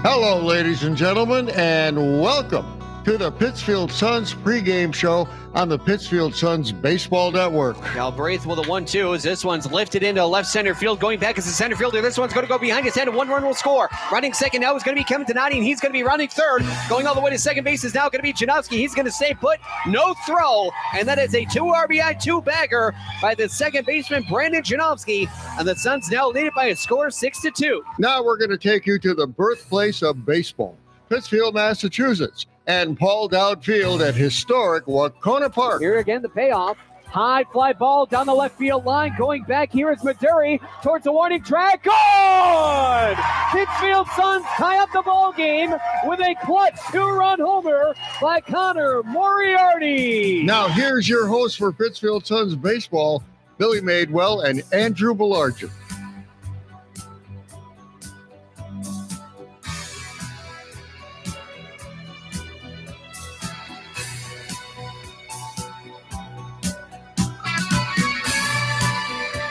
Hello, ladies and gentlemen, and welcome to the Pittsfield Suns pregame show on the Pittsfield Suns Baseball Network. Galbraith with a 1-2 as this one's lifted into left center field. Going back as a center fielder. This one's going to go behind his head and one run will score. Running second now is going to be Kevin Donati, and he's going to be running third. Going all the way to second base is now going to be Janowski. He's going to stay put. No throw. And that is a 2 RBI 2-bagger by the second baseman, Brandon Janowski. And the Suns now lead it by a score 6-2. Now we're going to take you to the birthplace of baseball, Pittsfield, Massachusetts, and Paul Dowd Field at historic Wahconah Park. Here again, the payoff. High fly ball down the left field line. Going back here is Maduri towards the warning track. Gone! Pittsfield Suns tie up the ball game with a clutch 2-run homer by Connor Moriarty. Now here's your host for Pittsfield Suns baseball, Billy Madewell and Andrew Belargent.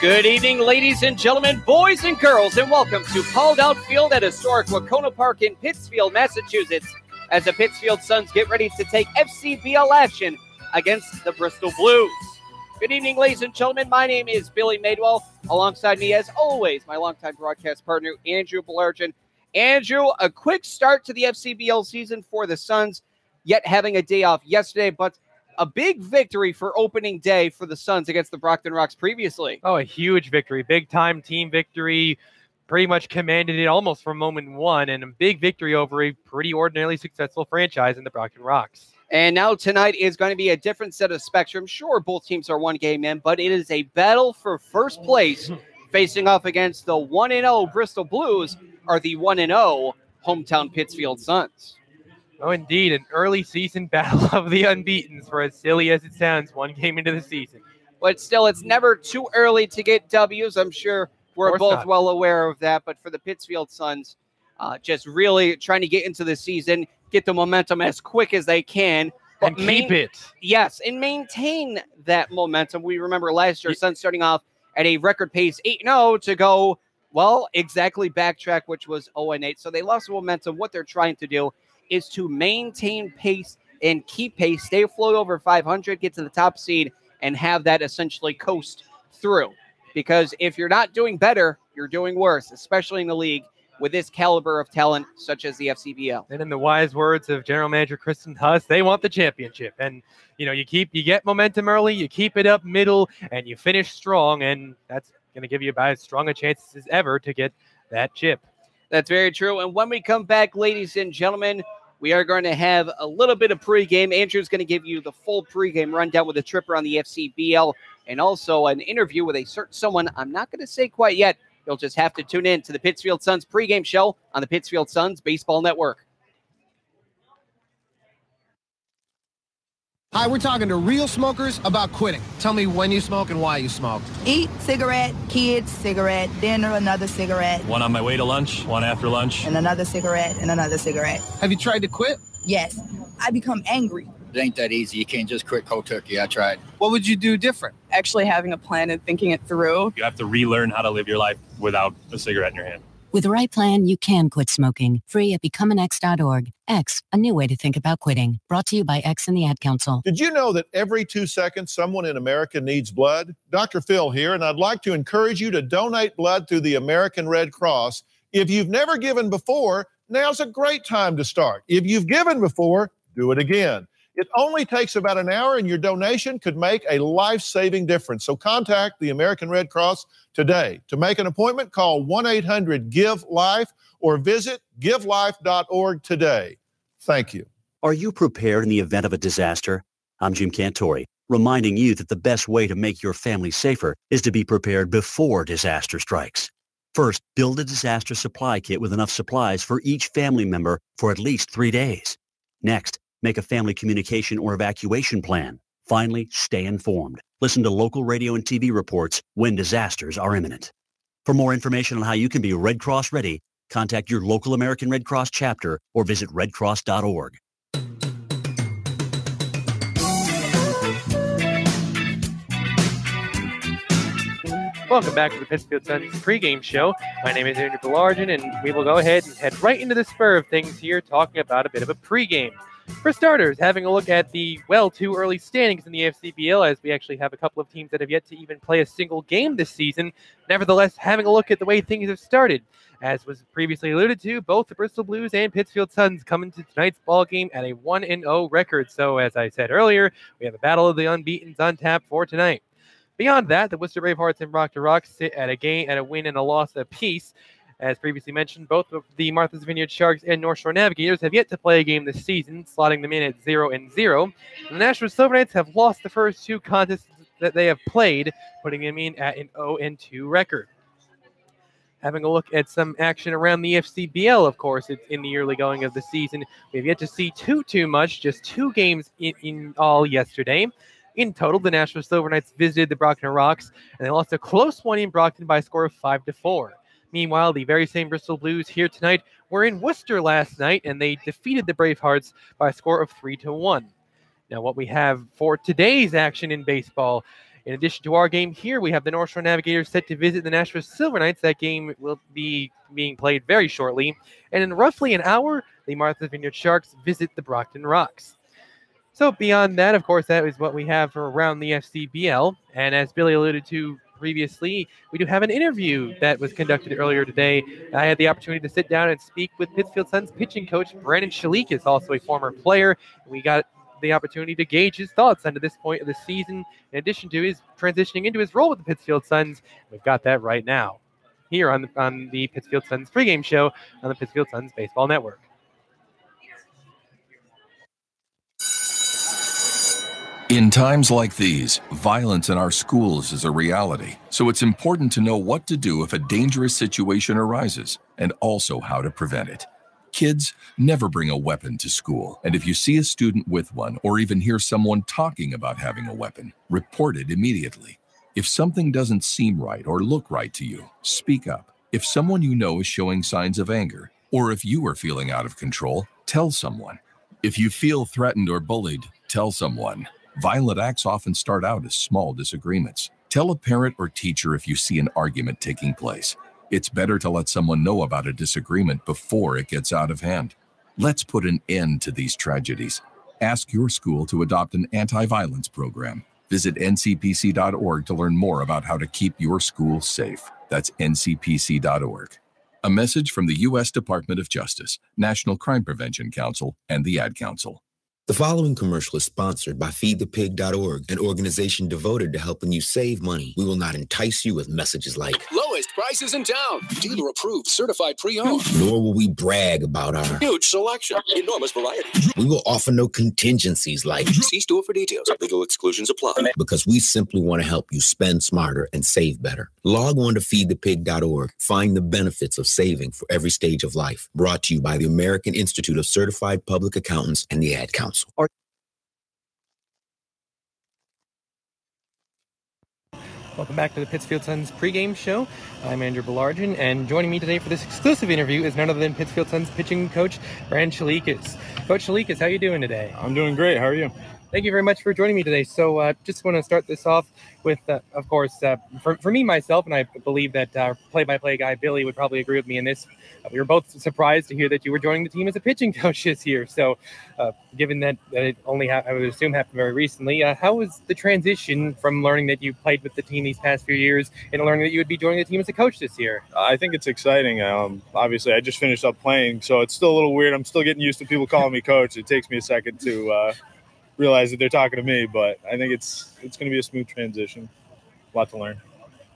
Good evening, ladies and gentlemen, boys and girls, and welcome to Paul Dowd Field at historic Wahconah Park in Pittsfield, Massachusetts, as the Pittsfield Suns get ready to take FCBL action against the Bristol Blues. Good evening, ladies and gentlemen. My name is Billy Madewell. Alongside me, as always, my longtime broadcast partner, Andrew Belargent. Andrew, a quick start to the FCBL season for the Suns, yet having a day off yesterday, but a big victory for opening day for the Suns against the Brockton Rocks previously. Oh, a huge victory. Big-time team victory. Pretty much commanded it almost from moment one, and a big victory over a pretty ordinarily successful franchise in the Brockton Rocks. And now tonight is going to be a different set of spectrum. Sure, both teams are one game in, but it is a battle for first place facing off against the 1-0 Bristol Blues or the 1-0 hometown Pittsfield Suns. Oh, indeed, an early season battle of the unbeatens, for as silly as it sounds, one game into the season. But still, it's never too early to get W's. I'm sure we're both well aware of that. But for the Pittsfield Suns, just really trying to get into the season, get the momentum as quick as they can. And keep it. Yes, and maintain that momentum. We remember last year, Suns starting off at a record pace 8-0 to go, well, exactly backtrack, which was 0-8. So they lost momentum. What they're trying to do is to maintain pace and keep pace, stay afloat over 500, get to the top seed, and have that essentially coast through. Because if you're not doing better, you're doing worse, especially in the league with this caliber of talent such as the FCBL. And in the wise words of General Manager Kristen Huss, they want the championship. And, you know, you get momentum early, you keep it up middle, and you finish strong, and that's going to give you about as strong a chance as ever to get that chip. That's very true. And when we come back, ladies and gentlemen, we are going to have a little bit of pregame. Andrew's going to give you the full pregame rundown with a tripper on the FCBL and also an interview with a certain someone I'm not going to say quite yet. You'll just have to tune in to the Pittsfield Suns pregame show on the Pittsfield Suns Baseball Network. Hi, we're talking to real smokers about quitting. Tell me when you smoke and why you smoke. Eat, cigarette, kids, cigarette, dinner, another cigarette. One on my way to lunch, one after lunch. And another cigarette, and another cigarette. Have you tried to quit? Yes. I become angry. It ain't that easy. You can't just quit cold turkey. I tried. What would you do different? Actually having a plan and thinking it through. You have to relearn how to live your life without a cigarette in your hand. With the right plan, you can quit smoking. Free at becomeanx.org. X, a new way to think about quitting. Brought to you by X and the Ad Council. Did you know that every 2 seconds someone in America needs blood? Dr. Phil here, and I'd like to encourage you to donate blood through the American Red Cross. If you've never given before, now's a great time to start. If you've given before, do it again. It only takes about an hour, and your donation could make a life-saving difference. So contact the American Red Cross today. To make an appointment, call 1-800-GIVE-LIFE or visit givelife.org today. Thank you. Are you prepared in the event of a disaster? I'm Jim Cantori, reminding you that the best way to make your family safer is to be prepared before disaster strikes. First, build a disaster supply kit with enough supplies for each family member for at least 3 days. Next, make a family communication or evacuation plan. Finally, stay informed. Listen to local radio and TV reports when disasters are imminent. For more information on how you can be Red Cross ready, contact your local American Red Cross chapter or visit redcross.org. Welcome back to the Pittsfield Suns pregame show. My name is Andrew Belargin, and we will go ahead and head right into the spur of things here, talking about a bit of a pregame. For starters, having a look at the, too early standings in the FCBL, as we actually have a couple of teams that have yet to even play a single game this season. Nevertheless, having a look at the way things have started. As was previously alluded to, both the Bristol Blues and Pittsfield Suns come into tonight's ball game at a 1-0 record. So, as I said earlier, we have a battle of the unbeatens on tap for tonight. Beyond that, the Worcester Bravehearts and Brockton Rocks sit at a win and a loss apiece. As previously mentioned, both of the Martha's Vineyard Sharks and North Shore Navigators have yet to play a game this season, slotting them in at 0-0. The Nashville Silver Knights have lost the first two contests that they have played, putting them in at an 0-2 record. Having a look at some action around the FCBL, of course, it's in the early going of the season. We've yet to see too much, just two games in all yesterday. In total, the Nashville Silver Knights visited the Brockton Rocks, and they lost a close one in Brockton by a score of 5-4. Meanwhile, the very same Bristol Blues here tonight were in Worcester last night, and they defeated the Bravehearts by a score of 3-1. Now, what we have for today's action in baseball, in addition to our game here, we have the North Shore Navigators set to visit the Nashville Silver Knights. That game will be being played very shortly. And in roughly an hour, the Martha's Vineyard Sharks visit the Brockton Rocks. So beyond that, of course, that is what we have for around the FCBL. And as Billy alluded to previously, we do have an interview that was conducted earlier today. I had the opportunity to sit down and speak with Pittsfield Suns pitching coach Brandon Shalikas, also a former player. We got the opportunity to gauge his thoughts under this point of the season, in addition to his transitioning into his role with the Pittsfield Suns. We've got that right now here on the Pittsfield Suns pregame show on the Pittsfield Suns Baseball Network. In times like these, violence in our schools is a reality, so it's important to know what to do if a dangerous situation arises, and also how to prevent it. Kids, never bring a weapon to school, and if you see a student with one or even hear someone talking about having a weapon, report it immediately. If something doesn't seem right or look right to you, speak up. If someone you know is showing signs of anger, or if you are feeling out of control, tell someone. If you feel threatened or bullied, tell someone. Violent acts often start out as small disagreements. Tell a parent or teacher if you see an argument taking place. It's better to let someone know about a disagreement before it gets out of hand. Let's put an end to these tragedies. Ask your school to adopt an anti-violence program. Visit ncpc.org to learn more about how to keep your school safe. That's ncpc.org. A message from the U.S. Department of Justice, National Crime Prevention Council, and the Ad Council. The following commercial is sponsored by feedthepig.org, an organization devoted to helping you save money. We will not entice you with messages like lowest prices in town, dealer approved, certified pre-owned. Nor will we brag about our huge selection, enormous variety. We will offer no contingencies like see store for details. Legal exclusions apply. Because we simply want to help you spend smarter and save better. Log on to feedthepig.org. Find the benefits of saving for every stage of life. Brought to you by the American Institute of Certified Public Accountants and the Ad Council. Welcome back to the Pittsfield Suns pregame show. I'm Andrew Belargin, and joining me today for this exclusive interview is none other than Pittsfield Suns pitching coach Brandon Shalikas. Coach Shalikas, how are you doing today? I'm doing great. How are you? Thank you very much for joining me today. So just want to start this off with, of course, for me, myself, and I believe that our play-by-play guy, Billy, would probably agree with me in this. We were both surprised to hear that you were joining the team as a pitching coach this year. So given that it only, I would assume, happened very recently, how was the transition from learning that you played with the team these past few years and learning that you would be joining the team as a coach this year? I think it's exciting. Obviously, I just finished up playing, so it's still a little weird. I'm still getting used to people calling me coach. It takes me a second to realize that they're talking to me, but I think it's going to be a smooth transition. A lot to learn.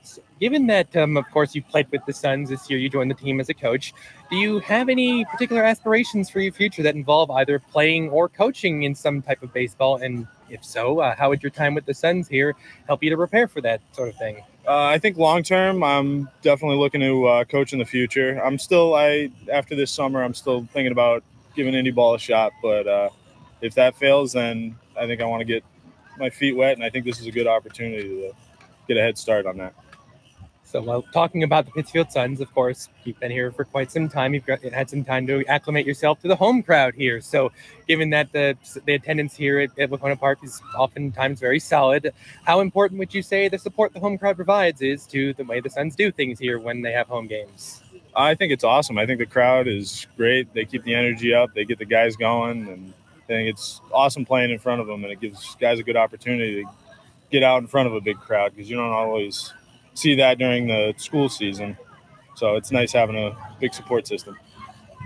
So given that, of course, you played with the Suns this year, you joined the team as a coach. Do you have any particular aspirations for your future that involve either playing or coaching in some type of baseball? And if so, how would your time with the Suns here help you to prepare for that sort of thing? I think long term, I'm definitely looking to coach in the future. After this summer, I'm still thinking about giving indie ball a shot, but if that fails, then I think I want to get my feet wet, and I think this is a good opportunity to get a head start on that. So, while talking about the Pittsfield Suns, of course, you've been here for quite some time. You've had some time to acclimate yourself to the home crowd here. So, given that the attendance here at Wahconah Park is oftentimes very solid, how important would you say the support the home crowd provides is to the way the Suns do things here when they have home games? I think it's awesome. I think the crowd is great. They keep the energy up. They get the guys going, and I think it's awesome playing in front of them, and it gives guys a good opportunity to get out in front of a big crowd because you don't always see that during the school season. So it's nice having a big support system.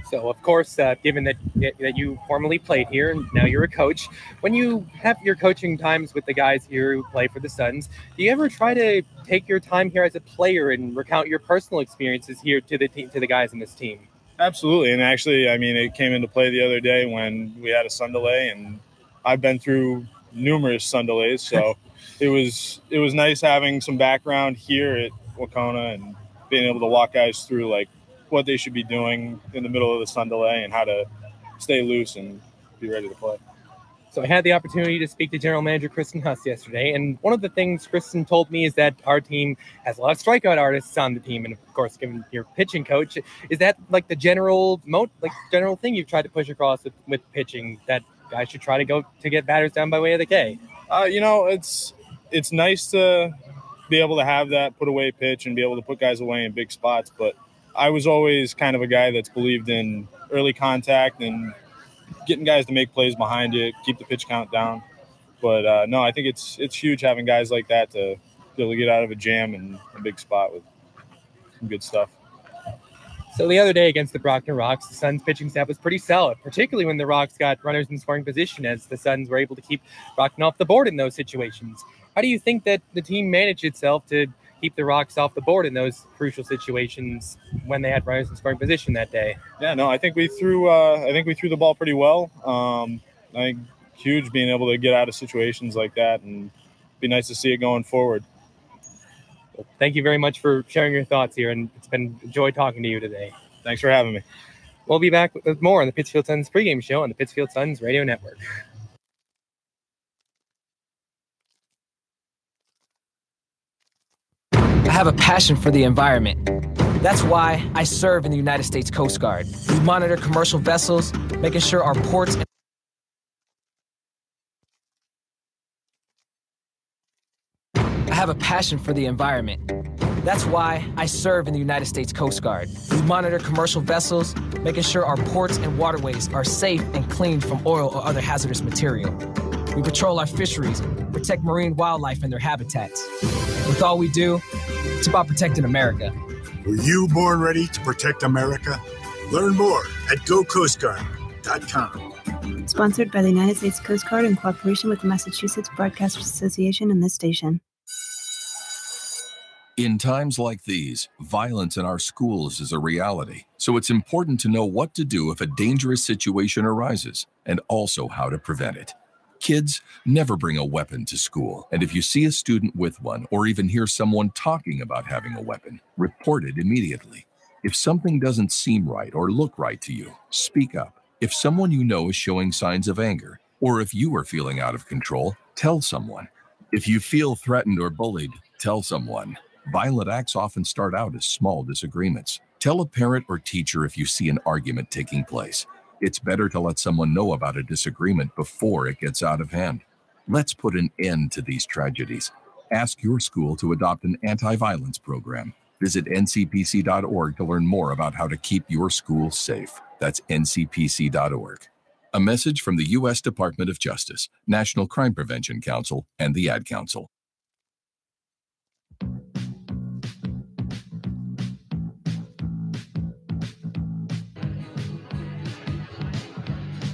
So, of course, given that you formerly played here and now you're a coach, when you have your coaching times with the guys here who play for the Suns, do you ever try to take your time here as a player and recount your personal experiences here to the guys in this team? Absolutely. And actually, I mean, it came into play the other day when we had a sun delay, and I've been through numerous sun delays. So it was nice having some background here at Wahconah and being able to walk guys through like what they should be doing in the middle of the sun delay and how to stay loose and be ready to play. So I had the opportunity to speak to General Manager Kristen Huss yesterday, and one of the things Kristen told me is that our team has a lot of strikeout artists on the team, and of course, given your pitching coach, is that like the general thing you've tried to push across with pitching, that guys should try to go to get batters down by way of the K? It's nice to be able to have that put away pitch and be able to put guys away in big spots, but I was always kind of a guy that's believed in early contact and getting guys to make plays behind it, keep the pitch count down. But no, I think it's huge having guys like that to be able to get out of a jam in a big spot with some good stuff. So the other day against the Brockton Rocks, the Suns pitching staff was pretty solid, particularly when the Rocks got runners in scoring position, as the Suns were able to keep Brockton off the board in those situations. How do you think that the team managed itself to keep the Rocks off the board in those crucial situations when they had runners in scoring position that day? Yeah, no, I think we threw the ball pretty well. I think huge being able to get out of situations like that, and be nice to see it going forward. Well, thank you very much for sharing your thoughts here, and it's been a joy talking to you today. Thanks for having me. We'll be back with more on the Pittsfield Suns pregame show on the Pittsfield Suns Radio Network. I have a passion for the environment. That's why I serve in the United States Coast Guard. We monitor commercial vessels, making sure our ports. I have a passion for the environment. That's why I serve in the United States Coast Guard. We monitor commercial vessels, making sure our ports and waterways are safe and clean from oil or other hazardous material. We patrol our fisheries, protect marine wildlife and their habitats. With all we do, it's about protecting America. Were you born ready to protect America? Learn more at gocoastguard.com. Sponsored by the United States Coast Guard in cooperation with the Massachusetts Broadcasters Association and this station. In times like these, violence in our schools is a reality. So it's important to know what to do if a dangerous situation arises, and also how to prevent it. Kids, never bring a weapon to school. And if you see a student with one, or even hear someone talking about having a weapon, report it immediately. If something doesn't seem right or look right to you, speak up. If someone you know is showing signs of anger, or if you are feeling out of control, tell someone. If you feel threatened or bullied, tell someone. Violent acts often start out as small disagreements. Tell a parent or teacher if you see an argument taking place. It's better to let someone know about a disagreement before it gets out of hand. Let's put an end to these tragedies. Ask your school to adopt an anti-violence program. Visit ncpc.org to learn more about how to keep your school safe. That's ncpc.org. A message from the U.S. Department of Justice, National Crime Prevention Council, and the Ad Council.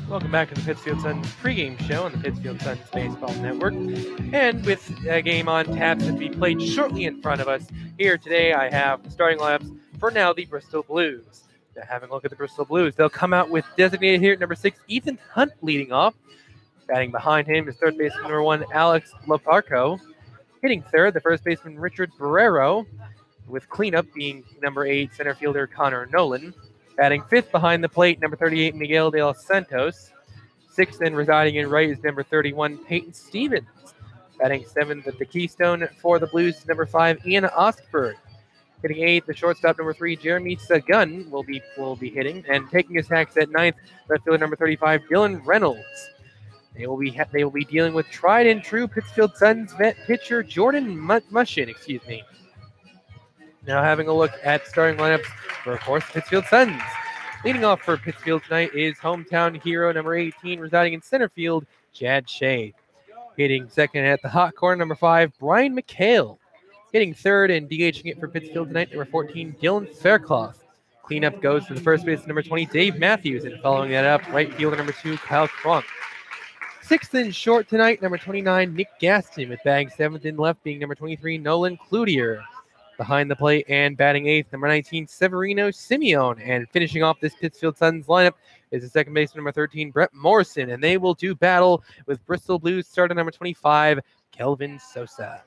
Welcome back to the Pittsfield Suns pregame show on the Pittsfield Suns Baseball Network. And with a game on tap to be played shortly in front of us, here today I have the starting lineups for now the Bristol Blues. Now, having a look at the Bristol Blues, they'll come out with designated hitter number 6, Ethan Hunt, leading off. Batting behind him is third baseman number 1, Alex Loparco. Hitting third, the first baseman Richard Barrero, with cleanup being number 8, center fielder Connor Nolan. Batting fifth behind the plate, number 38, Miguel de los Santos. Sixth and residing in right is number 31, Peyton Stevens. Batting seventh at the Keystone for the Blues is number 5, Ian Ostberg. Hitting 8th, the shortstop number 3, Jeremy Sagun will be hitting, and taking his sacks at 9th, left fielder number 35, Dylan Reynolds. They will be dealing with tried and true Pittsfield Suns vet pitcher Jordan Mushin. Now having a look at starting lineups for, of course, Pittsfield Suns. Leading off for Pittsfield tonight is hometown hero number 18, residing in center field, Chad Shea. Hitting second at the hot corner, number 5, Brian McHale. Hitting third and DHing it for Pittsfield tonight, number 14, Dylan Faircloth. Cleanup goes to the first base, number 20, Dave Matthews, and following that up, right fielder number 2, Kyle Cronk. Sixth and short tonight, number 29, Nick Gaston, with batting 7th and left being number 23, Nolan Cloutier. Behind the plate and batting 8th, number 19, Severino Simeone. And finishing off this Pittsfield Suns lineup is the second baseman, number 13, Brett Morrison. And they will do battle with Bristol Blues starter number 25, Kelvin Sosa.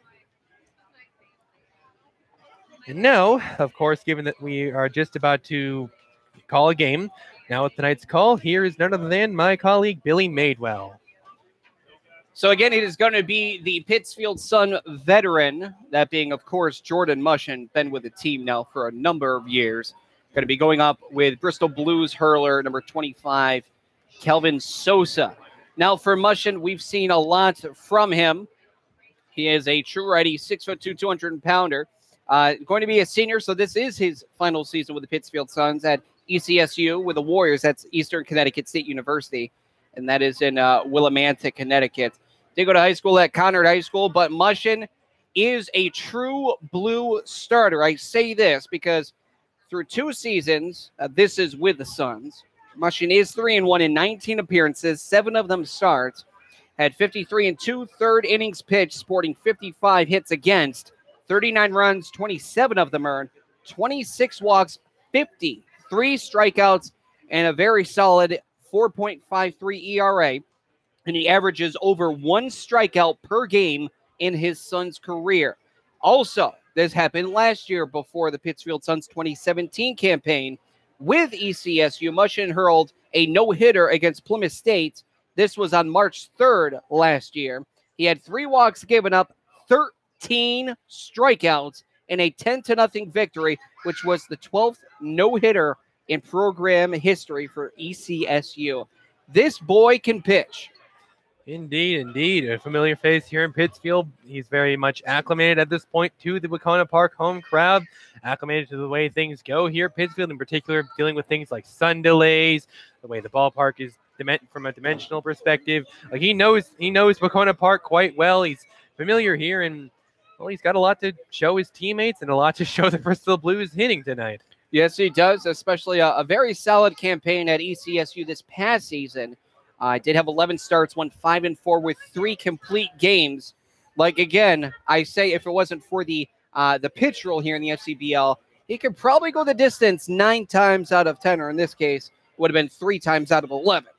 And now, of course, given that we are just about to call a game, now with tonight's call, here is none other than my colleague, Billy Madewell. So again, it is going to be the Pittsfield Sun veteran, that being, of course, Jordan Mushin, been with the team now for a number of years. Going to be going up with Bristol Blues hurler number 25, Kelvin Sosa. Now for Mushin, we've seen a lot from him. He is a true righty, 6'2", 200-pounder. Going to be a senior, so this is his final season with the Pittsfield Suns at ECSU with the Warriors. That's Eastern Connecticut State University, and that is in Willimantic, Connecticut. Did go to high school at Conard High School, but Mushin is a true blue starter. I say this because through 2 seasons, this is with the Suns. Mushin is 3-1 in 19 appearances, 7 of them starts. Had 53 and 2/3 innings pitched, sporting 55 hits against, 39 runs, 27 of them earned, 26 walks, 53 strikeouts, and a very solid 4.53 ERA. And he averages over 1 strikeout per game in his Suns career. Also, this happened last year before the Pittsfield Suns 2017 campaign with ECSU. Mushin hurled a no-hitter against Plymouth State. This was on March 3rd last year. He had 3 walks given up, 13 strikeouts, and a 10-0 victory, which was the 12th no-hitter in program history for ECSU. This boy can pitch. Indeed, indeed. A familiar face here in Pittsfield. He's very much acclimated at this point to the Wahconah Park home crowd, acclimated to the way things go here. Pittsfield in particular, dealing with things like sun delays, the way the ballpark is from a dimensional perspective. Like he knows Wahconah Park quite well. He's familiar here, and well, he's got a lot to show his teammates and a lot to show the Bristol Blues hitting tonight. Yes, he does, especially a very solid campaign at ECSU this past season. I did have 11 starts, won 5-4 with 3 complete games. Like, again, I say if it wasn't for the pitch rule here in the FCBL, he could probably go the distance 9 times out of 10, or in this case, would have been 3 times out of 11.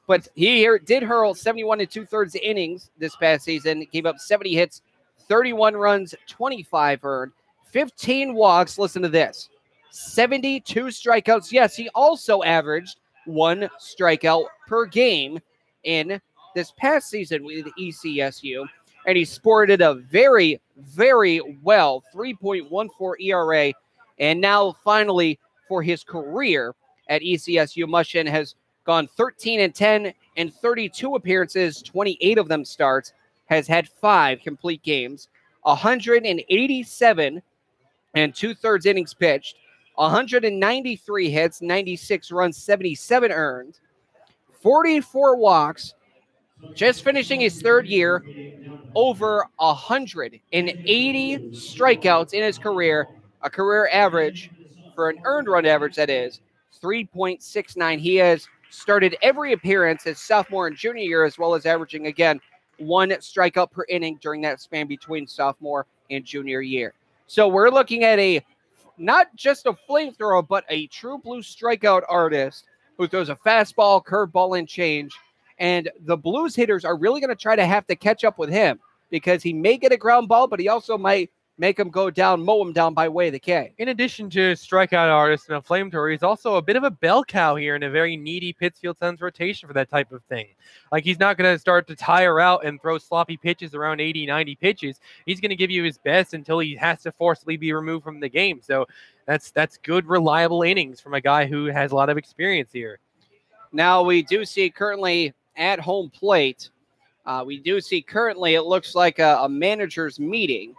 But he did hurl 71 2/3 innings this past season, gave up 70 hits, 31 runs, 25 earned, 15 walks. Listen to this, 72 strikeouts. Yes, he also averaged 1 strikeout per game in this past season with ECSU, and he sported a very, very well 3.14 ERA. And now, finally, for his career at ECSU, Mushin has gone 13-10 in 32 appearances, 28 of them starts, has had 5 complete games, 187 2/3 innings pitched, 193 hits, 96 runs, 77 earned, 44 walks, just finishing his 3rd year, over 180 strikeouts in his career, a career average, for an earned run average, that is, 3.69. He has started every appearance his sophomore and junior year, as well as averaging, again, 1 strikeout per inning during that span between sophomore and junior year. So we're looking at not just a flamethrower, but a true blue strikeout artist who throws a fastball, curveball, and change. And the Blues hitters are really going to try to have to catch up with him because he may get a ground ball, but he also might make them go down, mow them down by way of the K. In addition to strikeout artist and a flamethrower, he's also a bit of a bell cow here in a very needy Pittsfield Suns rotation for that type of thing. Like, he's not going to start to tire out and throw sloppy pitches around 80, 90 pitches. He's going to give you his best until he has to forcibly be removed from the game. So that's good, reliable innings from a guy who has a lot of experience here. Now, we do see currently at home plate, it looks like a manager's meeting.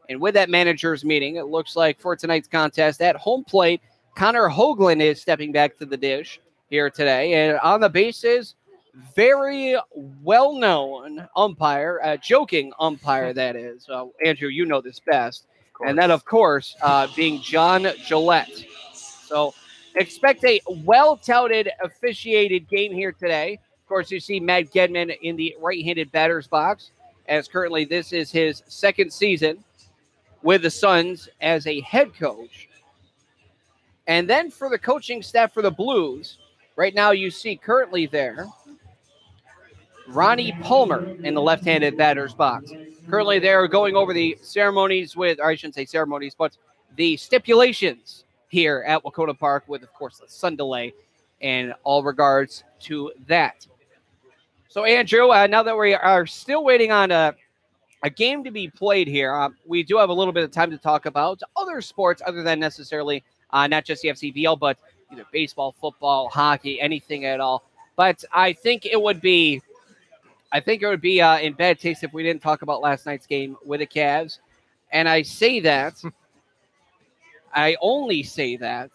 And with that manager's meeting, it looks like for tonight's contest at home plate, Connor Hoagland is stepping back to the dish here today. And on the bases, very well-known umpire, joking umpire, that is. Andrew, you know this best. And that, of course, being John Gillette. So expect a well-touted officiated game here today. Of course, you see Matt Gedman in the right-handed batter's box, as currently this is his second season with the Suns as a head coach. And then for the coaching staff for the Blues, right now you see currently there Ronnie Palmer in the left-handed batter's box. Currently they're going over the ceremonies with, or I shouldn't say ceremonies, but the stipulations here at Wahconah Park with, of course, the sun delay and all regards to that. So, Andrew, now that we are still waiting on a game to be played here, we do have a little bit of time to talk about other sports other than necessarily not just the FCBL, but either baseball, football, hockey, anything at all. But I think it would be in bad taste if we didn't talk about last night's game with the Cavs. And I say that, I only say that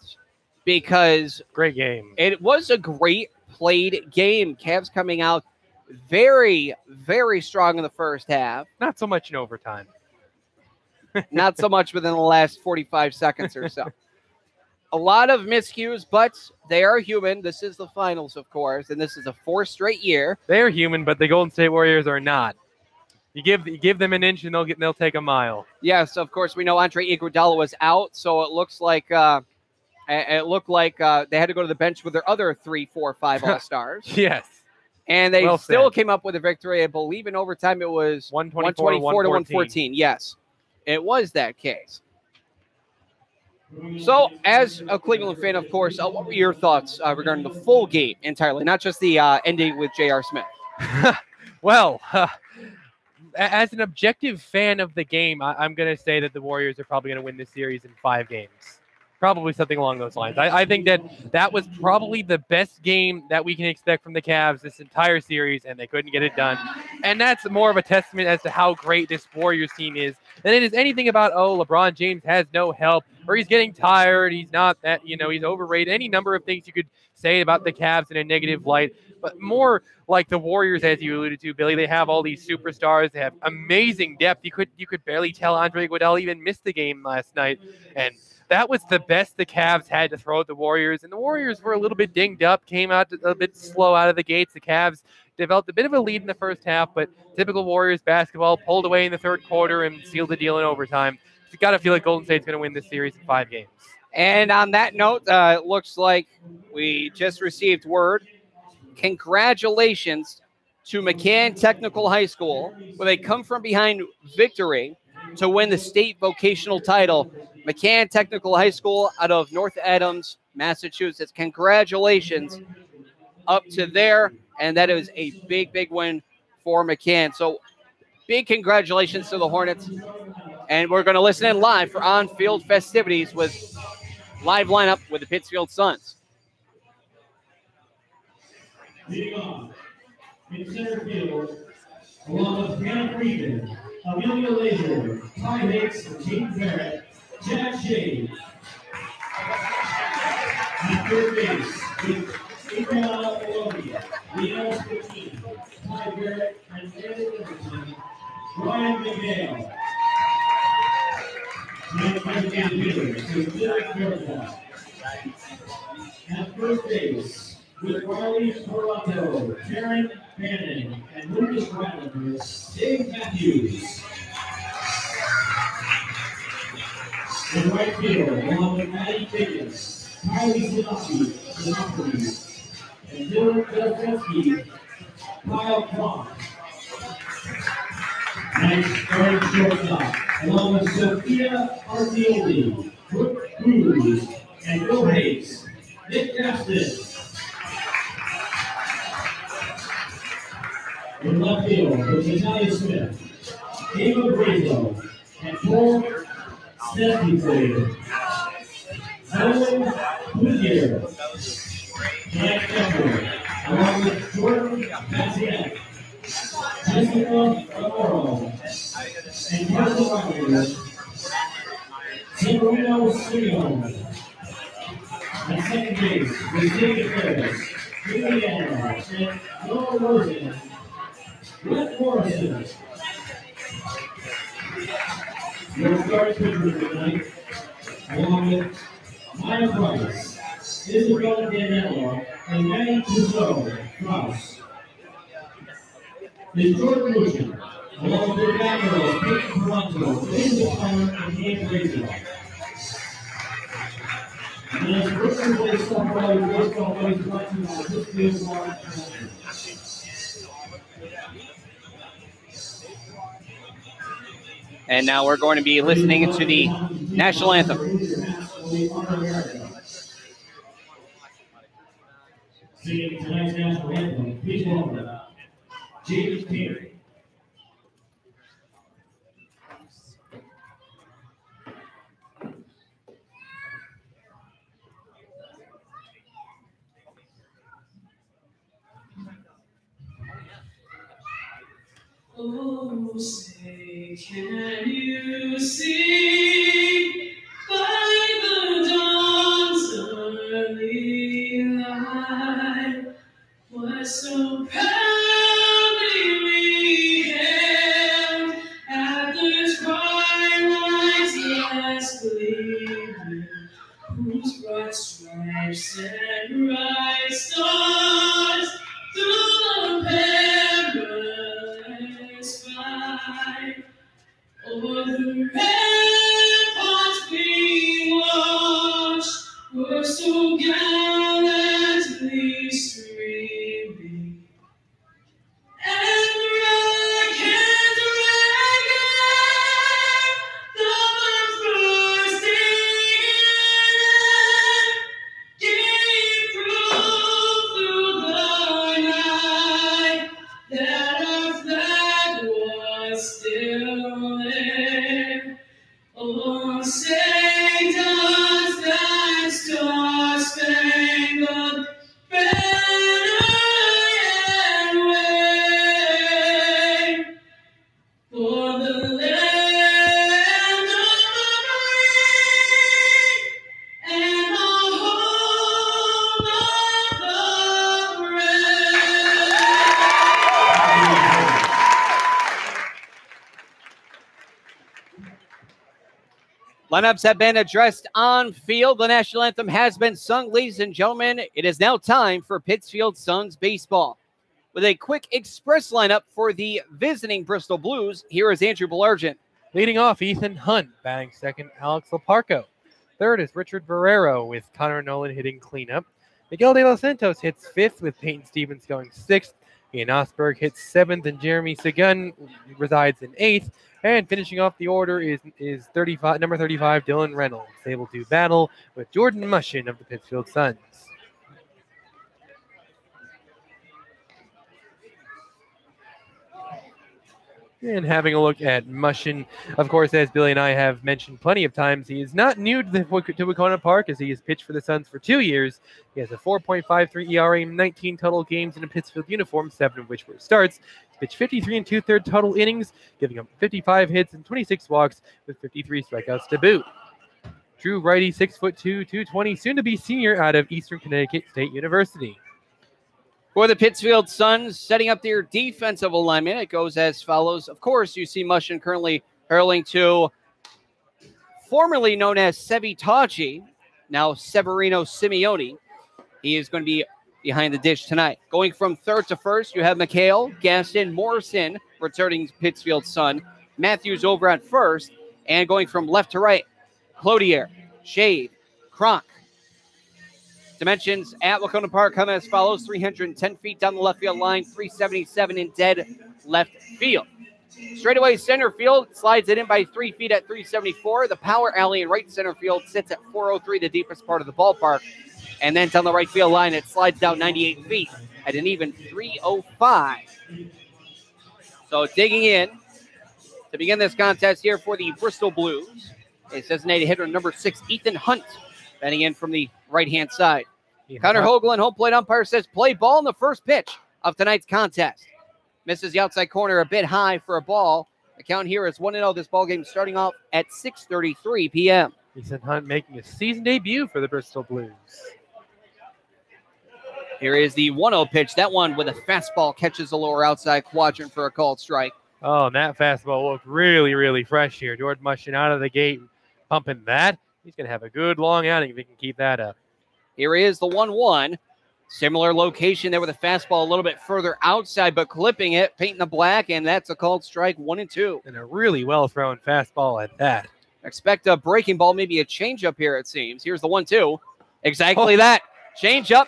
because great game. It was a great played game. Cavs coming out very, very strong in the first half. Not so much in overtime. Not so much within the last 45 seconds or so. A lot of miscues, but they are human. This is the finals, of course, and this is a 4th straight year. They are human, but the Golden State Warriors are not. You give them an inch, and they'll take a mile. Yes, of course. We know Andre Iguodala was out, so it looks like they had to go to the bench with their other 3, 4, 5 All-Stars. Yes. And they still came up with a victory. I believe in overtime it was 124 to 114. Yes, it was that case. So, as a Cleveland fan, of course, what were your thoughts regarding the full game entirely, not just the ending with J.R. Smith? Well, as an objective fan of the game, I'm going to say that the Warriors are probably going to win this series in 5 games. Probably something along those lines. I think that was probably the best game that we can expect from the Cavs this entire series, and they couldn't get it done. And that's more of a testament as to how great this Warriors team is than it is anything about, LeBron James has no help, or he's getting tired, he's not that, he's overrated. Any number of things you could say about the Cavs in a negative light, but more like the Warriors, as you alluded to, Billy. They have all these superstars. They have amazing depth. You could barely tell Andre Iguodala even missed the game last night, and that was the best the Cavs had to throw at the Warriors. And the Warriors were a little bit dinged up, came out a bit slow out of the gates. The Cavs developed a bit of a lead in the first half, but typical Warriors basketball, pulled away in the third quarter and sealed the deal in overtime. You got to feel like Golden State's going to win this series in 5 games. And on that note, it looks like we just received word. Congratulations to McCann Technical High School with a come-from-behind victory to win the state vocational title. McCann Technical High School out of North Adams, Massachusetts. Congratulations up to there, and that is a big, big win for McCann. So big congratulations to the Hornets, and we're going to listen in live for on-field festivities with live lineup with the Pittsfield Suns. Leading off in center field, along with Hannah Freeman, Amelia Laser, Ty Hicks, James Barrett, Jack Shade. At third base, with Adriana Bologna, Leon 15, Ty Barrett, and Eric Everton, Ryan McNeil. At first base, with Riley Toronto, Karen Bannon, and Lucas Rattler, Dave Matthews. In right field, along with Maddie Pickens, Kylie Sinopoli, and Dylan Kudowski, Kyle Kwong. Next, third shortstop, along with Sophia Arzioli, Brooke Cruz, and Bill Hayes. Nick Gaston. In left field, with Natalia Smith, Ava Brazo, and Paul Stephenson. Owen Whittier, Jack Kemper, along with Jordan Maciek, Jessica Amaro, and Marshall Rogers, Severino Simeon. At second base, with David Ferris, Juliana, and Noah Rosen, Brett Morrison. Your starting pitchers tonight, along with Maya Price, Isabella Danella, and Manny Cusseau, Cross. Is Jordan Lucian, along with the Manuel, Peyton Toronto, David Palmer, and Ian Braziel. And as Bristol plays softball, baseball plays brought to you by Pittsfield Water. And now we're going to be listening to the national anthem. Singing tonight's national anthem, please welcome James Perry. Oh, say, can you see by the dawn's early light what so proudly we hailed at the twilight's last gleaming, whose bright stripes and bright stars through the perilous fight o'er the ramparts we watched were so gallantly streaming, and rack and reggae, the birds bursting in, gave proof through the night that our flag was still there. Oh, say does that star-spangled banner yet wave for the land of the free and the home of the brave. Lineups have been addressed on field. The national anthem has been sung, ladies and gentlemen. It is now time for Pittsfield Suns baseball. With a quick express lineup for the visiting Bristol Blues, here is Andrew Belargent. Leading off, Ethan Hunt. Batting second, Alex Laparco. Third is Richard Barrero, with Connor Nolan hitting cleanup. Miguel De Los Santos hits fifth, with Peyton Stevens going sixth. Ian Osberg hits seventh, and Jeremy Sagun resides in eighth. And finishing off the order is number 35, Dylan Reynolds, able to battle with Jordan Mushin of the Pittsfield Suns. And having a look at Mushin, of course, as Billy and I have mentioned plenty of times, he is not new to Wahconah Park, as he has pitched for the Suns for 2 years. He has a 4.53 ERA, 19 total games in a Pittsfield uniform, 7 of which were starts. He's pitched 53 and 2/3 total innings, giving up 55 hits and 26 walks, with 53 strikeouts to boot. True righty, 6'2", 220, soon-to-be senior out of Eastern Connecticut State University. For the Pittsfield Suns, setting up their defensive alignment, it goes as follows. Of course, you see Mushin currently hurling to formerly known as Sevi Tachi, now Severino Simeone. He is going to be behind the dish tonight. Going from third to first, you have McHale, Gaston, Morrison, returning Pittsfield Sun, Matthews over at first, and going from left to right, Cloutier, Shade, Kronk. Dimensions at Wahconah Park come as follows: 310 feet down the left field line, 377 in dead left field. Straightaway center field slides it in by 3 feet at 374. The power alley in right center field sits at 403, the deepest part of the ballpark. And then down the right field line, it slides down 98 feet at an even 305. So digging in to begin this contest here for the Bristol Blues is designated hitter number 6, Ethan Hunt, batting in from the right-hand side. Connor Hoagland, home plate umpire, says play ball in the first pitch of tonight's contest. Misses the outside corner a bit high for a ball. The count here is 1-0. This ball game starting off at 6:33 p.m. Ethan Hunt making a season debut for the Bristol Blues. Here is the 1-0 pitch. That one with a fastball catches the lower outside quadrant for a called strike. Oh, and that fastball looked really, really fresh here. Jordan Mushin out of the gate pumping that. He's going to have a good long outing if he can keep that up. Here is the 1-1. Similar location there with a fastball a little bit further outside, but clipping it, painting the black, and that's a called strike, 1-2. And a really well-thrown fastball at that. Expect a breaking ball, maybe a changeup here, it seems. Here's the 1-2. Exactly that. Changeup.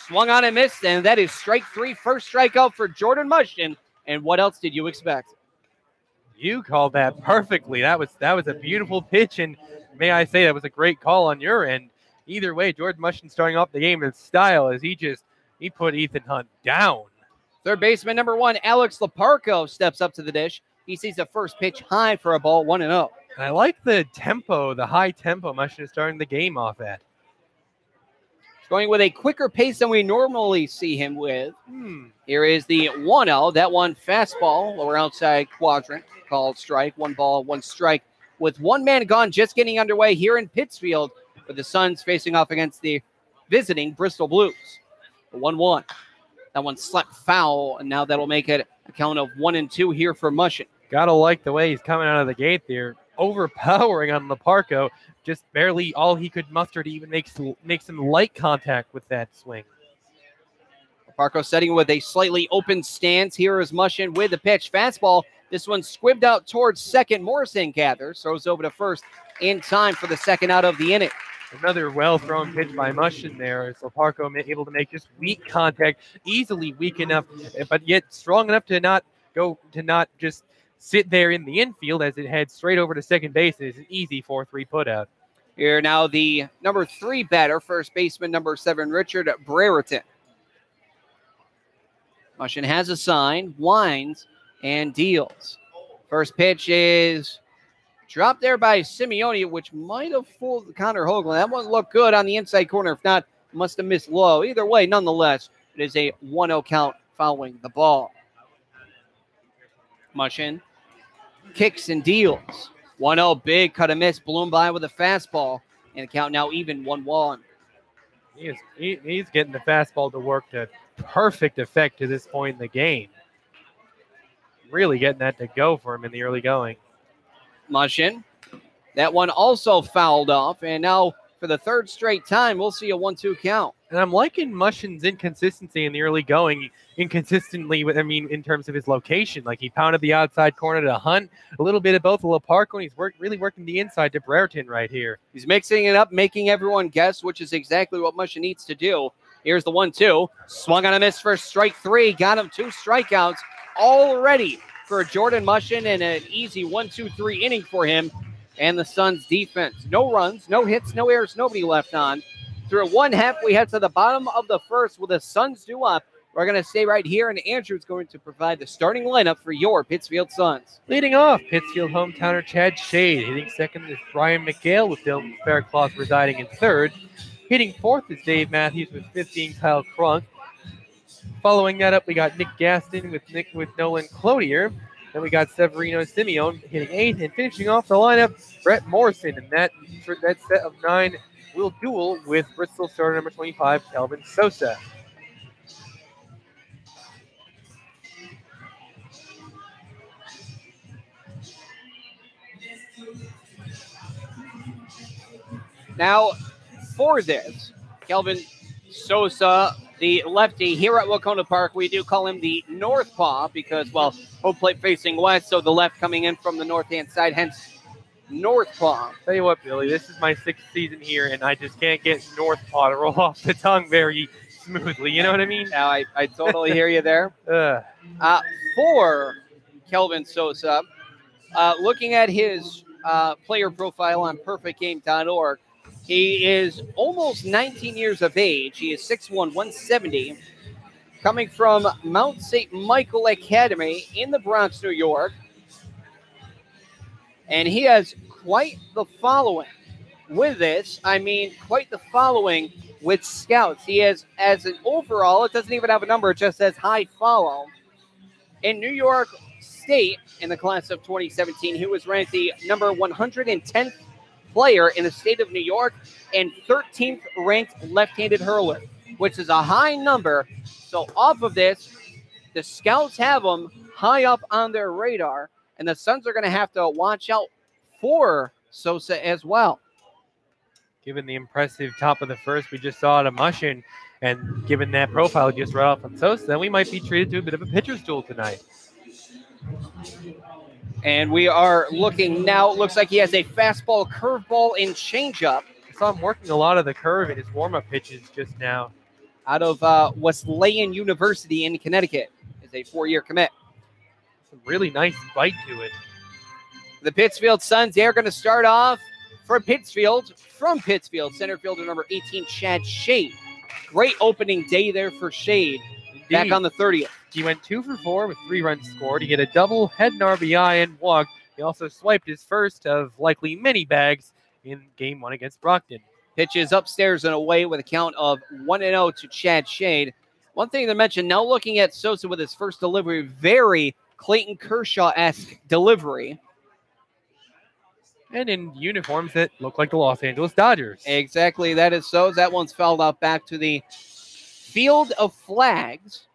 Swung on and missed, and that is strike 3, first strikeout for Jordan Mushin. And what else did you expect? You called that perfectly. That was a beautiful pitch, and may I say that was a great call on your end. Either way, Jordan Mushin starting off the game in style as he put Ethan Hunt down. Third baseman number 1, Alex Leparco, steps up to the dish. He sees the first pitch high for a ball, 1-0. And I like the tempo, the high tempo Mushin is starting the game off at. Going with a quicker pace than we normally see him with. Here is the 1-0. That one fastball, lower outside quadrant, called strike. 1 ball, 1 strike. With 1 man gone, just getting underway here in Pittsfield, with the Suns facing off against the visiting Bristol Blues. The 1-1. That one slept foul, and now that'll make it a count of 1-2 here for Mushin. Gotta like the way he's coming out of the gate there. Overpowering on Leparco. Just barely all he could muster to even make some light contact with that swing. Leparco setting with a slightly open stance. Here is Mushin with the pitch. Fastball. This one squibbed out towards second. Morrison gathers. Throws over to first in time for the second out of the inning. Another well-thrown pitch by Mushin there. As Leparco able to make just weak contact, easily weak enough, but yet strong enough to not just sit there in the infield as it heads straight over to second base. It's an easy 4-3 putout. Here now the number 3 batter, first baseman number 7, Richard Brereton. Mushin has a sign, winds, and deals. First pitch is dropped there by Simeone, which might have fooled Connor Hoagland. That one looked good on the inside corner. If not, must have missed low. Either way, nonetheless, it is a 1-0 count following the ball. Mushin kicks and deals. 1-0, big cut and miss, blown by with a fastball, and the count now even 1-1. He's getting the fastball to work to perfect effect to this point in the game. Really getting that to go for him in the early going. Mushin, that one also fouled off, and now for the 3rd straight time, we'll see a 1-2 count. And I'm liking Mushin's inconsistency in the early going. Inconsistently, in terms of his location. Like he pounded the outside corner to Hunt, a little bit of both Leparco, and he's really working the inside to Brereton right here. He's mixing it up, making everyone guess, which is exactly what Mushin needs to do. Here's the 1-2. Swung on a miss for strike 3. Got him 2 strikeouts already for Jordan Mushin, and an easy 1-2-3 inning for him and the Suns defense. No runs, no hits, no errors, nobody left on. Through 1/2, we head to the bottom of the 1st with the Suns due up. We're going to stay right here, and Andrew's going to provide the starting lineup for your Pittsfield Suns. Leading off, Pittsfield hometowner Chad Shade. Hitting second is Brian McGale with Dylan Faircloth residing in third. Hitting fourth is Dave Matthews with 15, Kyle Crunk. Following that up, we got Nick Gaston with Nolan Cloutier. Then we got Severino Simeone hitting 8th. And finishing off the lineup, Brett Morrison. And that set of 9 will duel with Bristol starter number 25, Kelvin Sosa. Now, for this, Kelvin Sosa, the lefty here at Wahconah Park, we do call him the North Paw because, well, home plate facing west, so the left coming in from the north-hand side, hence North Paw. Tell you what, Billy, this is my 6th season here, and I just can't get North Paw to roll off the tongue very smoothly. You know what I mean? Now, I totally hear you there. For Kelvin Sosa. Looking at his player profile on perfectgame.org, he is almost 19 years of age. He is 6'1", 170, coming from Mount St. Michael Academy in the Bronx, New York. And he has quite the following with this. I mean, quite the following with scouts. He has, as an overall, it doesn't even have a number, it just says high follow. In New York State, in the class of 2017, he was ranked the number 110th player in the state of New York and 13th ranked left-handed hurler, which is a high number. So off of this, the scouts have him high up on their radar, and the Suns are going to have to watch out for Sosa as well. Given the impressive top of the first we just saw at a Mushin, and given that profile just right off on Sosa, then we might be treated to a bit of a pitcher's duel tonight. And we are looking now. It looks like he has a fastball, curveball, and changeup. I saw him working a lot of the curve in his warm-up pitches just now. Out of Wesleyan University in Connecticut. Is a 4-year commit. Some really nice bite to it. The Pittsfield Suns, they're going to start off for Pittsfield. From Pittsfield, center fielder number 18, Chad Shade. Great opening day there for Shade. Indeed. Back on the 30th. He went 2 for 4 with 3 runs scored. He hit a double, had an RBI, and walked. He also swiped his first of likely many bags in Game 1 against Brockton. Pitches upstairs and away with a count of 1-0 to Chad Shade. One thing to mention, now looking at Sosa with his first delivery, very Clayton Kershaw-esque delivery. And in uniforms that look like the Los Angeles Dodgers. Exactly, that is so. That one's fouled out back to the Field of Flags.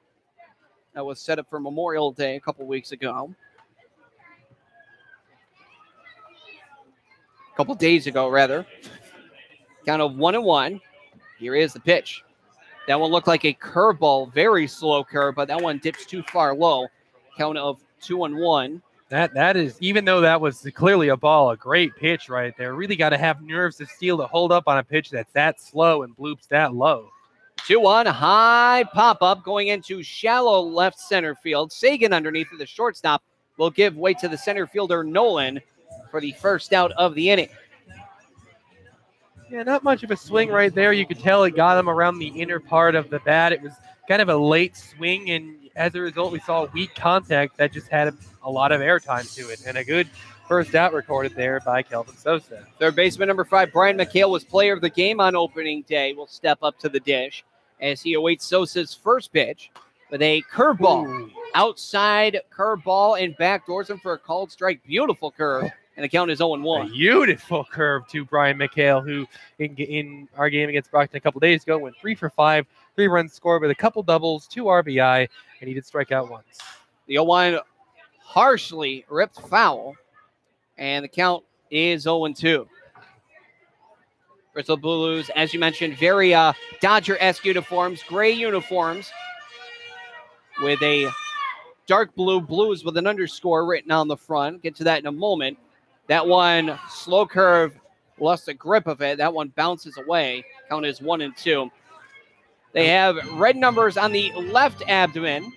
That was set up for Memorial Day a couple weeks ago. A couple days ago, rather. Count of 1-1. Here is the pitch. That one looked like a curveball, very slow curve, but that one dips too far low. Count of 2-1. That is, even though that was clearly a ball, a great pitch right there. Really got to have nerves of steel to hold up on a pitch that's that slow and bloops that low. 2-1, high pop-up going into shallow left center field. Sagan underneath of the shortstop will give way to the center fielder Nolan for the first out of the inning. Yeah, not much of a swing right there. You could tell it got him around the inner part of the bat. It was kind of a late swing, and as a result, we saw weak contact that just had a lot of airtime to it, and a good first out recorded there by Kelvin Sosa. Third baseman number 5, Brian McHale, was player of the game on opening day. Will step up to the dish as he awaits Sosa's first pitch with a curveball. Outside curveball and backdoors him for a called strike. Beautiful curve. And the count is 0-1. A beautiful curve to Brian McHale, who in our game against Brockton a couple days ago went 3 for 5, 3 runs scored with a couple doubles, 2 RBI, and he did strike out once. The 0-1 harshly ripped foul, and the count is 0-2. Bristol Blues, as you mentioned, very Dodger-esque uniforms, gray uniforms with a dark blue, blues with an underscore written on the front. Get to that in a moment. That one, slow curve, lost the grip of it. That one bounces away. Count is 1-2. They have red numbers on the left abdomen.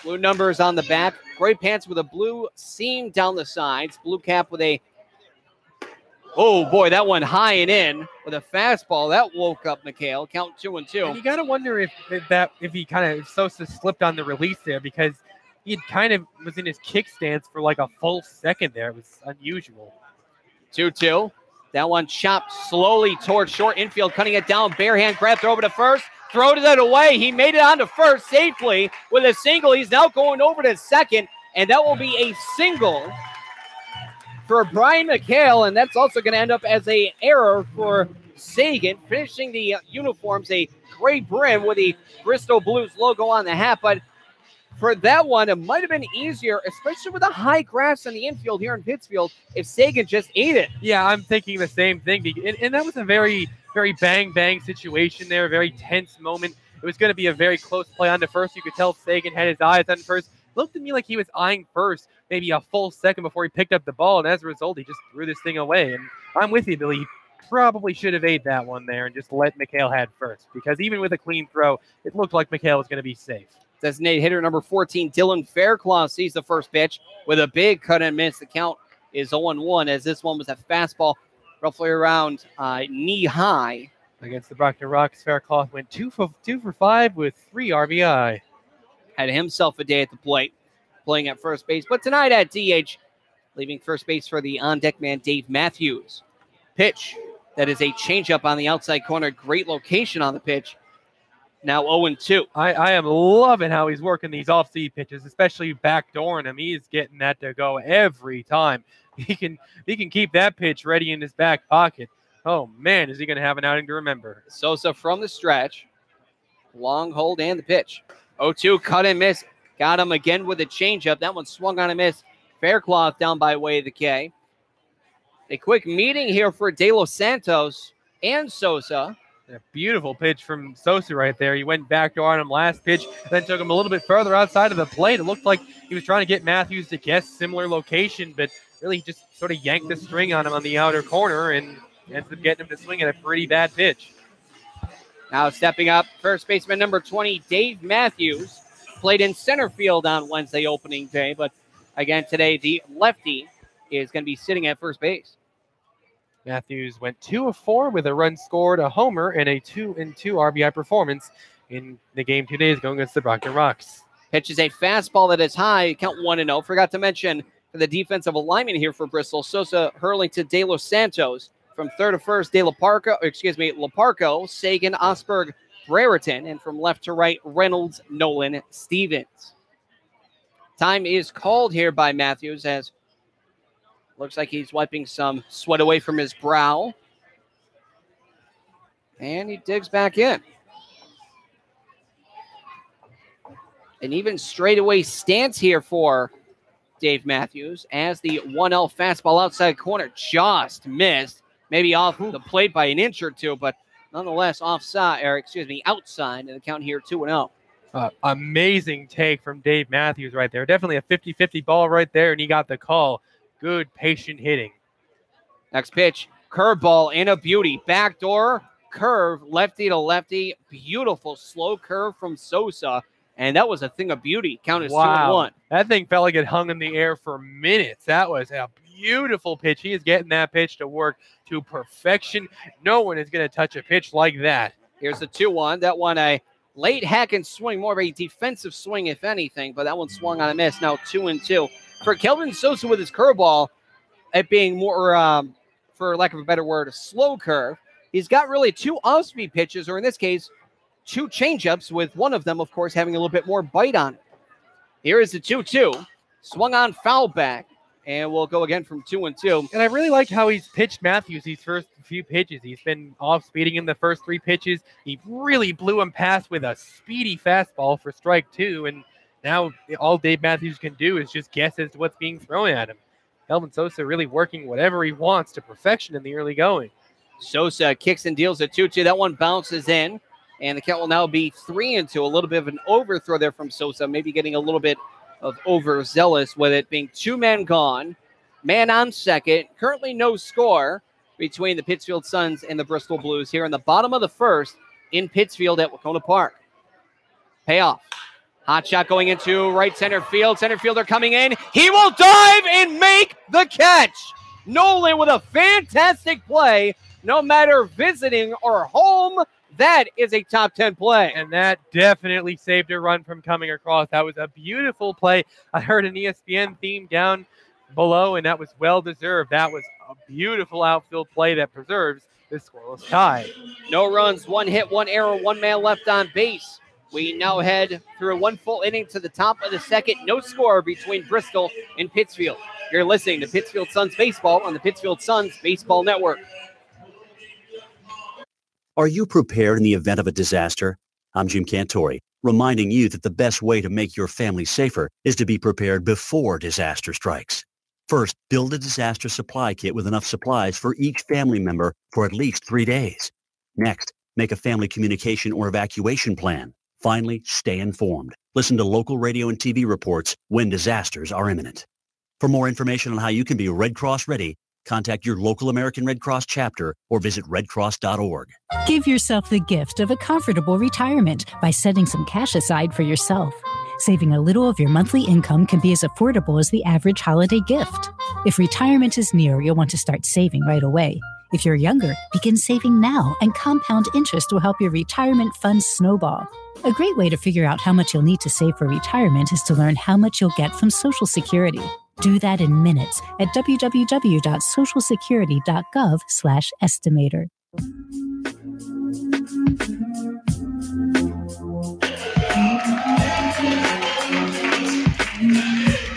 Blue numbers on the back. Gray pants with a blue seam down the sides. Blue cap with a, oh boy, that one high and in with a fastball. That woke up McHale. Count 2-2. And you got to wonder if Sosa slipped on the release there, because he had kind of was in his kick stance for like a full second there. It was unusual. 2-2. That one chopped slowly towards short infield, cutting it down. Bare hand grab, throw over to first. Throw it away. He made it on to first safely with a single. He's now going over to second, and that will be a single for Brian McHale, and that's also going to end up as an error for Sagan, finishing the uniforms, a gray brim with the Bristol Blues logo on the hat. But for that one, it might have been easier, especially with the high grass in the infield here in Pittsfield, if Sagan just ate it. Yeah, I'm thinking the same thing. And that was a very, very bang-bang situation there, a very tense moment. It was going to be a very close play on to first. You could tell Sagan had his eyes on first. It looked to me like he was eyeing first maybe a full second before he picked up the ball, and as a result, he just threw this thing away. And I'm with you, Billy. He probably should have ate that one there and just let McHale had first, because even with a clean throw, it looked like McHale was going to be safe. Designated hitter number 14, Dylan Fairclough, sees the first pitch with a big cut and miss. The count is 0-1 as this one was a fastball roughly around knee high. Against the Brockton Rocks, Fairclough went 2 for 5 with 3 RBI. Had himself a day at the plate, playing at first base. But tonight at DH, leaving first base for the on-deck man, Dave Matthews. Pitch, that is a changeup on the outside corner. Great location on the pitch. Now 0-2. I am loving how he's working these off-speed pitches, especially backdooring him. He's getting that to go every time. He can keep that pitch ready in his back pocket. Oh, man, is he going to have an outing to remember. Sosa from the stretch. Long hold and the pitch. 0-2, cut and miss. Got him again with a changeup. That one swung on a miss. Fairclough down by way of the K. A quick meeting here for De Los Santos and Sosa. A beautiful pitch from Sosa right there. He went backdoor on him last pitch, then took him a little bit further outside of the plate. It looked like he was trying to get Matthews to guess similar location, but really just sort of yanked the string on him on the outer corner and ends up getting him to swing at a pretty bad pitch. Now stepping up, first baseman number 20, Dave Matthews. Played in center field on Wednesday opening day, but again today the lefty is going to be sitting at first base. Matthews went 2 of 4 with a run scored, a homer, and a 2-2 RBI performance in the game 2 days ago against the Brockton Rocks. Pitch is a fastball that is high, count 1-0. Forgot to mention for the defensive alignment here for Bristol, Sosa hurling to De Los Santos. From third to first, Laparco, Sagan, Osberg, Brereton, and from left to right, Reynolds, Nolan, Stevens. Time is called here by Matthews as looks like he's wiping some sweat away from his brow. And he digs back in. An even straightaway stance here for Dave Matthews as the 1-0 fastball outside corner just missed. Maybe off the plate by an inch or two, but nonetheless outside, and the count here 2-0. Amazing take from Dave Matthews right there. Definitely a 50-50 ball right there, and he got the call. Good, patient hitting. Next pitch, curveball and a beauty. Backdoor curve, lefty to lefty. Beautiful slow curve from Sosa. And that was a thing of beauty. Count is 2-1. That thing felt like it hung in the air for minutes. That was a beautiful pitch. He is getting that pitch to work to perfection. No one is going to touch a pitch like that. Here's the 2-1. That one a late hack and swing, more of a defensive swing, if anything. But that one swung on a miss. Now 2-2. For Kelvin Sosa with his curveball, it being more, for lack of a better word, a slow curve, he's got really 2 off-speed pitches, or in this case, 2 changeups, with one of them, of course, having a little bit more bite on it. Here is the 2-2. Swung on foul back, and we'll go again from 2-2. And I really like how he's pitched Matthews these first few pitches. He's been off-speeding in the first 3 pitches. He really blew him past with a speedy fastball for strike 2, and now all Dave Matthews can do is just guess as to what's being thrown at him. Kelvin Sosa really working whatever he wants to perfection in the early going. Sosa kicks and deals a 2-2. That one bounces in, and the count will now be 3-2. A little bit of an overthrow there from Sosa, maybe getting a little bit of overzealous with it being 2 men gone, man on second. Currently no score between the Pittsfield Suns and the Bristol Blues here in the bottom of the first in Pittsfield at Wahconah Park. Payoff. Hot shot going into right center field. Center fielder coming in. He will dive and make the catch. Nolan with a fantastic play. No matter visiting or home, that is a top 10 play. And that definitely saved a run from coming across. That was a beautiful play. I heard an ESPN theme down below, and that was well-deserved. That was a beautiful outfield play that preserves this scoreless tie. No runs, 1 hit, 1 error, 1 man left on base. We now head through 1 full inning to the top of the second. No score between Bristol and Pittsfield. You're listening to Pittsfield Suns Baseball on the Pittsfield Suns Baseball Network. Are you prepared in the event of a disaster? I'm Jim Cantori, reminding you that the best way to make your family safer is to be prepared before disaster strikes. First, build a disaster supply kit with enough supplies for each family member for at least 3 days. Next, make a family communication or evacuation plan. Finally, stay informed. Listen to local radio and TV reports when disasters are imminent. For more information on how you can be Red Cross ready, Contact your local American Red Cross chapter or visit redcross.org. Give yourself the gift of a comfortable retirement by setting some cash aside for yourself. Saving a little of your monthly income can be as affordable as the average holiday gift. If retirement is near, you'll want to start saving right away. If you're younger, begin saving now, and compound interest will help your retirement funds snowball. A great way to figure out how much you'll need to save for retirement is to learn how much you'll get from Social Security. Do that in minutes at www.socialsecurity.gov/estimator.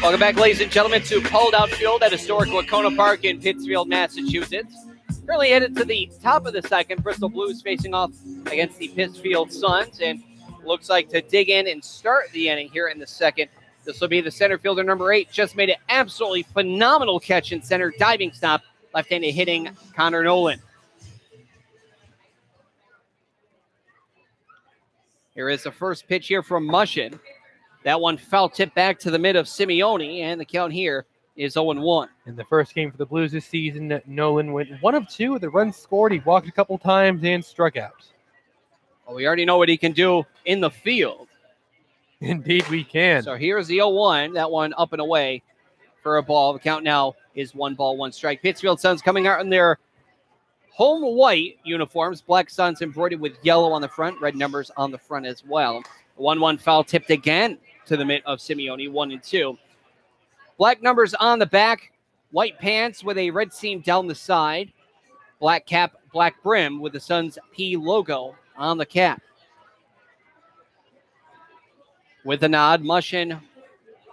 Welcome back, ladies and gentlemen, to Paul Dowd Field at historic Wahconah Park in Pittsfield, Massachusetts. Currently headed to the top of the second. Bristol Blues facing off against the Pittsfield Suns, and looks like to dig in and start the inning here in the second. This will be the center fielder, number 8. Just made an absolutely phenomenal catch in center. Diving stop. Left-handed hitting Connor Nolan. Here is the first pitch here from Mushin. That one foul tip back to the mid of Simeone, and the count here is 0-1. In the first game for the Blues this season, Nolan went 1 of 2 with the runs scored. He walked a couple times and struck out. Well, we already know what he can do in the field. Indeed, we can. So here's the 0-1. That one up and away for a ball. The count now is 1 ball, 1 strike. Pittsfield Suns coming out in their home white uniforms. Black Suns embroidered with yellow on the front. Red numbers on the front as well. 1-1 foul tipped again to the mid of Simeone, 1-2. Black numbers on the back. White pants with a red seam down the side. Black cap, black brim with the Suns P logo on the cap. With the nod, Mushin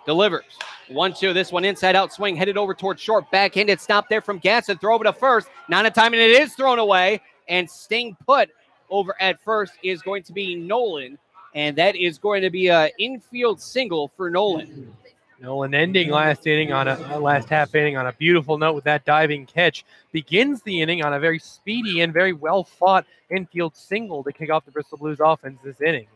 delivers. 1-2. This one inside out swing headed over towards short. Backhanded stop there from Gasson. Throw over to first. Not in time, and it is thrown away. And staying put over at first is going to be Nolan. And that is going to be an infield single for Nolan. Nolan ending last half inning on a beautiful note with that diving catch. Begins the inning on a very speedy and very well fought infield single to kick off the Bristol Blues offense this inning.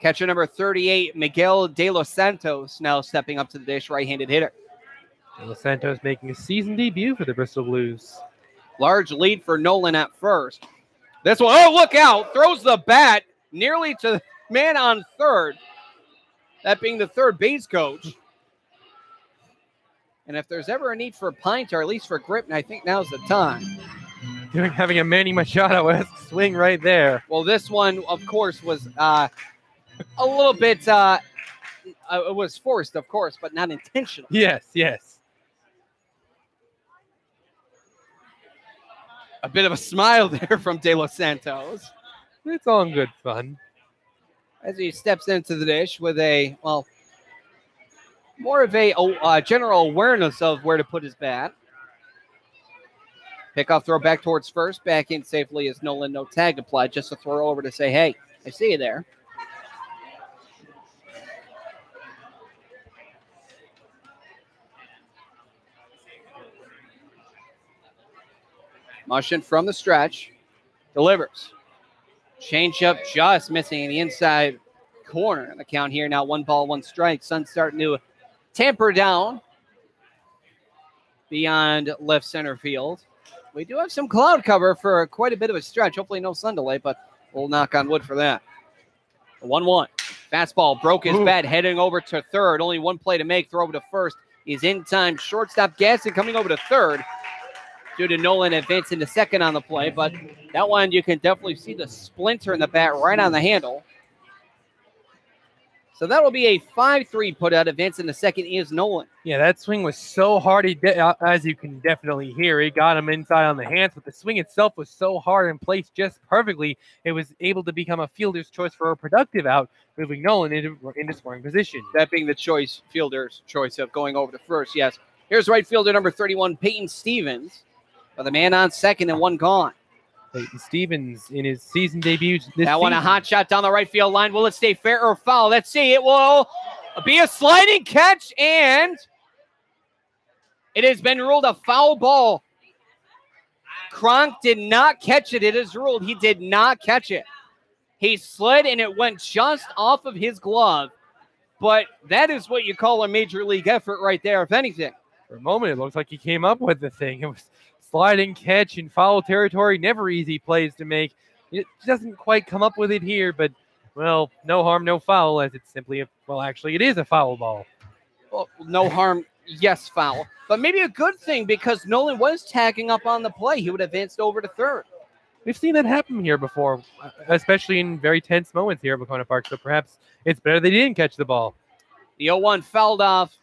Catcher number 38, Miguel De Los Santos, now stepping up to the dish, right-handed hitter. De Los Santos making a season debut for the Bristol Blues. Large lead for Nolan at first. This one, oh, look out, throws the bat nearly to the man on third. That being the third base coach. And if there's ever a need for a pint, or at least for grip, I think now's the time. Having a Manny Machado-esque swing right there. Well, this one, of course, was a little bit, it was forced, of course, but not intentional. Yes, yes. A bit of a smile there from De Los Santos. It's all in good fun. As he steps into the dish with a, well, more of a general awareness of where to put his bat. Pickoff throw back towards first. Back in safely as Nolan. No tag applied. Just a throw over to say, hey, I see you there. Mushin from the stretch. Delivers. Changeup just missing in the inside corner. The count here now 1 ball, 1 strike. Suns starting to tamper down beyond left center field. We do have some cloud cover for quite a bit of a stretch. Hopefully no sun delay, but we'll knock on wood for that. 1-1. Fastball broke his bat, heading over to third. Only 1 play to make. Throw over to first. He's in time. Shortstop Gasson coming over to third due to Nolan advancing to second on the play. But that one, you can definitely see the splinter in the bat right on the handle. So that will be a 5-3 put out. Advancing to second is Nolan. Yeah, that swing was so hard, as you can definitely hear. He got him inside on the hands, but the swing itself was so hard and placed just perfectly. It was able to become a fielder's choice for a productive out, moving Nolan into scoring position. That being the fielder's choice of going over to first, yes. Here's right fielder number 31, Peyton Stevens, with a man on second and 1 gone. Peyton Stevens in his season debut this That one, season. a hot shot down the right field line. Will it stay fair or foul? Let's see. It will be a sliding catch, and it has been ruled a foul ball. Kronk did not catch it. It is ruled he did not catch it. He slid, and it went just off of his glove. but that is what you call a major league effort right there, if anything. For a moment, it looks like he came up with the thing. It was sliding catch in foul territory, never easy plays to make. It doesn't quite come up with it here, but, well, no harm, no foul, as it's simply actually, it is a foul ball. Well, no harm, yes, foul. But maybe a good thing because Nolan was tagging up on the play. He would have advanced over to third. We've seen that happen here before, especially in very tense moments here at Wahconah Park, so perhaps it's better they didn't catch the ball. The 0-1 fouled off.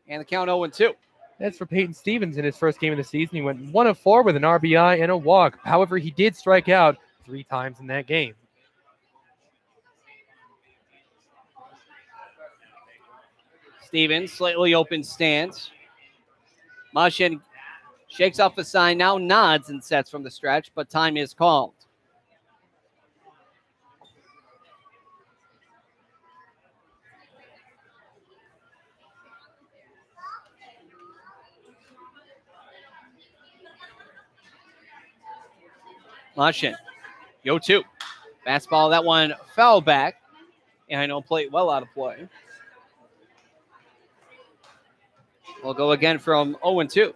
And the count 0-2. That's for Peyton Stevens in his first game of the season. He went 1 of 4 with an RBI and a walk. However, he did strike out 3 times in that game. Stevens, slightly open stance. Mushin shakes off the sign, now nods and sets from the stretch, but time is called. Mushin, 0-2. Fastball, that one foul back. And I know plate well out of play. We'll go again from 0-2. In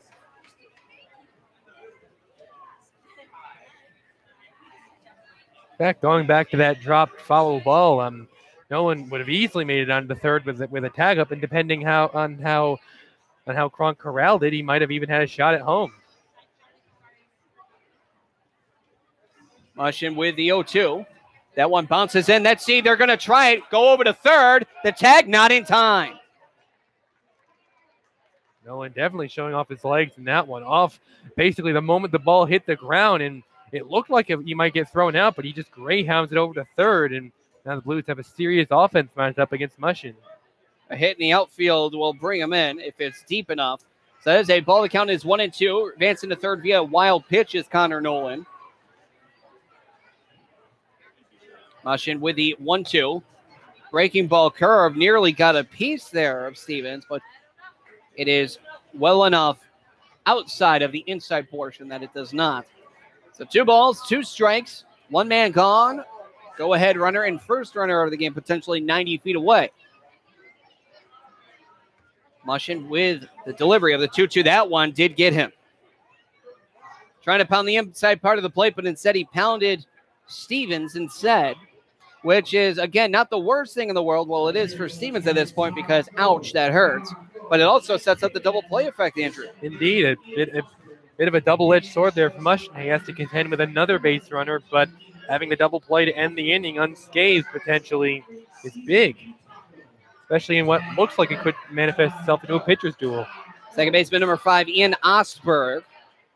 fact, going back to that dropped foul ball, Nolan would have easily made it onto the third with a tag up, and depending on how Cronk corralled it, he might have even had a shot at home. Mushin with the 0-2. That one bounces in. Let's see. They're going to try it. Go over to third. The tag not in time. Nolan definitely showing off his legs in that one. Off basically the moment the ball hit the ground, and it looked like he might get thrown out, but he just greyhounds it over to third, and now the Blues have a serious offense matched up against Mushin. A hit in the outfield will bring him in if it's deep enough. So that is a ball. The count is 1-2. Advancing to third via a wild pitch is Connor Nolan. Mushin with the 1-2. Breaking ball curve. Nearly got a piece there of Stevens, but it is well enough outside of the inside portion that it does not. So 2 balls, 2 strikes, 1 man gone. Go ahead runner and first runner of the game, potentially 90 feet away. Mushin with the delivery of the 2-2. That one did get him. Trying to pound the inside part of the plate, but instead he pounded Stevens instead, which is, again, not the worst thing in the world. Well, it is for Stevens at this point because, ouch, that hurts. But it also sets up the double play effect injury. Indeed, a bit of a double-edged sword there for Mushin. He has to contend with another base runner, but having the double play to end the inning unscathed potentially is big, especially in what looks like it could manifest itself into a pitcher's duel. Second baseman number 5, Ian Osberg,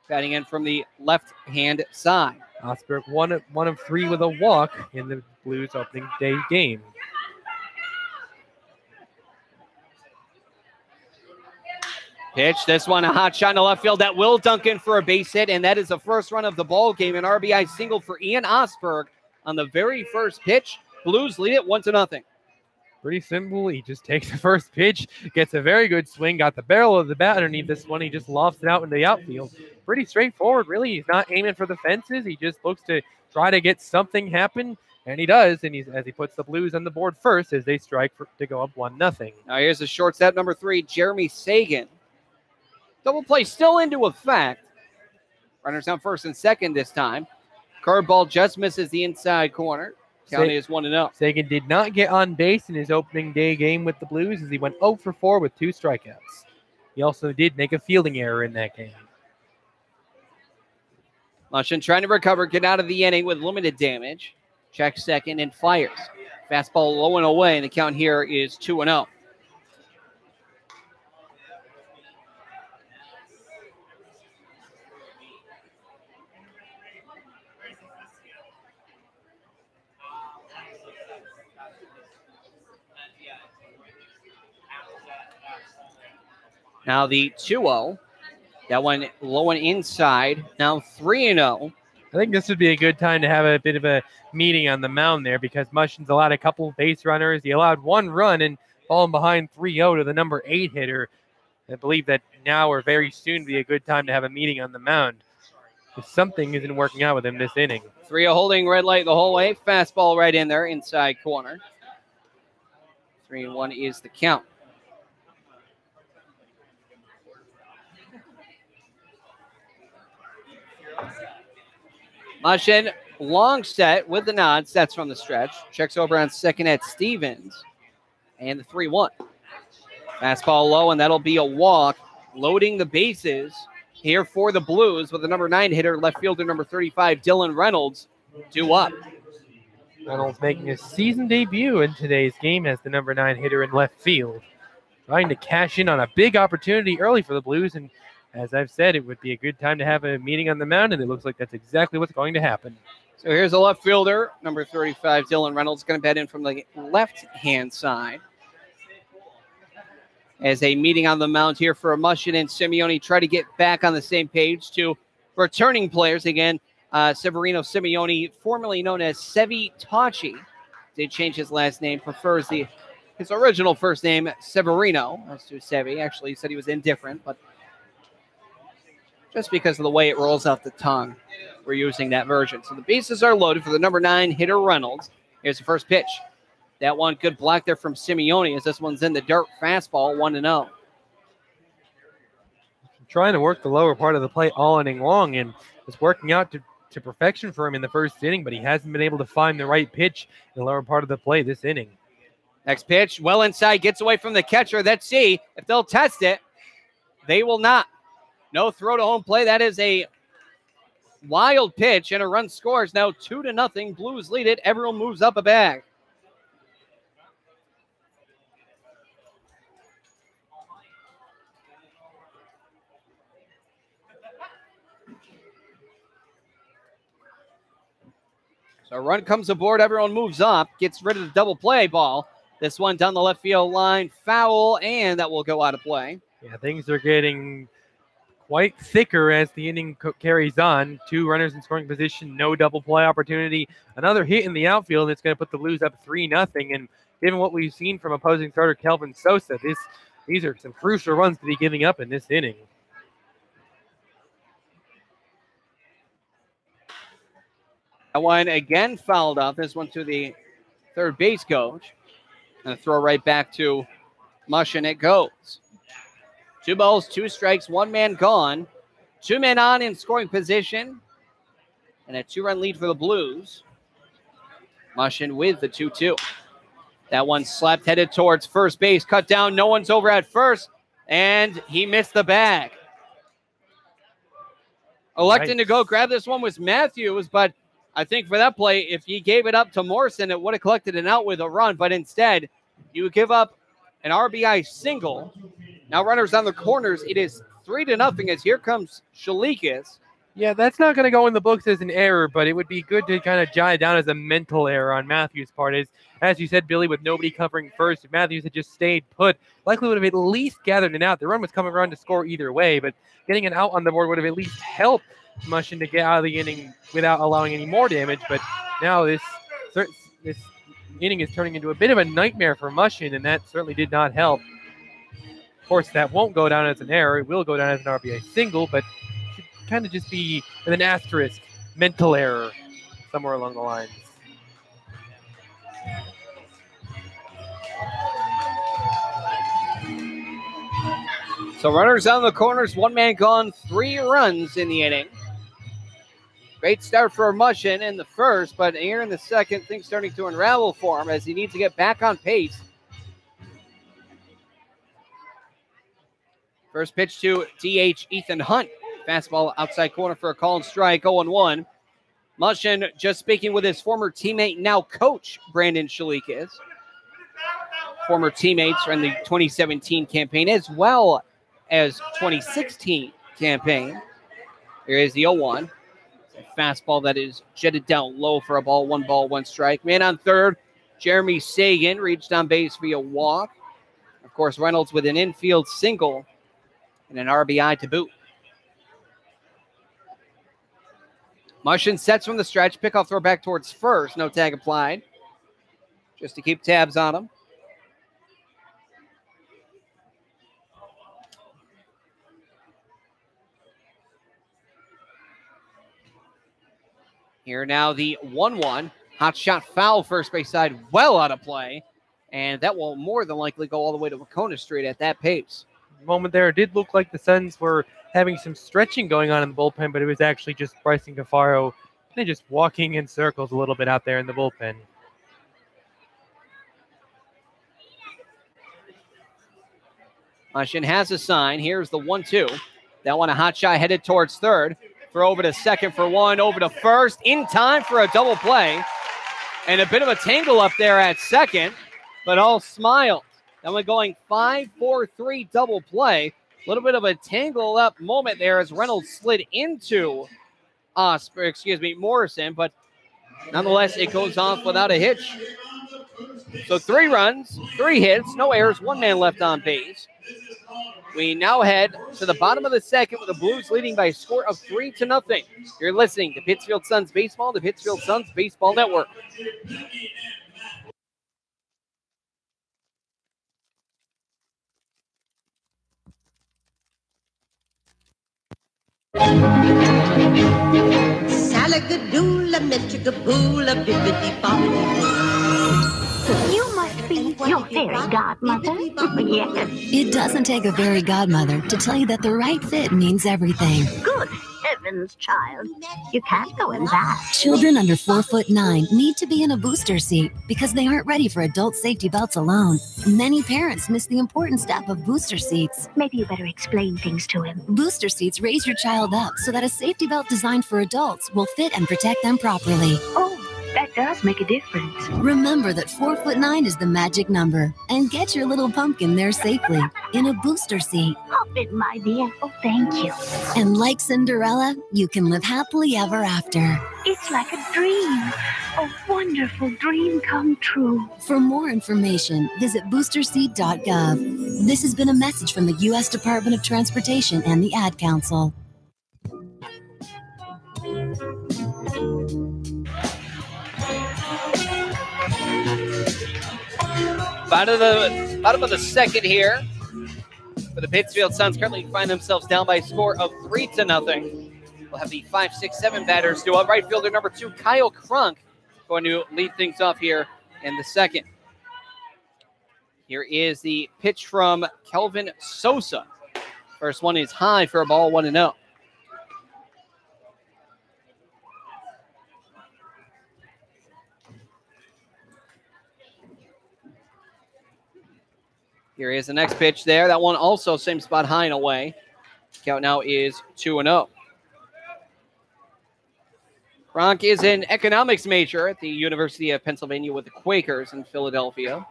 batting in from the left-hand side. Osberg one of 3 with a walk in the Blues opening day game. Pitch, this one, a hot shot in the left field. That will dunk in for a base hit, and that is the first run of the ball game. An RBI single for Ian Osberg on the very first pitch. Blues lead it 1-0. Pretty simple. He just takes the first pitch, gets a very good swing, got the barrel of the bat underneath this one. He just lofts it out into the outfield. Pretty straightforward, really. He's not aiming for the fences. He just looks to try to get something happen, and he does. And as he puts the Blues on the board first as they strike to go up 1-0. Now here's the shortstop number 3, Jeremy Sagan. Double play still into effect. Runners on first and second this time. Curveball just misses the inside corner. Count is 1-0. Sagan did not get on base in his opening day game with the Blues as he went 0 for 4 with 2 strikeouts. He also did make a fielding error in that game. Mushin trying to recover, get out of the inning with limited damage. Checks second and fires. Fastball low and away, and the count here is 2-0. Now the 2-0. That one low and inside. Now 3-0. I think this would be a good time to have a bit of a meeting on the mound there because Mushin's allowed a couple of base runners. He allowed 1 run and falling behind 3-0 to the number 8 hitter. I believe that now or very soon be a good time to have a meeting on the mound. If something isn't working out with him this inning. 3-0 holding red light the whole way. Fastball right in there, inside corner. 3-1 is the count. Mushin, long set with the nod, sets from the stretch. Checks over on second at Stevens. And the 3-1. Fastball low, and that'll be a walk. Loading the bases here for the Blues with the number 9 hitter, left fielder number 35, Dylan Reynolds, 2 up. Reynolds making his season debut in today's game as the number 9 hitter in left field. Trying to cash in on a big opportunity early for the Blues, and as I've said, it would be a good time to have a meeting on the mound, and it looks like that's exactly what's going to happen. So here's a left fielder, number 35, Dylan Reynolds, going to bat in from the left-hand side. As a meeting on the mound here for Mushin and Simeone try to get back on the same page. To returning players again, Severino Simeone, formerly known as Sevi Tachi, did change his last name, prefers his original first name, Severino, as to Sevi. Actually, he said he was indifferent, but just because of the way it rolls off the tongue, we're using that version. So the bases are loaded for the number 9 hitter, Reynolds. Here's the first pitch. That one, good block there from Simeone as this one's in the dirt. Fastball, 1-0. Trying to work the lower part of the plate all inning long, and it's working out to perfection for him in the first inning, but he hasn't been able to find the right pitch in the lower part of the plate this inning. Next pitch, well inside, gets away from the catcher. Let's see if they'll test it. They will not. No throw to home play. That is a wild pitch, and a run scores. Now 2-0. Blues lead it. Everyone moves up a bag. So a run comes aboard. Everyone moves up, gets rid of the double play ball. This one down the left field line, foul, and that will go out of play. Yeah, things are getting quite thicker as the inning carries on. 2 runners in scoring position, no double play opportunity. Another hit in the outfield, and it's going to put the Blues up 3-0. And given what we've seen from opposing starter Kelvin Sosa, these are some crucial runs to be giving up in this inning. That one again fouled off. This one to the third base coach. And a throw right back to Mushin. It goes. 2 balls, 2 strikes, 1 man gone. 2 men on in scoring position. And a 2-run lead for the Blues. Mushin with the 2-2. That one slapped, headed towards first base. Cut down. No one's over at first. And he missed the bag. Electing to go grab this one was Matthews, but I think for that play, if he gave it up to Morrison, it would have collected an out with a run. But instead, you give up an RBI single. Now runners on the corners. It is 3-0 as here comes Shalikas. Yeah, that's not going to go in the books as an error, but it would be good to kind of jot it down as a mental error on Matthews' part. As you said, Billy, with nobody covering first, if Matthews had just stayed put, likely would have at least gathered it out. The run was coming around to score either way, but getting an out on the board would have at least helped Mushin to get out of the inning without allowing any more damage. But now this inning is turning into a bit of a nightmare for Mushin, and that certainly did not help. Of course, that won't go down as an error. It will go down as an RBI single, but should kind of just be with an asterisk, mental error somewhere along the lines. So runners on the corners, 1 man gone, 3 runs in the inning. Great start for Mushin in the first, but here in the second, things starting to unravel for him as he needs to get back on pace. First pitch to DH Ethan Hunt. Fastball outside corner for a call and strike, 0-1. Mushin just speaking with his former teammate, now coach, Brandon Shalikas. Former teammates in the 2017 campaign as well as 2016 campaign. Here is the 0-1. Fastball that is jetted down low for a ball, 1 strike. Man on third, Jeremy Sagan reached on base via walk. Of course, Reynolds with an infield single and an RBI to boot. Mushin sets from the stretch, pickoff throw back towards first, no tag applied, just to keep tabs on him. Here now the 1-1. Hot shot foul first base side, well out of play. And that will more than likely go all the way to Wahconah Street at that pace. Moment there, it did look like the Suns were having some stretching going on in the bullpen, but it was actually just Bryson Cafaro kind of just walking in circles a little bit out there in the bullpen. Mushin has a sign. Here's the 1-2. That one a hot shot headed towards third. Throw over to second for one, over to first, in time for a double play. And a bit of a tangle up there at second, but all smiles. That one going 5-4-3 double play. A little bit of a tangle up moment there as Reynolds slid into Morrison, but nonetheless, it goes off without a hitch. So 3 runs, 3 hits, no errors, 1 man left on base. We now head to the bottom of the second with the Blues leading by a score of 3-0. You're listening to Pittsfield Suns Baseball, the Pittsfield Suns Baseball Network. Salagadoola, metricaboola, bibbidi bobbidi. You must be your fairy godmother. Yes. It doesn't take a fairy godmother to tell you that the right fit means everything. Good heavens, child. You can't go in that. Children under 4'9" need to be in a booster seat because they aren't ready for adult safety belts alone. Many parents miss the important step of booster seats. Maybe you better explain things to him. Booster seats raise your child up so that a safety belt designed for adults will fit and protect them properly. Oh, that does make a difference. Remember that 4'9" is the magic number, and get your little pumpkin there safely in a booster seat. Hop in, my dear. Oh, thank you. And like Cinderella, you can live happily ever after. It's like a dream. A wonderful dream come true. For more information, visit boosterseat.gov. This has been a message from the U.S. Department of Transportation and the Ad Council. Bottom of the second here for the Pittsfield Suns. Currently find themselves down by a score of 3-0. We'll have the 5, 6, 7 batters do up. Right fielder number 2, Kyle Crunk, going to lead things off here in the second. Here is the pitch from Kelvin Sosa. First one is high for a ball, 1-0. Here is the next pitch there. That one also same spot, high and away. Count now is 2-0. Kronk is an economics major at the University of Pennsylvania with the Quakers in Philadelphia.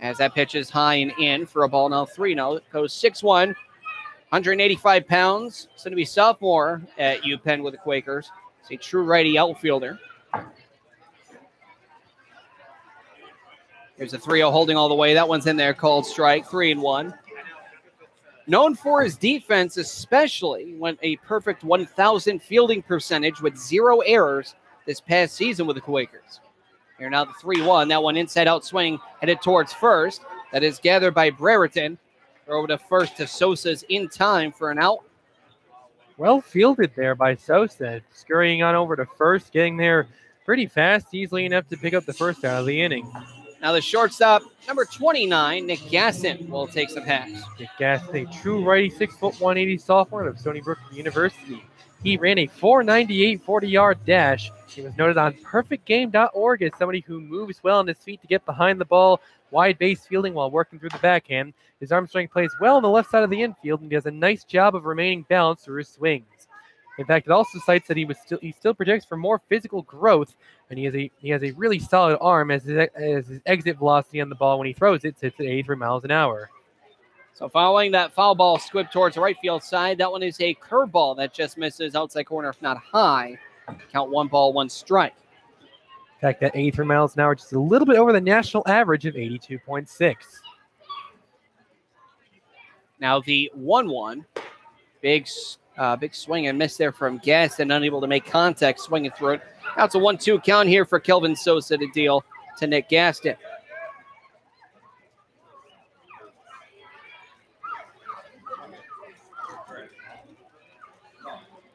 As that pitch is high and in for a ball now 3-0. It goes 6'1", 185 pounds. It's going to be sophomore at UPenn with the Quakers. It's a true righty outfielder. Here's a 3-0 holding all the way. That one's in there, called strike, 3-1. Known for his defense, especially when a perfect 1,000 fielding percentage with 0 errors this past season with the Quakers. Here now the 3-1. That one inside out swing headed towards first. That is gathered by Brereton. Throw over to first to Sosa's in time for an out. Well fielded there by Sosa. Scurrying on over to first, getting there pretty fast, easily enough to pick up the first out of the inning. Now the shortstop, number 29, Nick Gaston, will take the pass. Nick Gaston, a true righty, 6'1", 180 sophomore of Stony Brook University. He ran a 4.98 40-yard dash. He was noted on perfectgame.org as somebody who moves well on his feet to get behind the ball, wide base fielding while working through the backhand. His arm strength plays well on the left side of the infield, and he does a nice job of remaining balanced through his swings. In fact, it also cites that he still projects for more physical growth, and he has a really solid arm as his exit velocity on the ball when he throws it sits at 83 miles an hour. So following that foul ball squib towards the right field side, that one is a curveball that just misses outside corner, if not high. Count 1 ball, 1 strike. In fact, that 83 miles an hour, just a little bit over the national average of 82.6. Now the 1-1. Big swing and miss there from Gaston, unable to make contact, swinging through it. Now it's a 1-2 count here for Kelvin Sosa to deal to Nick Gaston.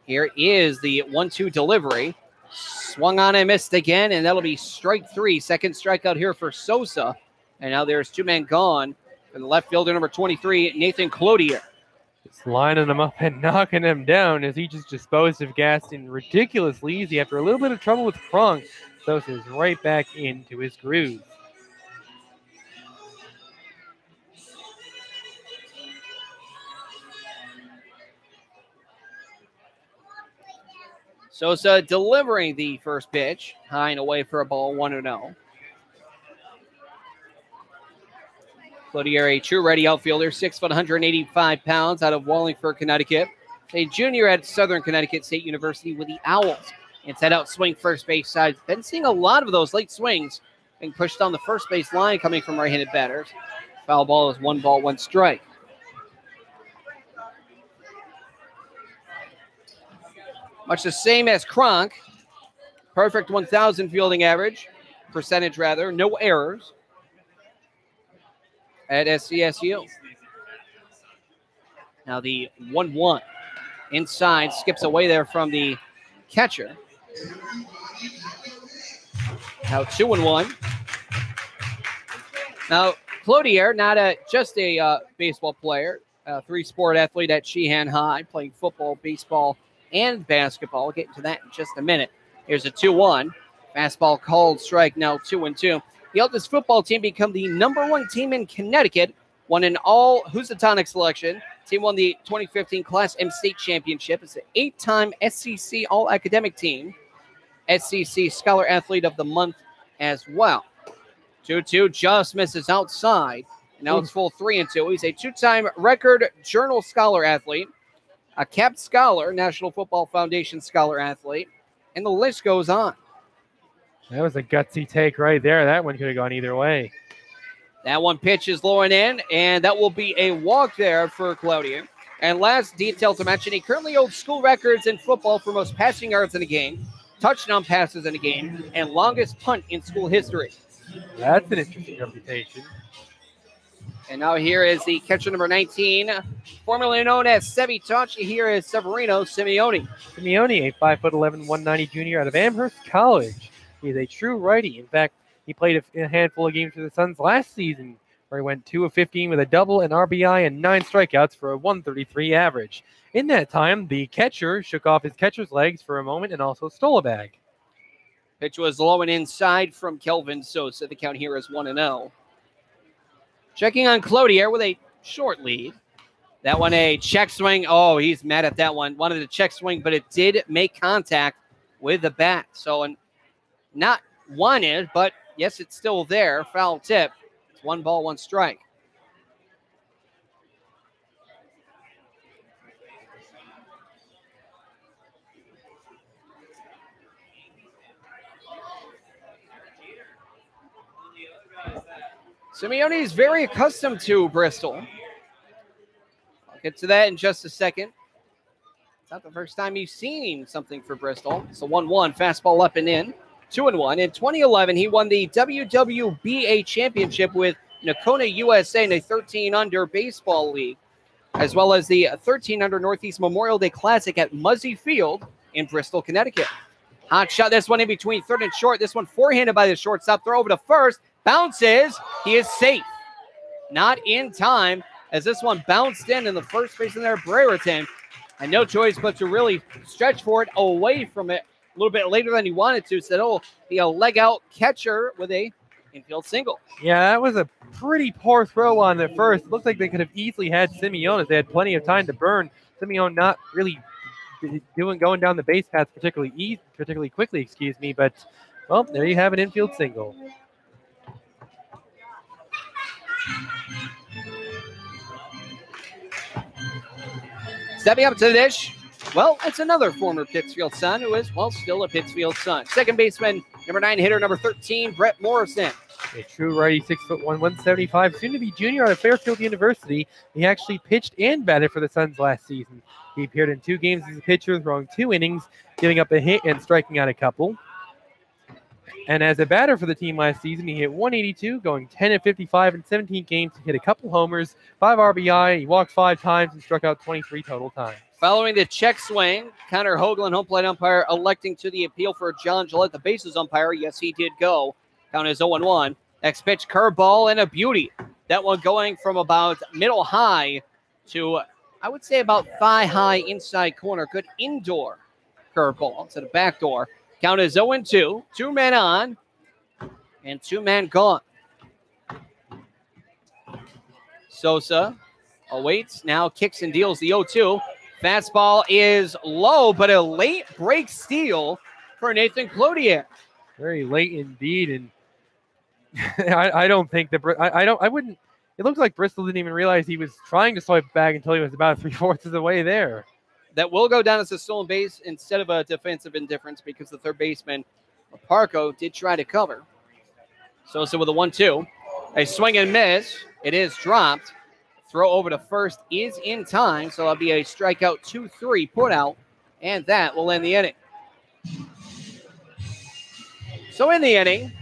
Here is the 1-2 delivery. Swung on and missed again, and that'll be strike 3. Second strikeout here for Sosa And now there's 2 men gone. And the left fielder, number 23, Nathan Cloutier. Just lining him up and knocking him down as he just disposed of Gaston ridiculously easy after a little bit of trouble with Kronk. Sosa is right back into his groove. Sosa delivering the first pitch, high and away for a ball, 1-0. Cloutier, a true ready outfielder, 6 foot, 185 pounds, out of Wallingford, Connecticut. A junior at Southern Connecticut State University with the Owls. Inside out swing, first base side. Been seeing a lot of those late swings being pushed down the first base line coming from right-handed batters. Foul ball is 1 ball, 1 strike. Much the same as Kronk. Perfect 1,000 fielding average, percentage rather, no errors at SCSU. Now the 1-1 inside, skips away there from the catcher. Now 2-1. Now Cloutier, not just a baseball player, a 3-sport athlete at Sheehan High, playing football, baseball, and basketball. We'll get to that in just a minute. Here's a 2-1. Fastball called, strike, now 2-2. He helped his football team become the #1 team in Connecticut, won an all Housatonic selection. Team won the 2015 Class M State Championship. It's an 8-time SCC All-Academic Team. SCC Scholar Athlete of the Month as well. 2-2 just misses outside. And now it's full 3-2. He's a 2-time Record Journal Scholar Athlete, a capped scholar, National Football Foundation Scholar Athlete, and the list goes on. That was a gutsy take right there. That one could have gone either way. That one pitch is low and in, and that will be a walk there for Cloutier. And last detail to mention, he currently holds school records in football for most passing yards in a game, touchdown passes in a game, and longest punt in school history. That's an interesting reputation. And now here is the catcher number 19, formerly known as Sevi Tachi. Here is Severino Simeone. Simeone, a 5'11", 190 junior out of Amherst College. He's a true righty. In fact, he played a handful of games for the Suns last season, where he went 2 of 15 with a double, an RBI, and 9 strikeouts for a 133 average. In that time, the catcher shook off his catcher's legs for a moment and also stole a bag. Pitch was low and inside from Kelvin Sosa. The count here is 1-0. Checking on Cloutier with a short lead. That one a check swing. Oh, he's mad at that one. Wanted a check swing, but it did make contact with the bat. So not wanted, but yes, it's still there. Foul tip. It's 1 ball, 1 strike. Simeone is very accustomed to Bristol. I'll get to that in just a second. It's not the first time you've seen something for Bristol. It's a 1-1, fastball up and in, 2-1. In 2011, he won the WWBA championship with Wahconah, USA in a 13-under baseball league, as well as the 13-under Northeast Memorial Day Classic at Muzzy Field in Bristol, Connecticut. Hot shot, this one in between third and short. This one forehanded by the shortstop. Throw over to first. Bounces. He is safe. Not in time as this one bounced in the first baseman there, Brereton. And no choice but to really stretch for it away from it a little bit later than he wanted to. Said, oh, be a leg out catcher with a infield single. Yeah, that was a pretty poor throw on the first. Looked like they could have easily had Simeone if they had plenty of time to burn. Simeone not really going down the base path particularly quickly, but, well, there you have an infield single. Stepping up to the dish, well, it's another former Pittsfield Sun who is, well, still a Pittsfield Sun. Second baseman, number 9 hitter, number 13, Brett Morrison. A true righty, 6'1", 175, soon to be junior out of Fairfield University. He actually pitched and batted for the Suns last season. He appeared in 2 games as a pitcher, throwing 2 innings, giving up a hit and striking out a couple. And as a batter for the team last season, he hit 182, going 10 of 55 in 17 games. He hit a couple homers, 5 RBI. He walked 5 times and struck out 23 total times. Following the check swing, Connor Hoagland, home plate umpire, electing to the appeal for John Gillette, the bases umpire. Yes, he did go. Count is 0-1. Next pitch, curveball and a beauty. That one going from about middle high to, I would say, about thigh high inside corner. Good indoor curveball to the back door. Count is 0-2. 2 men on and 2 men gone. Sosa awaits, now kicks and deals the 0-2. Fastball is low, but a late break steal for Nathan Cloutier. Very late indeed, and I don't think I wouldn't. It looks like Bristol didn't even realize he was trying to swipe back until he was about 3/4 of the way there. That will go down as a stolen base instead of a defensive indifference because the third baseman, Parco, did try to cover. Sosa with a 1-2. A swing and miss. It is dropped. Throw over to first is in time, so that'll be a strikeout 2-3 put out, and that will end the inning. So in the inning,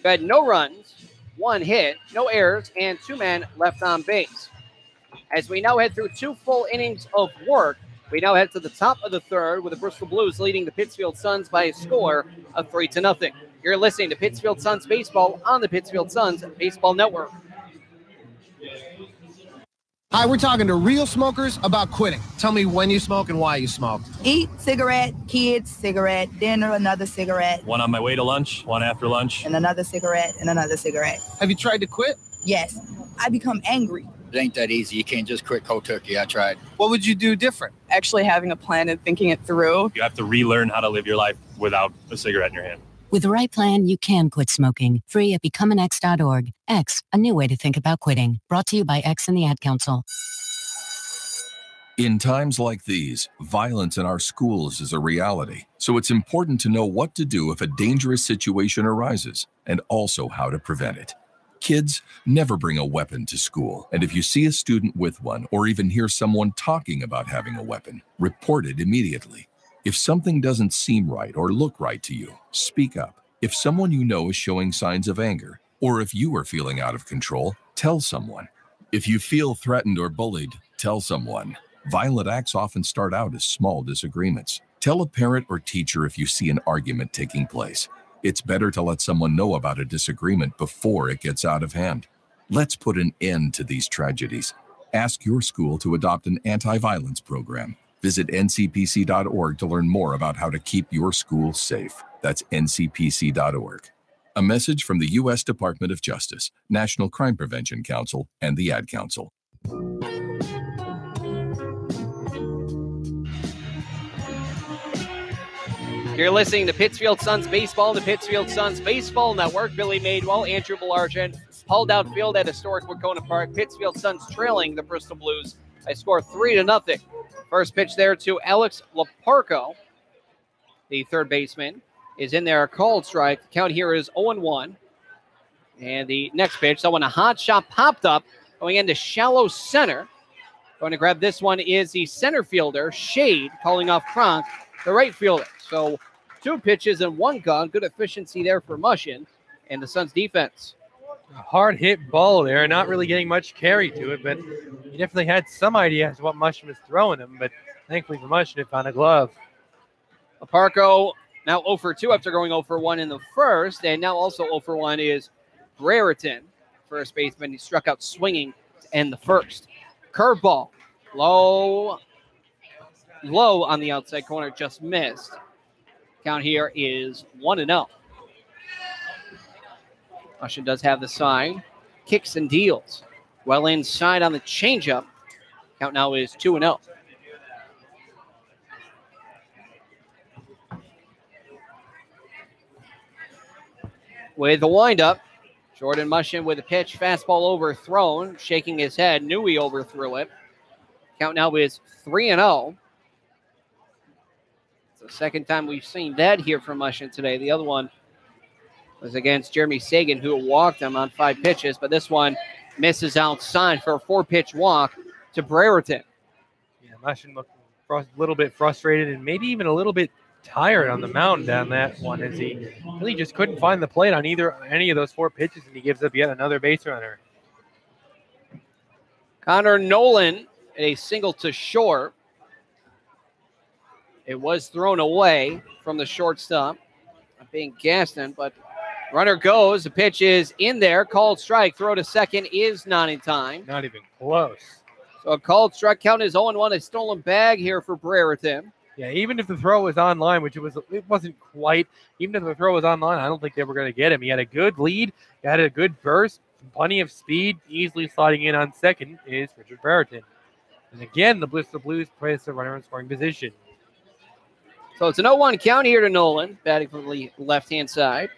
we had no runs, 1 hit, no errors, and 2 men left on base. As we now head through 2 full innings of work, we now head to the top of the third with the Bristol Blues leading the Pittsfield Suns by a score of 3-0. You're listening to Pittsfield Suns Baseball on the Pittsfield Suns Baseball Network. Hi, we're talking to real smokers about quitting. Tell me when you smoke and why you smoke. Eat, cigarette, kids, cigarette, dinner, another cigarette. One on my way to lunch, one after lunch. And another cigarette, and another cigarette. Have you tried to quit? Yes. I become angry. It ain't that easy. You can't just quit cold turkey. I tried. What would you do different? Actually having a plan and thinking it through. You have to relearn how to live your life without a cigarette in your hand. With the right plan, you can quit smoking. Free at becomeanx.org. X, a new way to think about quitting. Brought to you by X and the Ad Council. In times like these, violence in our schools is a reality. So it's important to know what to do if a dangerous situation arises, and also how to prevent it. Kids, never bring a weapon to school. And if you see a student with one, or even hear someone talking about having a weapon, report it immediately. If something doesn't seem right or look right to you, speak up. If someone you know is showing signs of anger, or if you are feeling out of control, tell someone. If you feel threatened or bullied, tell someone. Violent acts often start out as small disagreements. Tell a parent or teacher if you see an argument taking place. It's better to let someone know about a disagreement before it gets out of hand. Let's put an end to these tragedies. Ask your school to adopt an anti-violence program. Visit ncpc.org to learn more about how to keep your school safe. That's ncpc.org. A message from the U.S. Department of Justice, National Crime Prevention Council, and the Ad Council. You're listening to Pittsfield Suns Baseball on the Pittsfield Suns Baseball Network. Billy Madewell, Andrew Belargent, Paul Dowd Field at historic Wahconah Park. Pittsfield Suns trailing the Bristol Blues. I score 3-0. First pitch there to Alex Laparco. The third baseman is in there. Called strike. The count here is 0-1. And the next pitch, so when a hot shot popped up, going into shallow center. Going to grab this one is the center fielder, Shade, calling off Kronk, the right fielder. So 2 pitches and 1 gone. Good efficiency there for Mushin and the Suns defense. A hard hit ball there, not really getting much carry to it, but he definitely had some idea as to what Mushin was throwing him, but thankfully for Mushin, it found a glove. Parco now 0-2 after going 0-1 in the first, and now also 0-1 is Brereton, first baseman. He struck out swinging to end the first. Curveball, low on the outside corner, just missed. Count here is 1-0. Mushin does have the sign. Kicks and deals. Well inside on the changeup. Count now is 2-0. With the windup, Jordan Mushin with a pitch. Fastball overthrown. Shaking his head. Knew he overthrew it. Count now is 3-0. The second time we've seen that here from Mushin today. The other one was against Jeremy Sagan, who walked him on 5 pitches, but this one misses outside for a 4-pitch walk to Brereton. Yeah, Mushin looked a little bit frustrated and maybe even a little bit tired on the mound down that one, as he really just couldn't find the plate on any of those 4 pitches, and he gives up yet another base runner. Connor Nolan, a single to short. It was thrown away from the shortstop. A being Gaston, but runner goes. The pitch is in there. Called strike. Throw to second is not in time. Not even close. So a called strike count is 0-1. A stolen bag here for Brereton. Yeah, even if the throw was online, which it wasn't quite, even if the throw was online, I don't think they were going to get him. He had a good lead. He had a good burst, plenty of speed. Easily sliding in on second is Richard Brereton. And again, the Bristol Blues place the runner in scoring position. So it's an 0-1 count here to Nolan, batting from the left-hand side.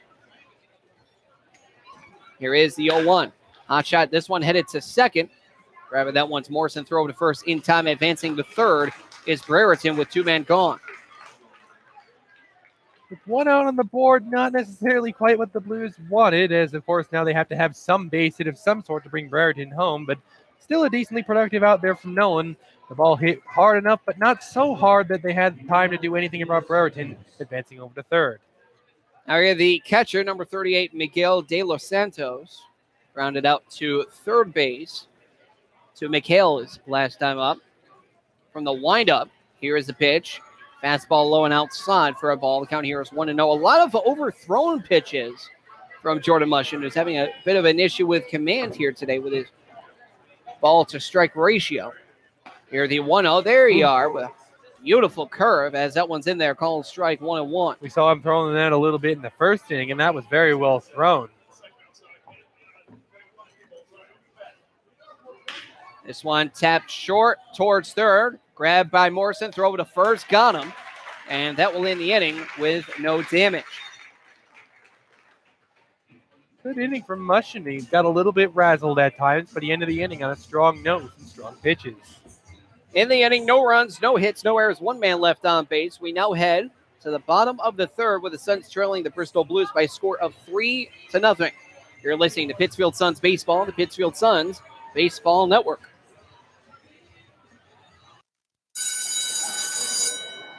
Here is the 0-1. Hot shot, this one headed to second. Grabbing that one's Morrison, throw to first in time. Advancing to third is Brereton with 2 men gone. With 1 out on the board, not necessarily quite what the Blues wanted, as of course now they have to have some base hit of some sort to bring Brereton home, but still a decently productive out there from Nolan. The ball hit hard enough, but not so hard that they had time to do anything about Brereton advancing over to third. Now here the catcher, number 38, Miguel De Los Santos, rounded out to third base. To Mikhail's last time up. From the windup, here is the pitch. Fastball low and outside for a ball. The count here is 1-0. A lot of overthrown pitches from Jordan Musham, who's having a bit of an issue with command here today with his ball to strike ratio. Here the 1-0. There you are with a beautiful curve as that one's in there. Called strike 1-1. We saw him throwing that a little bit in the first inning, and that was very well thrown. This one tapped short towards third. Grabbed by Morrison. Throw over to first. Got him. And that will end the inning with no damage. Good inning from Musham. He got a little bit razzled at times, but he ended the inning on a strong note with some strong pitches. In the inning, no runs, no hits, no errors. 1 man left on base. We now head to the bottom of the third with the Suns trailing the Bristol Blues by a score of 3-0. You're listening to Pittsfield Suns Baseball, the Pittsfield Suns Baseball Network.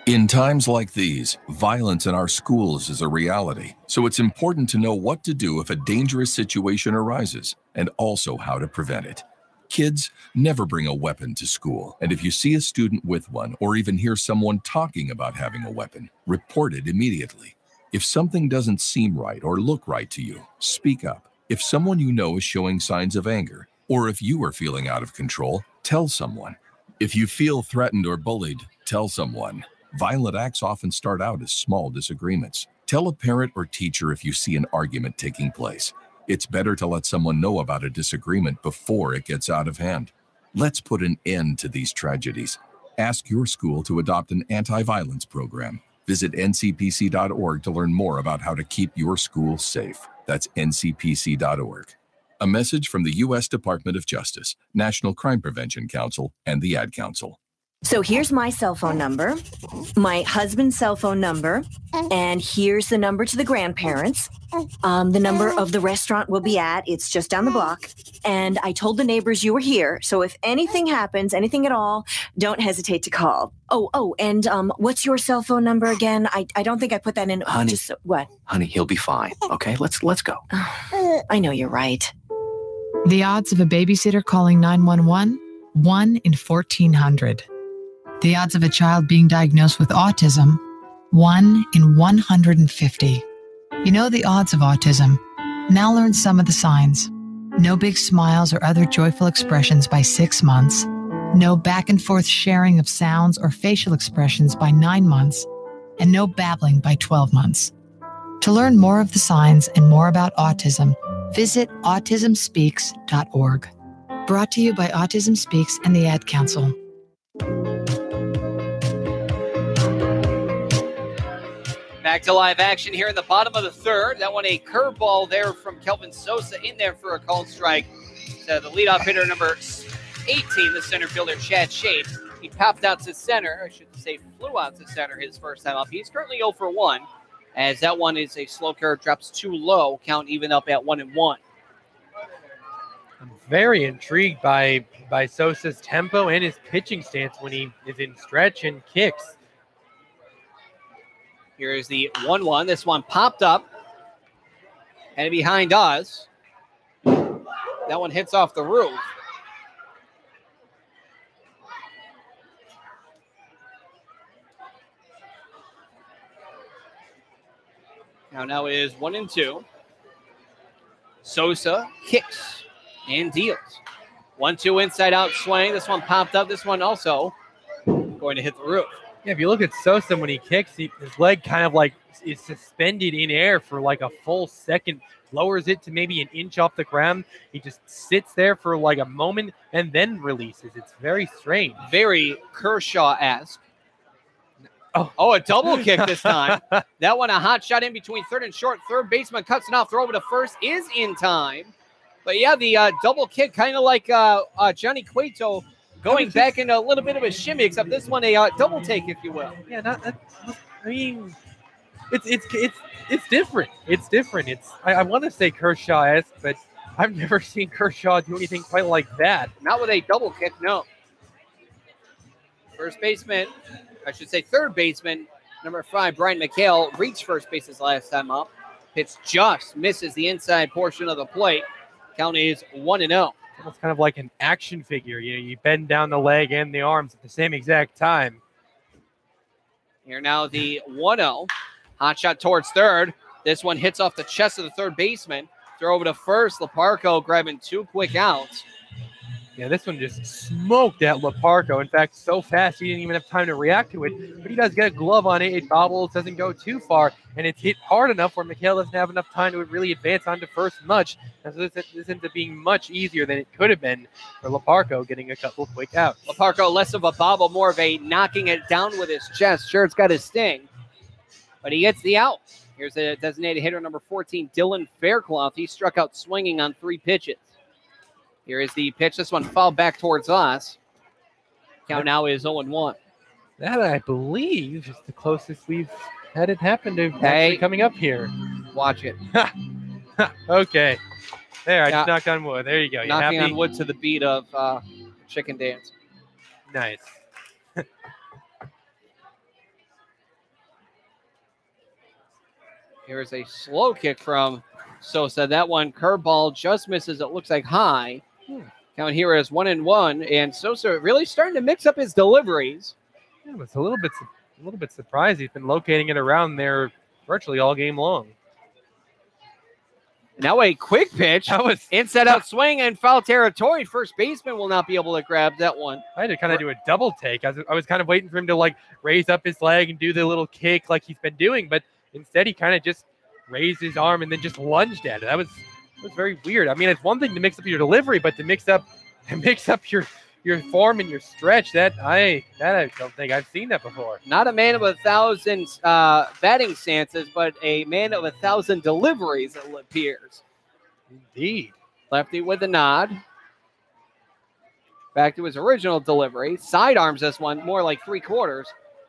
In times like these, violence in our schools is a reality, so it's important to know what to do if a dangerous situation arises, and also how to prevent it. Kids, never bring a weapon to school, and if you see a student with one or even hear someone talking about having a weapon, report it immediately. If something doesn't seem right or look right to you, speak up. If someone you know is showing signs of anger, or if you are feeling out of control, tell someone. If you feel threatened or bullied, tell someone. Violent acts often start out as small disagreements. Tell a parent or teacher if you see an argument taking place. It's better to let someone know about a disagreement before it gets out of hand. Let's put an end to these tragedies. Ask your school to adopt an anti-violence program. Visit ncpc.org to learn more about how to keep your school safe. That's ncpc.org. A message from the U.S. Department of Justice, National Crime Prevention Council, and the Ad Council. So here's my cell phone number, my husband's cell phone number, and here's the number to the grandparents. The number of the restaurant we'll be at, it's just down the block. And I told the neighbors you were here, so if anything happens, anything at all, don't hesitate to call. And what's your cell phone number again? I don't think I put that in. Honey, what? Honey, he'll be fine. Okay, let's go. I know you're right. The odds of a babysitter calling 911, 1 in 1,400. The odds of a child being diagnosed with autism, 1 in 150. You know the odds of autism. Now learn some of the signs. No big smiles or other joyful expressions by 6 months. No back and forth sharing of sounds or facial expressions by 9 months. And no babbling by 12 months. To learn more of the signs and more about autism, visit autismspeaks.org. Brought to you by Autism Speaks and the Ad Council. Back to live action here in the bottom of the third. That one a curveball there from Kelvin Sosa in there for a called strike. So the leadoff hitter, number 18, the center fielder, Chad Shade. He popped out to center, I should say flew out to center his first time up. He's currently 0 for 1, as that one is a slow curve, drops too low, count even up at 1-1. I'm very intrigued by Sosa's tempo and his pitching stance when he is in stretch and kicks. Here is the 1-1. This one popped up. And behind us. That one hits off the roof. Now is 1-2. Sosa kicks and deals. 1-2 inside out swing. This one popped up. This one also going to hit the roof. Yeah, if you look at Sosa when he kicks, his leg kind of like is suspended in air for like a full second, lowers it to maybe an inch off the ground. He just sits there for like a moment and then releases. It's very strange. Very Kershaw-esque. Oh, a double kick this time. That one, a hot shot in between third and short. Third baseman cuts it off. Throw over to first is in time. But yeah, the double kick, kind of like Johnny Cueto going back into a little bit of a shimmy, except this one a double take, if you will. Yeah, I mean, it's different. It's different. I want to say Kershaw-esque, but I've never seen Kershaw do anything quite like that. Not with a double kick, no. First baseman, I should say third baseman, number 5, Brian McHale, reached first base his last time up. Pitch just misses the inside portion of the plate. Count is 1-0. Almost kind of like an action figure. You bend down the leg and the arms at the same exact time. Here now the 1-0. Hot shot towards third. This one hits off the chest of the third baseman. Throw over to first. Leparco grabbing 2 quick outs. Yeah, this one just smoked at Leparco. In fact, so fast he didn't even have time to react to it. But he does get a glove on it. It bobbles, doesn't go too far, and it's hit hard enough where McHale doesn't have enough time to really advance onto first much. And so this ends up being much easier than it could have been for Leparco getting a couple of quick outs. Leparco, less of a bobble, more of a knocking it down with his chest. Sure, it's got a sting, but he gets the out. Here's a designated hitter, number 14, Dylan Faircloth. He struck out swinging on 3 pitches. Here is the pitch. This one fouled back towards us. Count now is 0-1. That, I believe, is the closest we've had it happen to actually coming up here. Watch it. Okay. There, I just knocked on wood. There you go. You knocking happy? on wood to the beat of Chicken Dance. Nice. Here's a slow kick from Sosa. That one, curveball, just misses. It looks like high. Count here is 1-1, and Sosa really starting to mix up his deliveries. Yeah, it's a little bit surprised. He's been locating it around there virtually all game long. Now a quick pitch. That was inside out swing and foul territory. First baseman will not be able to grab that one. I had to kind of do a double take. I was kind of waiting for him to like raise up his leg and do the little kick like he's been doing, but instead he kind of just raised his arm and then just lunged at it. That was very weird. I mean, it's one thing to mix up your delivery, but to mix up your form and your stretch, that I don't think I've seen that before. Not a man of 1,000 batting stances, but a man of 1,000 deliveries, it appears. Indeed. Lefty with a nod. Back to his original delivery. Sidearms this one, more like 3/4.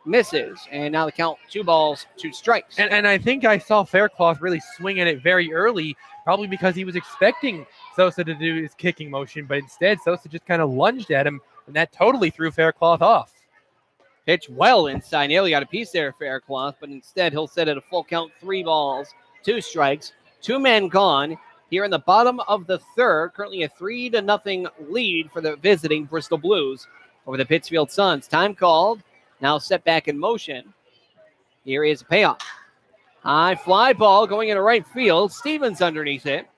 Misses, and now the count 2 balls, 2 strikes. And I think I saw Faircloth really swing at it very early, probably because he was expecting Sosa to do his kicking motion, but instead Sosa just kind of lunged at him, and that totally threw Faircloth off. Pitch well inside. Nearly got a piece there, Faircloth, but instead he'll set it a full count, 3 balls, 2 strikes, 2 men gone. Here in the bottom of the third, currently a 3-0 lead for the visiting Bristol Blues over the Pittsfield Suns. Time called. Now set back in motion. Here is a payoff. High fly ball going into right field. Stevens underneath it.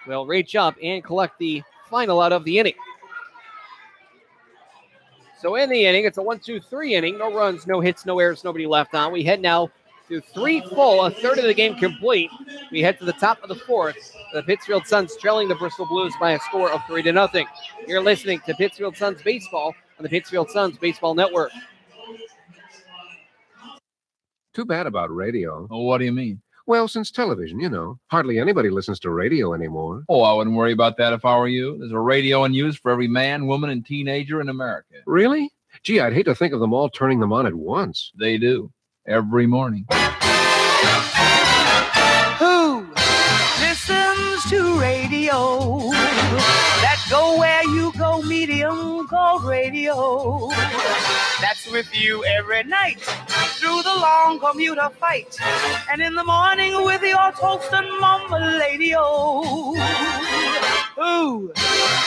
Will reach up and collect the final out of the inning. So in the inning, it's a 1-2-3 inning. No runs, no hits, no errors, nobody left on. We head now through 3 full, a third of the game complete. We head to the top of the 4th. The Pittsfield Suns trailing the Bristol Blues by a score of 3-0. You're listening to Pittsfield Suns Baseball on the Pittsfield Suns Baseball Network. Too bad about radio. Oh, what do you mean? Well, since television, hardly anybody listens to radio anymore. Oh, I wouldn't worry about that if I were you. There's a radio in use for every man, woman, and teenager in America. Really? Gee, I'd hate to think of them all turning them on at once. They do. Every morning. Who listens to radio? That go where you go, medium called radio. That's with you every night through the long commuter fight, and in the morning with your toast and mama lady-o. Who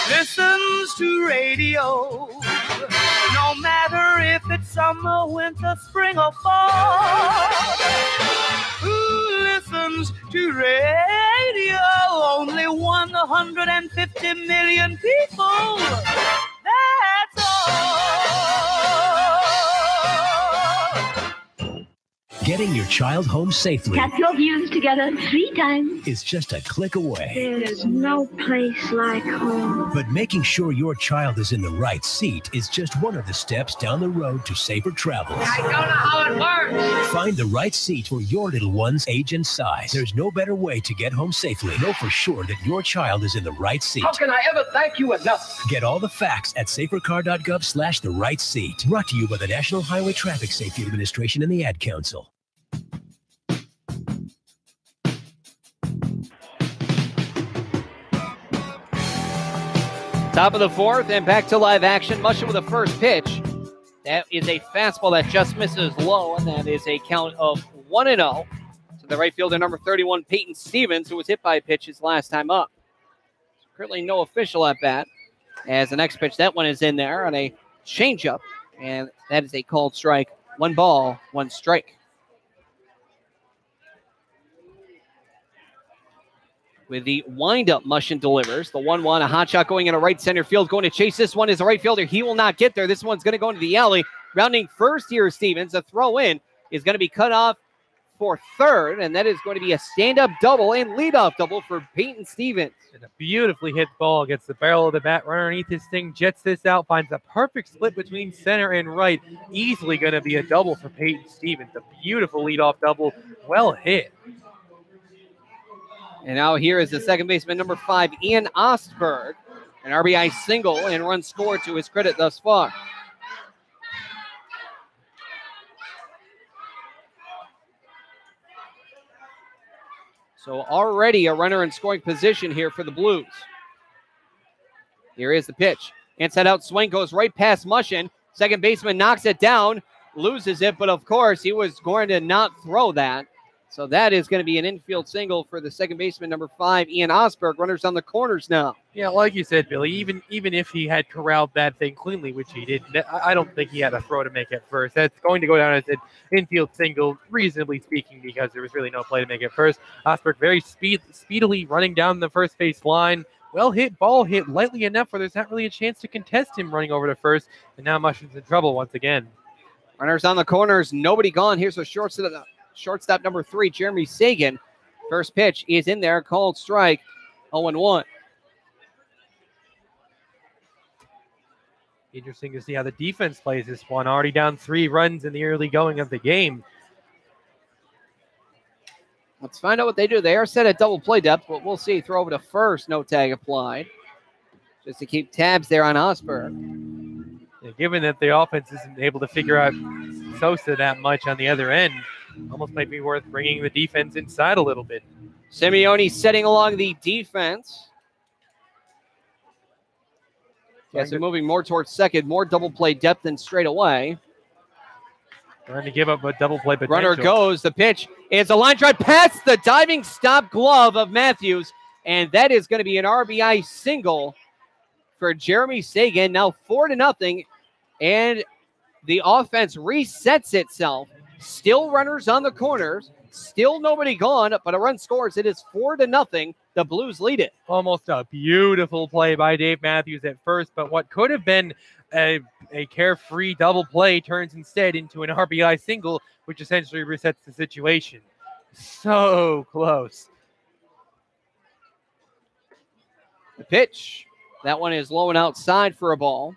listens to radio? No matter if it's summer, winter, spring, or fall. Who listens listens to radio. Only 150 million people. That's all. Getting your child home safely Tap your views together 3 times. is just a click away. There's no place like home. But making sure your child is in the right seat is just one of the steps down the road to safer travels. I don't know how it works. Find the right seat for your little one's age and size. There's no better way to get home safely. Know for sure that your child is in the right seat. How can I ever thank you enough? Get all the facts at safercar.gov/the right seat. Brought to you by the National Highway Traffic Safety Administration and the Ad Council. Top of the 4th and back to live action. Mushin with the first pitch. That is a fastball that just misses low, and that is a count of 1-0. So the right fielder, number 31, Peyton Stevens, who was hit by a pitch his last time up. Currently no official at bat. As the next pitch, that one is in there on a changeup, and that is a called strike. 1 ball, 1 strike. With the windup, Mushin delivers. The 1-1, a hot shot going into right center field. Going to chase this one is the right fielder. He will not get there. This one's going to go into the alley. Rounding first here, Stevens. A throw in is going to be cut off for third, and that is going to be a stand-up double and leadoff double for Peyton Stevens. And a beautifully hit ball gets the barrel of the bat right underneath this thing, jets this out, finds a perfect split between center and right. Easily going to be a double for Peyton Stevens. A beautiful leadoff double. Well hit. And now here is the second baseman, number 5, Ian Ostberg. An RBI single and run scored to his credit thus far. So already a runner in scoring position here for the Blues. Here is the pitch. Inside out swing goes right past Mushin. Second baseman knocks it down, loses it, but of course he was going to not throw that. So that is going to be an infield single for the second baseman, number 5, Ian Osberg. Runners on the corners now. Yeah, like you said, Billy, even if he had corralled that thing cleanly, which he didn't, I don't think he had a throw to make at first. That's going to go down as an infield single, reasonably speaking, because there was really no play to make at first. Osberg very speedily running down the first base line. Well hit, ball hit lightly enough where there's not really a chance to contest him running over to first. And now Mushin's in trouble once again. Runners on the corners, nobody gone. Here's a shortstop number 3, Jeremy Sagan. First pitch is in there, called strike, 0-1. Interesting to see how the defense plays this one. Already down 3 runs in the early going of the game. Let's find out what they do. They are set at double play depth, but we'll see. Throw over to first, no tag applied. Just to keep tabs there on Osberg. Yeah, given that the offense isn't able to figure out Sosa that much on the other end, almost might be worth bringing the defense inside a little bit. Simeone setting along the defense. Yes, they're moving more towards second, more double play depth than straight away. Trying to give up a double play potential. Runner goes. The pitch is a line drive past the diving stop glove of Matthews, and that is going to be an RBI single for Jeremy Sagan. Now 4-0, and the offense resets itself. Still runners on the corners. Still nobody gone, but a run scores. It is 4-0. The Blues lead it. Almost a beautiful play by Dave Matthews at first, but what could have been a carefree double play turns instead into an RBI single, which essentially resets the situation. So close. The pitch. That one is low and outside for a ball.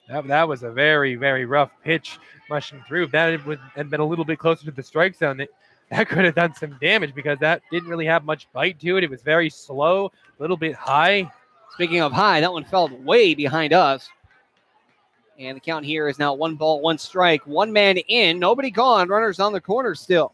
That was a very, very rough pitch rushing through. If that had been a little bit closer to the strike zone, that could have done some damage because that didn't really have much bite to it. It was very slow, a little bit high. Speaking of high, that one fell way behind us. And the count here is now 1 ball, 1 strike. 1 man in, nobody gone. Runners on the corner still.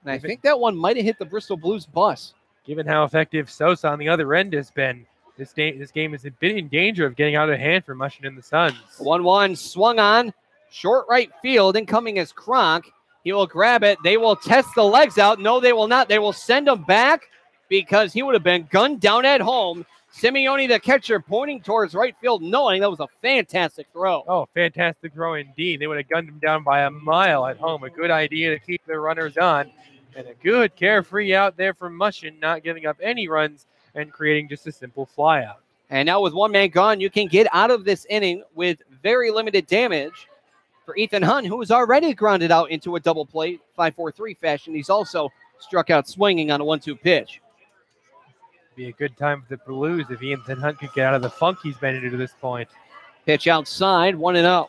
And I think that one might have hit the Bristol Blues bus. Given how effective Sosa on the other end has been, this game has been in danger of getting out of hand for Mushin and the Suns. 1-1 swung on. Short right field. Incoming is Kronk. He will grab it. They will test the legs out. No, they will not. They will send him back because he would have been gunned down at home. Simeone, the catcher, pointing towards right field, knowing that was a fantastic throw. Oh, fantastic throw indeed. They would have gunned him down by a mile at home. A good idea to keep their runners on. And a good carefree out there from Mushin, not giving up any runs and creating just a simple fly out. And now with one man gone, you can get out of this inning with very limited damage for Ethan Hunt, who was already grounded out into a double play, 5-4-3 fashion. He's also struck out swinging on a 1-2 pitch. Be a good time for the Blues if Ethan Hunt could get out of the funk he's been into to this point. Pitch outside, 1-0.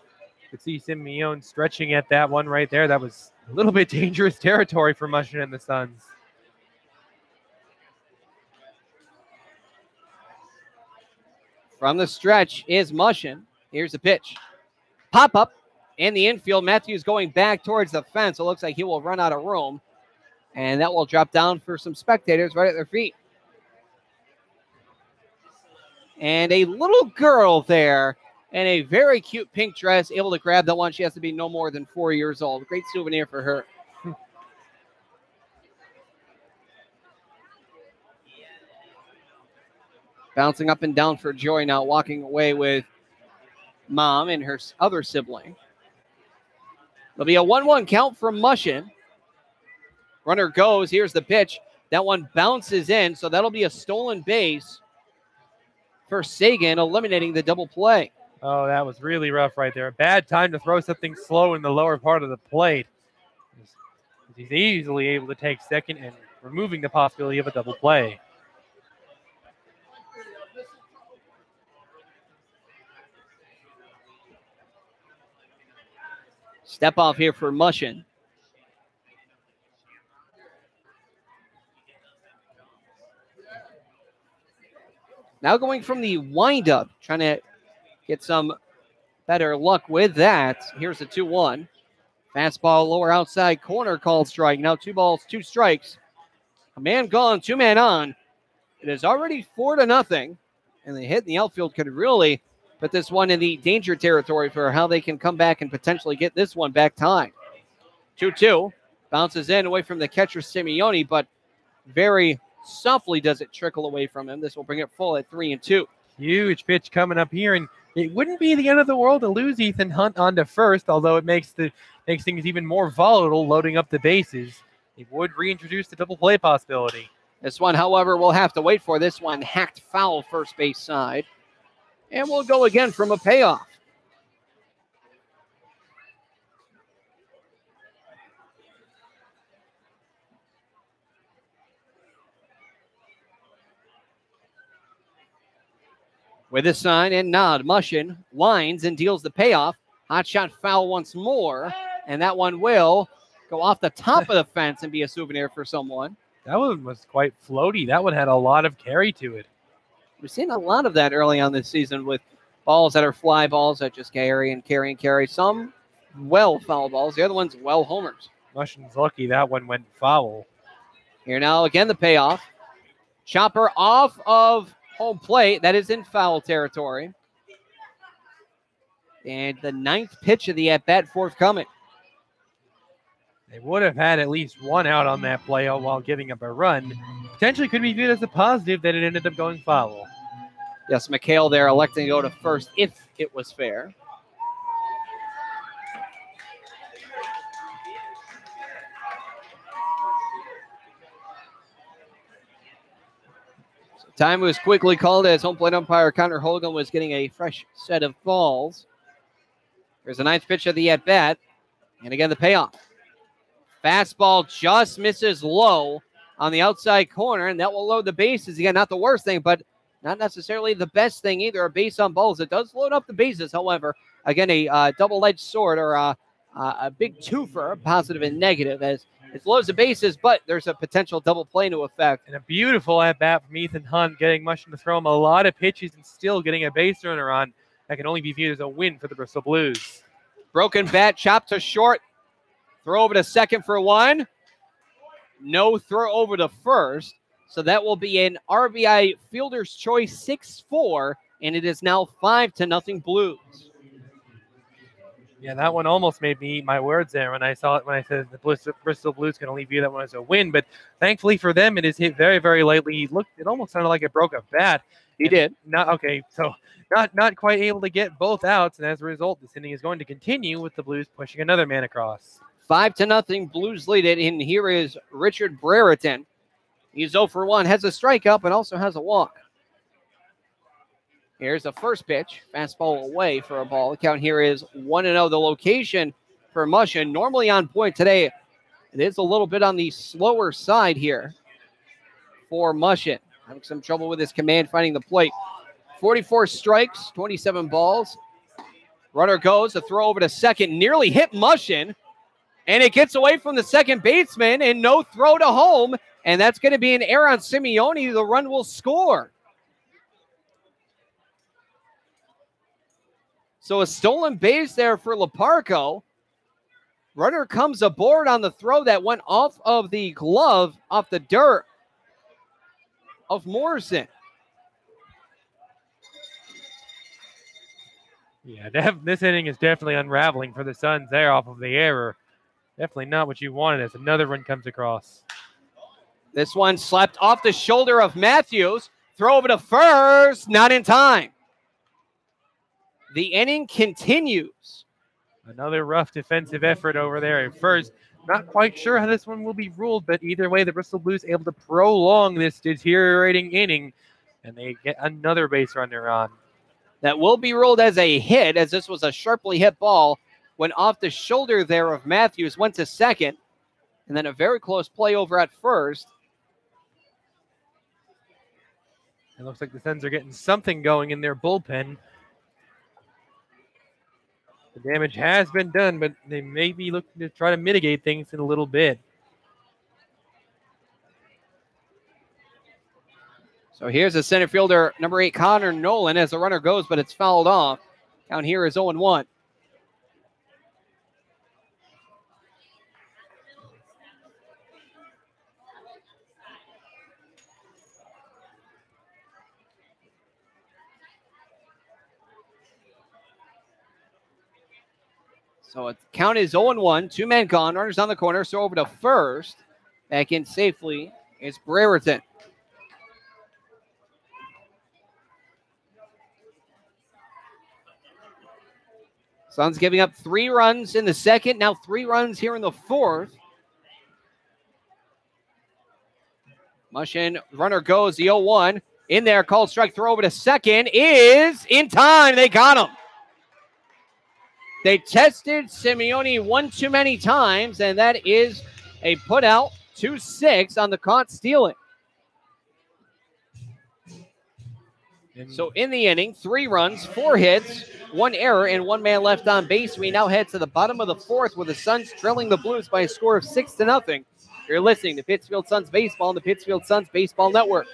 Could see Simeone stretching at that one right there. That was a little bit dangerous territory for Mushin and the Suns. From the stretch is Mushin. Here's the pitch. Pop up in the infield. Matthews going back towards the fence. It looks like he will run out of room. And that will drop down for some spectators right at their feet. And a little girl there in a very cute pink dress able to grab that one. She has to be no more than 4 years old. Great souvenir for her. Bouncing up and down for joy now, walking away with mom and her other sibling. There'll be a 1-1 count from Mushin. Runner goes. Here's the pitch. That one bounces in, so that'll be a stolen base for Sagan, eliminating the double play. Oh, that was really rough right there. A bad time to throw something slow in the lower part of the plate. He's easily able to take second and removing the possibility of a double play. Step off here for Mushin. Now going from the windup, trying to get some better luck with that. Here's a 2-1. Fastball lower outside corner called strike. Now 2 balls, 2 strikes. A man gone, 2 man on. It is already 4-0. And the hit in the outfield could really put this one in the danger territory for how they can come back and potentially get this one back tied. 2-2. Bounces in away from the catcher Simeone, but very softly does it trickle away from him. This will bring it full at 3-2. Huge pitch coming up here, and it wouldn't be the end of the world to lose Ethan Hunt onto first, although it makes things even more volatile loading up the bases. It would reintroduce the double play possibility. This one, however, we'll have to wait for. This one hacked foul first base side. And we'll go again from a payoff. With a sign and nod, Mushin winds and deals the payoff. Hot shot foul once more, and that one will go off the top of the fence and be a souvenir for someone. That one was quite floaty. That one had a lot of carry to it. We've seen a lot of that early on this season with balls that are fly balls that just carry and carry and carry. Some well foul balls, the other ones well homers. Mushin's lucky that one went foul. Here now again the payoff. Chopper off of home plate. That is in foul territory. And the 9th pitch of the at-bat forthcoming. They would have had at least 1 out on that play while giving up a run. Potentially could be viewed as a positive that it ended up going foul. Yes, McHale there electing to go to first if it was fair. Time was quickly called as home plate umpire Connor Hogan was getting a fresh set of balls. There's the 9th pitch of the at-bat. And again, the payoff. Fastball just misses low on the outside corner, and that will load the bases. Again, not the worst thing, but not necessarily the best thing either. A base on balls. It does load up the bases, however. Again, a double-edged sword or a big twofer, positive and negative, as it loads the bases, but there's a potential double play to effect. And a beautiful at-bat from Ethan Hunt, getting Mushin to throw him a lot of pitches and still getting a base runner on. That can only be viewed as a win for the Bristol Blues. Broken bat, chopped to short. Throw over to second for 1. No throw over to first. So that will be an RBI fielder's choice 6-4, and it is now 5-0 Blues. Yeah, that one almost made me eat my words there when I saw it, when I said the Bristol Blues can only view that one as a win. But thankfully for them, it is hit very, very lightly. It almost sounded like it broke a bat. He did. Not quite able to get both outs, and as a result, this inning is going to continue with the Blues pushing another man across. 5-0, Blues lead it, and here is Richard Brereton. He's 0 for 1, has a strikeout, but also has a walk. Here's the first pitch. Fastball away for a ball. The count here is 1-0. The location for Mushin, normally on point today. It is a little bit on the slower side here for Mushin. Having some trouble with his command finding the plate. 44 strikes, 27 balls. Runner goes, a throw over to second, nearly hit Mushin. And it gets away from the second baseman and no throw to home. And that's going to be an error on Simeone. The run will score. So a stolen base there for Leparco. Runner comes aboard on the throw that went off of the glove, off the dirt of Morrison. Yeah, this inning is definitely unraveling for the Suns there off of the error. Definitely not what you wanted as another run comes across. This one slapped off the shoulder of Matthews. Throw over to first, not in time. The inning continues. Another rough defensive effort over there at first. Not quite sure how this one will be ruled, but either way, the Bristol Blues able to prolong this deteriorating inning, and they get another base runner on. That will be ruled as a hit, as this was a sharply hit ball. Went off the shoulder there of Matthews, went to second, and then a very close play over at first. It looks like the Suns are getting something going in their bullpen. The damage has been done, but they may be looking to try to mitigate things in a little bit. So here's the center fielder, number 8, Connor Nolan, as the runner goes, but it's fouled off. Count here is 0-1. So count is 0-1. 2 men gone. Runners on the corner. So over to first. Back in safely is Brereton. Suns giving up 3 runs in the second. Now 3 runs here in the fourth. Mushin, runner goes. The 0-1. In there. Called strike. Throw over to second. Is in time. They got him. They tested Simeone one too many times, and that is a put out 2-6 on the caught stealing. So in the inning, 3 runs, 4 hits, 1 error, and 1 man left on base. We now head to the bottom of the fourth with the Suns trailing the Blues by a score of 6-0. You're listening to Pittsfield Suns Baseball on the Pittsfield Suns Baseball Network.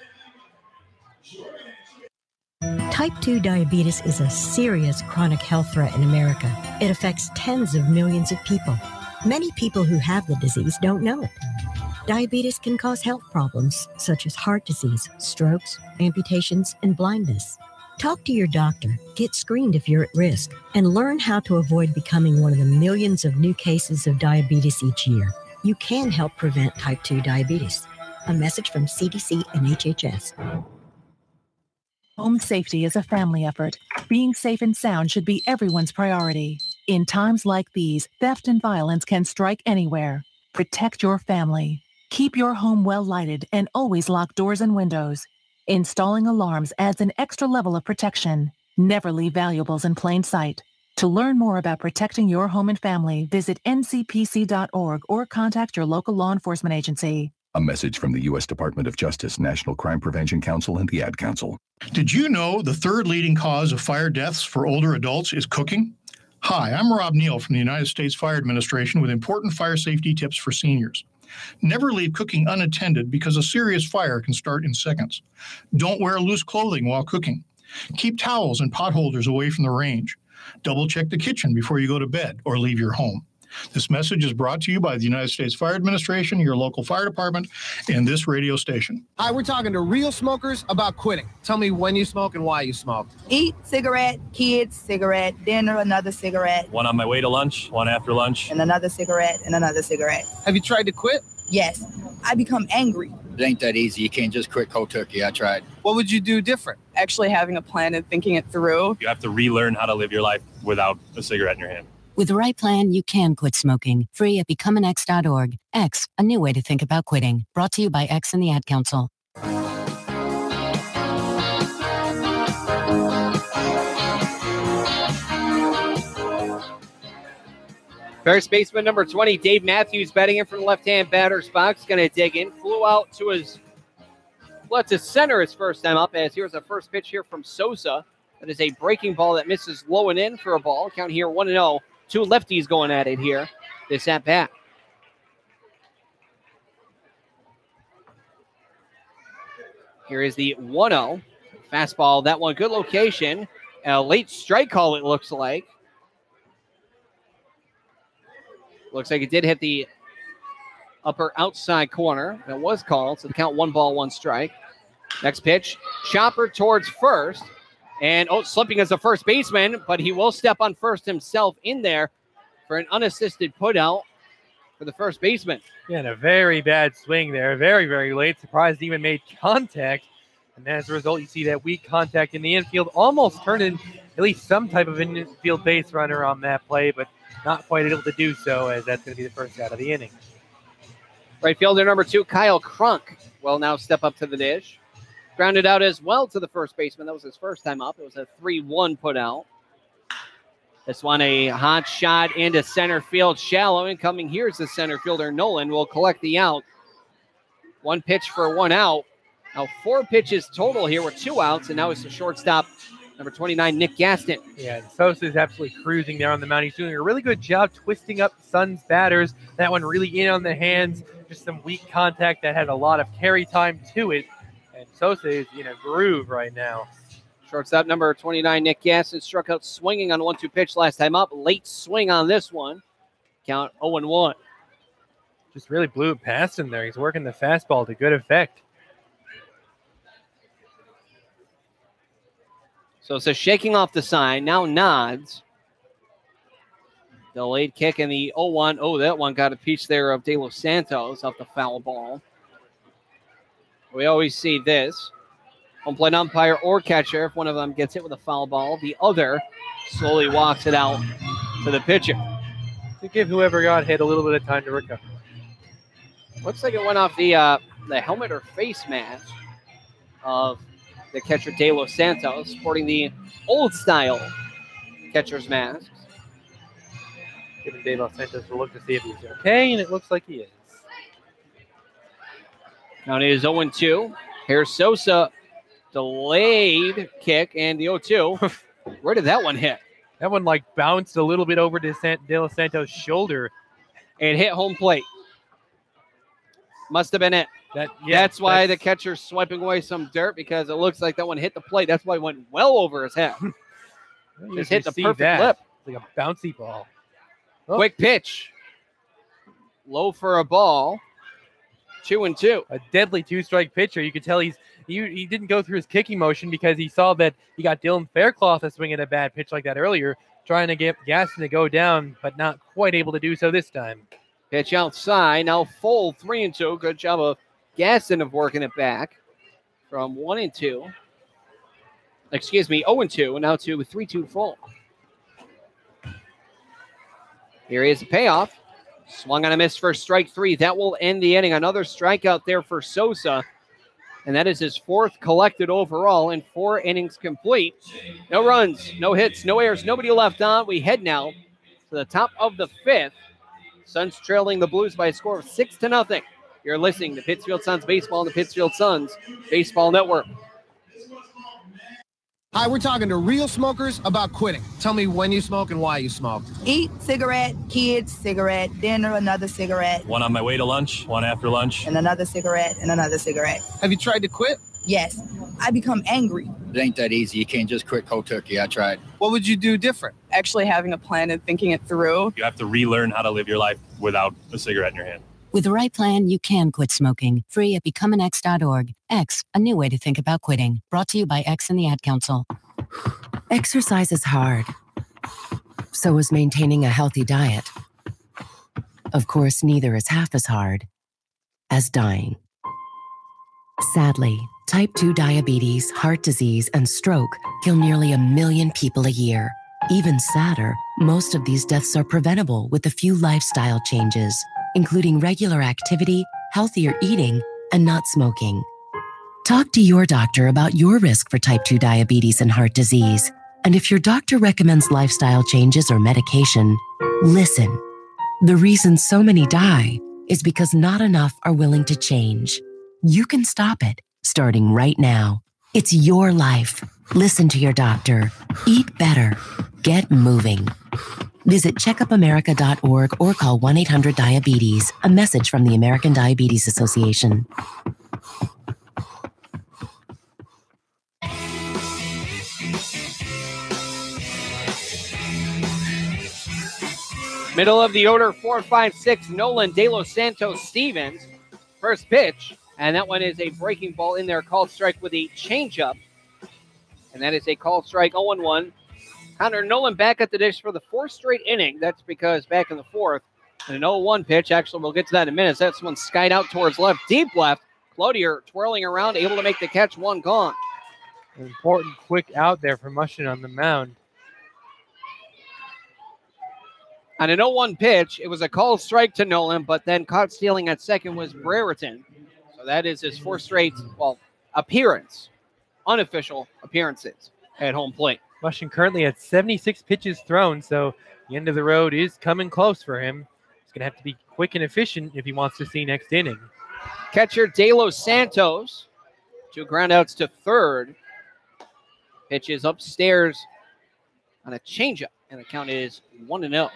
Type 2 diabetes is a serious chronic health threat in America. It affects tens of millions of people. Many people who have the disease don't know it. Diabetes can cause health problems such as heart disease, strokes, amputations, and blindness. Talk to your doctor, get screened if you're at risk, and learn how to avoid becoming one of the millions of new cases of diabetes each year. You can help prevent type 2 diabetes. A message from CDC and HHS. Home safety is a family effort. Being safe and sound should be everyone's priority. In times like these, theft and violence can strike anywhere. Protect your family. Keep your home well lighted and always lock doors and windows. Installing alarms adds an extra level of protection. Never leave valuables in plain sight. To learn more about protecting your home and family, visit ncpc.org or contact your local law enforcement agency. A message from the U.S. Department of Justice, National Crime Prevention Council, and the Ad Council. Did you know the 3rd leading cause of fire deaths for older adults is cooking? Hi, I'm Rob Neal from the United States Fire Administration with important fire safety tips for seniors. Never leave cooking unattended because a serious fire can start in seconds. Don't wear loose clothing while cooking. Keep towels and pot holders away from the range. Double check the kitchen before you go to bed or leave your home. This message is brought to you by the United States Fire Administration, your local fire department, and this radio station. Hi, we're talking to real smokers about quitting. Tell me when you smoke and why you smoke. Eat, cigarette, kids, cigarette, dinner, another cigarette. One on my way to lunch, one after lunch. And another cigarette, and another cigarette. Have you tried to quit? Yes. I become angry. It ain't that easy. You can't just quit cold turkey. I tried. What would you do different? Actually having a plan and thinking it through. You have to relearn how to live your life without a cigarette in your hand. With the right plan, you can quit smoking. Free at becomeanx.org. X, a new way to think about quitting. Brought to you by X and the Ad Council. First baseman number 20, Dave Matthews, batting in from the left-hand batter's box. Going to dig in. Flew out to his center his first time up, as here's a first pitch here from Sosa. That is a breaking ball that misses low and in for a ball. Count here 1-0. Two lefties going at it here. This at bat. Here is the 1-0. Fastball, that one, good location. A late strike call, it looks like. Looks like it did hit the upper outside corner. That was called, so the count 1 ball, 1 strike. Next pitch, chopper towards first. And, slipping as a first baseman, but he will step on first himself in there for an unassisted putout for the first baseman. Yeah, and a very bad swing there. Very, very late. Surprised he even made contact. And as a result, you see that weak contact in the infield. Almost turned in at least some type of infield base runner on that play, but not quite able to do so, as that's going to be the first out of the inning. Right fielder number 2, Kyle Crunk, will now step up to the dish. Grounded out as well to the first baseman. That was his first time up. It was a 3-1 put out. This one a hot shot into center field, shallow. Incoming here's the center fielder, Nolan, will collect the out. 1 pitch for 1 out. Now 4 pitches total here with 2 outs, and now it's the shortstop, number 29, Nick Gaston. Yeah, and Sosa is absolutely cruising there on the mound. He's doing a really good job twisting up Suns batters. That one really in on the hands. Just some weak contact that had a lot of carry time to it. And Sosa is in a groove right now. Shortstop number 29, Nick Gaston, struck out swinging on 1-2 pitch last time up. Late swing on this one. Count 0-1. Just really blew it past him there. He's working the fastball to good effect. Sosa shaking off the sign, now nods. Delayed kick in the 0-1. Oh, that one got a piece there of De Los Santos off the foul ball. We always see this. Home plate umpire or catcher, if one of them gets hit with a foul ball, the other slowly walks it out to the pitcher. To give whoever got hit a little bit of time to recover. Looks like it went off the helmet or face mask of the catcher De Los Santos, sporting the old-style catcher's mask. Giving De Los Santos a look to see if he's okay, and it looks like he is. Now it is 0-2. Here's Sosa, delayed kick, and the 0-2. Where did that one hit? That one bounced a little bit over to De Los Santos' shoulder. It hit home plate. Must have been it. That's why the catcher's swiping away some dirt, because it looks like that one hit the plate. That's why it went well over his head. Just hit the perfect lip. It's like a bouncy ball. Oh. Quick pitch. Low for a ball. 2-2. A deadly 2-strike pitcher. You could tell he didn't go through his kicking motion because he saw that he got Dylan Faircloth to swing at a bad pitch like that earlier, trying to get Gaston to go down, but not quite able to do so this time. Pitch outside. Now full 3-2. Good job of Gaston of working it back from 1-2. Excuse me, 0-2, and now to 3-2 full. Here is the payoff. Swung on a miss for strike 3. That will end the inning. Another strikeout there for Sosa. And that is his 4th collected overall in 4 innings complete. No runs, no hits, no errors, nobody left on. We head now to the top of the 5th. Suns trailing the Blues by a score of 6-0. You're listening to Pittsfield Suns Baseball on the Pittsfield Suns Baseball Network. Hi, we're talking to real smokers about quitting. Tell me when you smoke and why you smoke. Eat, cigarette, kids, cigarette, dinner, another cigarette. One on my way to lunch, one after lunch. And another cigarette, and another cigarette. Have you tried to quit? Yes. I become angry. It ain't that easy. You can't just quit cold turkey. I tried. What would you do different? Actually having a plan and thinking it through. You have to relearn how to live your life without a cigarette in your hand. With the right plan, you can quit smoking. Free at becomeanx.org. X, a new way to think about quitting. Brought to you by X and the Ad Council. Exercise is hard. So is maintaining a healthy diet. Of course, neither is half as hard as dying. Sadly, type 2 diabetes, heart disease, and stroke kill nearly 1 million people a year. Even sadder, Most of these deaths are preventable with a few lifestyle changes, including regular activity, healthier eating, and not smoking. Talk to your doctor about your risk for type 2 diabetes and heart disease. And if your doctor recommends lifestyle changes or medication, listen. The reason so many die is because not enough are willing to change. You can stop it, starting right now. It's your life. Listen to your doctor. Eat better. Get moving. Visit checkupamerica.org or call 1-800-DIABETES. A message from the American Diabetes Association. Middle of the order, 4-5-6, Nolan, De Los Santos, Stevens. First pitch, and that one is a breaking ball in there, called strike with a changeup. And that is a called strike, 0-1. Connor Nolan back at the dish for the fourth straight inning. That's because back in the fourth, an 0-1 pitch. Actually, we'll get to that in a minute. That's one skied out towards left, deep left. Cloutier twirling around, able to make the catch, one gone. An important quick out there for Mushin on the mound. On an 0-1 pitch, it was a called strike to Nolan, but then caught stealing at second was Brereton. So that is his fourth straight, unofficial appearances at home plate. Mushin currently at 76 pitches thrown, so the end of the road is coming close for him. He's going to have to be quick and efficient if he wants to see next inning. Catcher De Los Santos, 2 groundouts to third. Pitches upstairs on a changeup, and the count is 1-0.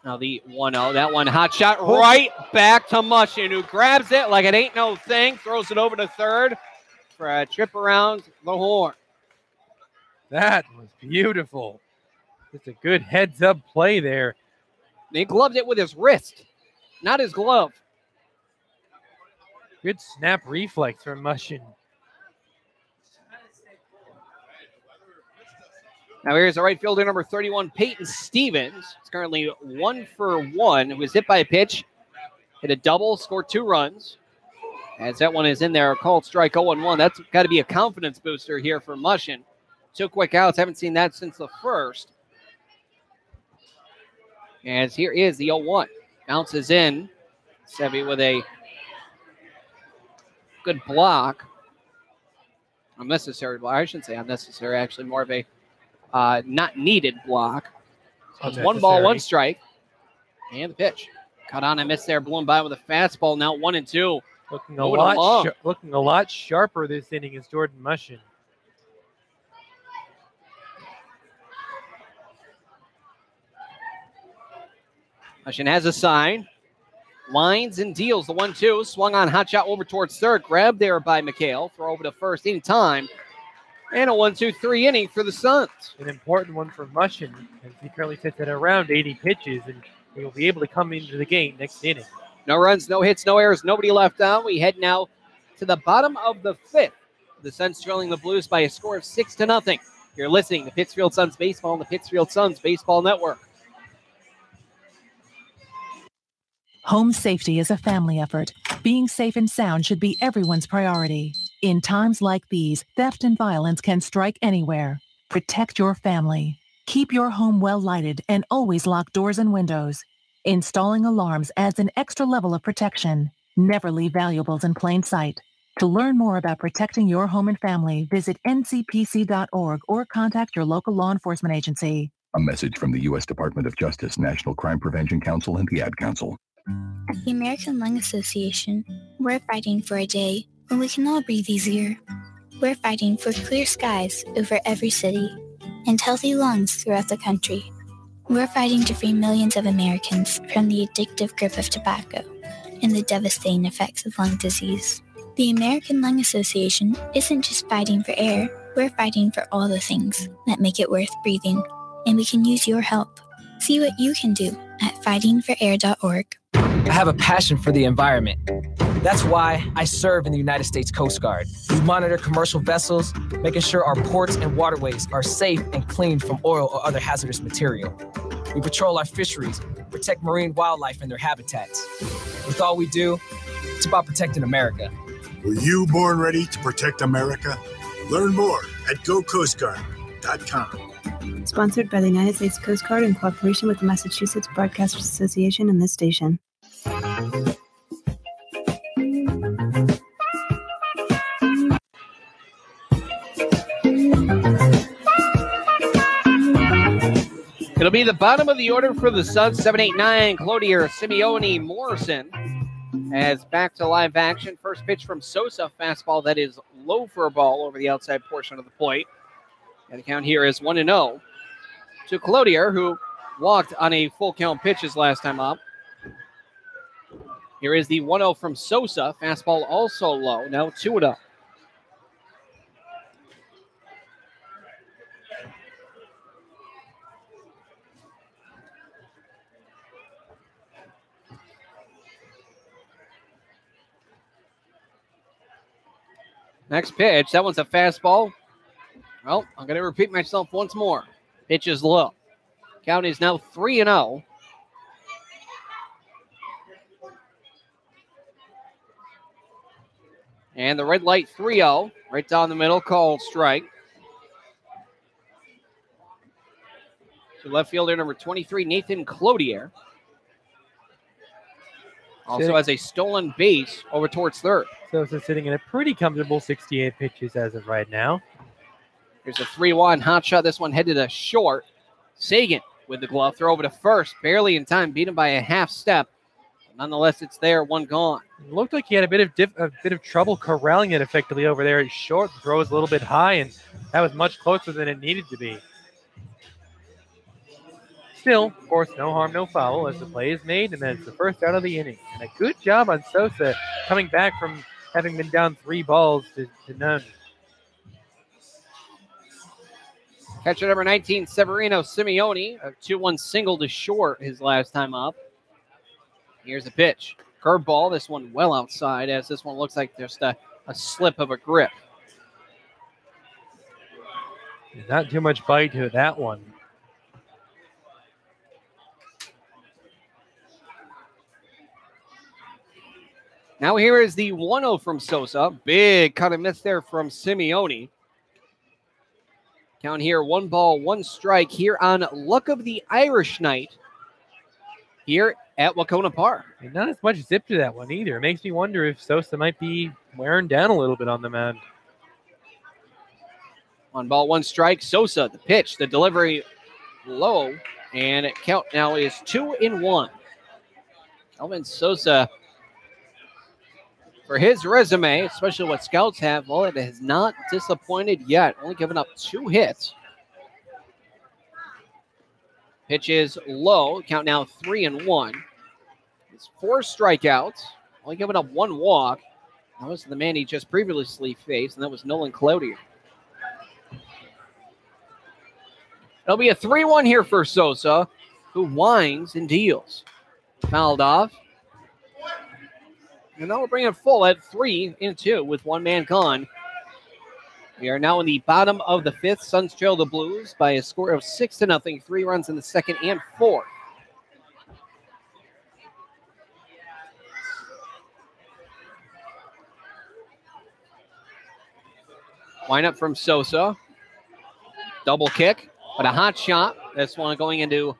Now the 1-0, that one hot shot right back to Mushin, who grabs it like it ain't no thing, throws it over to third for a trip around the horn. That was beautiful. Just a good heads-up play there. He gloved it with his wrist, not his glove. Good snap reflex from Mushin. Now here's the right fielder, number 31, Peyton Stevens. It's currently 1 for 1. It was hit by a pitch, hit a double, scored 2 runs. As that one is in there, a called strike, 0-1. That's got to be a confidence booster here for Mushin. 2 quick outs. Haven't seen that since the first. As here is the 0-1. Bounces in. Sevy with a good block. Unnecessary block. I shouldn't say unnecessary, actually more of a not needed block. So it's 1 ball, 1 strike. And the pitch. Cut on and missed there. Blown by with a fastball. Now 1-2. Looking a lot sharper this inning is Jordan Mushin. Mushin has a sign. Lines and deals the 1-2. Swung on, hot shot over towards third. Grabbed there by McHale. Throw over to first in time. And a 1-2-3 inning for the Suns. An important one for Mushin, as he currently sits at around 80 pitches, and he'll be able to come into the game next inning. No runs, no hits, no errors, nobody left out. We head now to the bottom of the 5th. The Suns trailing the Blues by a score of 6-0. You're listening to Pittsfield Suns Baseball on the Pittsfield Suns Baseball Network. Home safety is a family effort. Being safe and sound should be everyone's priority. In times like these, theft and violence can strike anywhere. Protect your family. Keep your home well lighted and always lock doors and windows. Installing alarms adds an extra level of protection. Never leave valuables in plain sight. To learn more about protecting your home and family, visit ncpc.org or contact your local law enforcement agency. A message from the U.S. Department of Justice, National Crime Prevention Council, and the Ad Council. At the American Lung Association, we're fighting for a day when we can all breathe easier. We're fighting for clear skies over every city and healthy lungs throughout the country. We're fighting to free millions of Americans from the addictive grip of tobacco and the devastating effects of lung disease. The American Lung Association isn't just fighting for air, we're fighting for all the things that make it worth breathing, and we can use your help. See what you can do at fightingforair.org. I have a passion for the environment. That's why I serve in the United States Coast Guard. We monitor commercial vessels, making sure our ports and waterways are safe and clean from oil or other hazardous material. We patrol our fisheries, protect marine wildlife and their habitats. With all we do, it's about protecting America. Were you born ready to protect America? Learn more at gocoastguard.com. Sponsored by the United States Coast Guard in cooperation with the Massachusetts Broadcasters Association and this station. It'll be the bottom of the order for the Suns. 7, 8, 9. Cloutier, Simeone, Morrison. As back to live action. First pitch from Sosa. Fastball that is low for a ball over the outside portion of the plate. And the count here is 1-0 to Cloutier, who walked on a full count pitch his last time up. Here is the 1-0 from Sosa. Fastball also low. Now 2-0. Next pitch, that one's a fastball. Well, I'm going to repeat myself once more. Pitch is low. Count is now 3-0. And the red light 3-0. Right down the middle, called strike. To left fielder number 23, Nathan Cloutier. Also has a stolen base over towards third. Sosa sitting in a pretty comfortable 68 pitches as of right now. Here's a 3-1 hot shot. This one headed to short. Sagan with the glove throw over to first. Barely in time. Beat him by a half step. Nonetheless, it's there. One gone. It looked like he had a bit of trouble corralling it effectively over there at short. The throw was a little bit high, and that was much closer than it needed to be. Still, of course, no harm, no foul as the play is made, and then it's the first out of the inning. And a good job on Sosa coming back from having been down 3 balls to none. Catcher number 19, Severino Simeone, a 2-1 single to short his last time up. Here's a pitch. Curveball, this one well outside, as this one looks like just a slip of a grip. Not too much bite to that one. Now here is the 1-0 from Sosa. Big cut and miss there from Simeone. Count here, 1 ball, 1 strike here on Luck of the Irish Night here at Wahconah Park. And not as much zip to that one either. It makes me wonder if Sosa might be wearing down a little bit on the mound. 1 ball, 1 strike. Sosa, the pitch, the delivery low, and count now is 2-1. Kelvin Sosa, for his resume, especially what scouts have, well, it has not disappointed yet. Only given up 2 hits. Pitch is low. Count now 3-1. It's 4 strikeouts. Only given up 1 walk. That was the man he just previously faced, and that was Nolan Cloutier. It'll be a 3-1 here for Sosa, who winds and deals. Fouled off. And now we'll bring it full at 3-2 with 1 man gone. We are now in the bottom of the 5th. Suns trail the Blues by a score of 6-0. 3 runs in the 2nd and 4th. Line up from Sosa. Double kick, but a hot shot. This one going into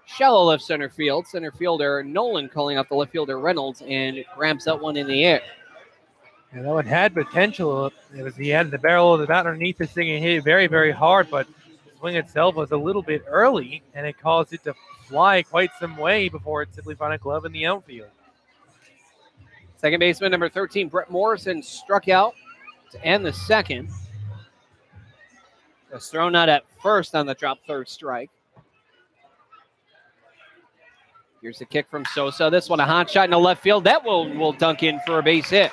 shallow left center field. Center fielder Nolan calling up the left fielder Reynolds and grabs that one in the air. Yeah, that one had potential. He had the barrel of the bat underneath this thing and hit it very, very hard, but the swing itself was a little bit early, and it caused it to fly quite some way before it simply found a glove in the outfield. Second baseman number 13, Brett Morrison, struck out to end the 2nd. Was thrown out at first on the drop 3rd strike. Here's the kick from Sosa. This one a hot shot in the left field. That will dunk in for a base hit.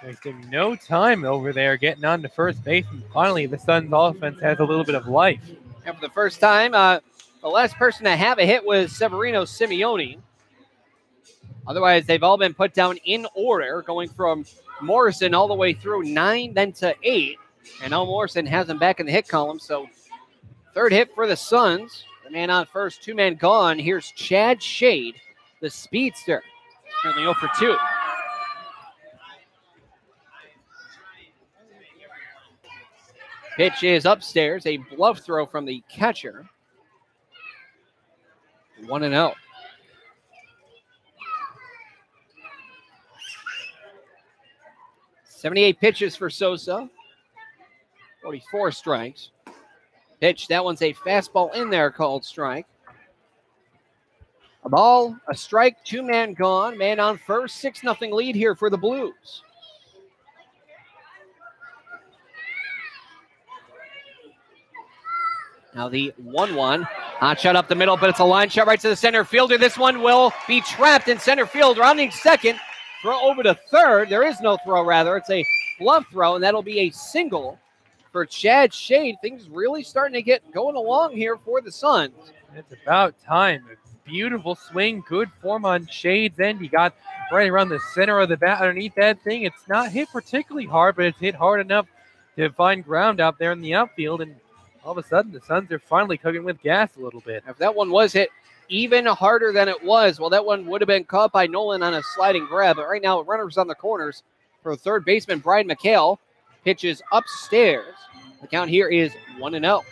Wasting no time over there getting on to first base. And finally, the Suns offense has a little bit of life. And for the first time, the last person to have a hit was Severino Simeone. Otherwise, they've all been put down in order, going from Morrison all the way through 9, then to 8. And now Morrison has him back in the hit column. So 3rd hit for the Suns. The man on first, 2 men gone. Here's Chad Shade, the speedster. Currently 0 for 2. Pitch is upstairs, a bluff throw from the catcher. 1-0. "78 pitches for Sosa. 44 strikes. Pitch, that one's a fastball in there called strike. A ball, a strike, 2-man gone. Man on first, 6-0 lead here for the Blues. Now the 1-1. Hot shot up the middle, but it's a line shot right to the center fielder. This one will be trapped in center field. Rounding second. Throw over to third. There is no throw, rather. It's a bluff throw, and that'll be a single for Chad Shade. Things really starting to get going along here for the Suns. It's about time. Beautiful swing, good form on Shade's end. He got right around the center of the bat underneath that thing. It's not hit particularly hard, but it's hit hard enough to find ground out there in the outfield. And all of a sudden, the Suns are finally cooking with gas a little bit. If that one was hit even harder than it was, well, that one would have been caught by Nolan on a sliding grab. But right now, runners on the corners for third baseman Brian McHale. Pitches upstairs. The count here is 1-0.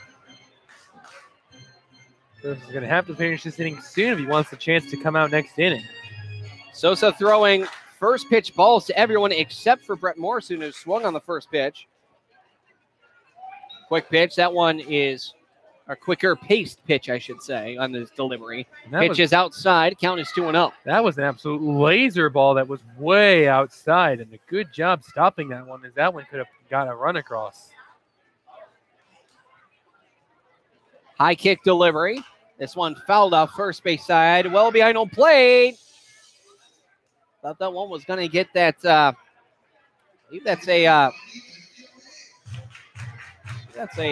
Sosa's going to have to finish this inning soon if he wants the chance to come out next inning. Sosa throwing first pitch balls to everyone except for Brett Morrison, who swung on the first pitch. Quick pitch. That one is a quicker paced pitch, I should say, on this delivery. Pitch is outside. Count is 2-0. That was an absolute laser ball that was way outside, and a good job stopping that one, as that one could have got a run across. High kick delivery. This one fouled off first base side. Well behind home plate. Thought that one was going to get that. I believe that's a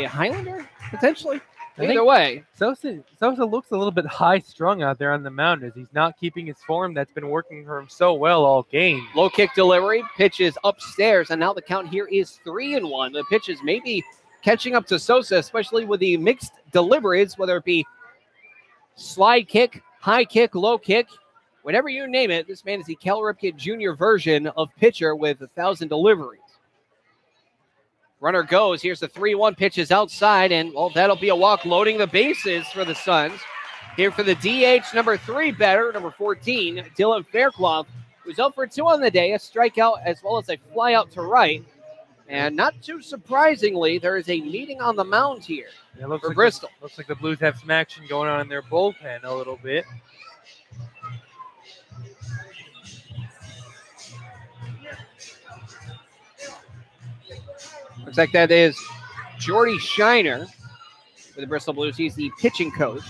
Highlander, potentially. Either way. Sosa looks a little bit high-strung out there on the mound as he's not keeping his form that's been working for him so well all game. Low kick delivery. Pitch is upstairs, and now the count here is 3-1. The pitches maybe catching up to Sosa, especially with the mixed deliveries, whether it be slide kick, high kick, low kick, whatever you name it. This man is the Cal Ripken Jr. version of pitcher with 1,000 deliveries. Runner goes. Here's the 3-1. Pitch is outside, and, well, that'll be a walk loading the bases for the Suns. Here for the DH, number 3 batter, number 14, Dylan Fairclough, who's 0 for 2 on the day, a strikeout as well as a fly out to right. And not too surprisingly, there is a meeting on the mound here for Bristol. Looks like the Blues have some action going on in their bullpen a little bit. Looks like that is Jordy Shiner for the Bristol Blues. He's the pitching coach.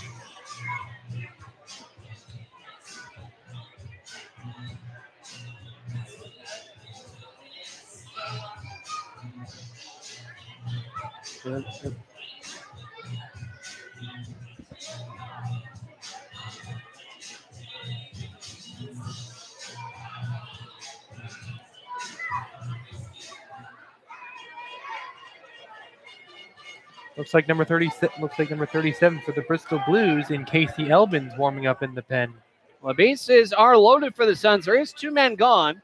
Looks like number 37 for the Bristol Blues in Casey Elbin's warming up in the pen. Well, the bases are loaded for the Suns. There is 2 men gone.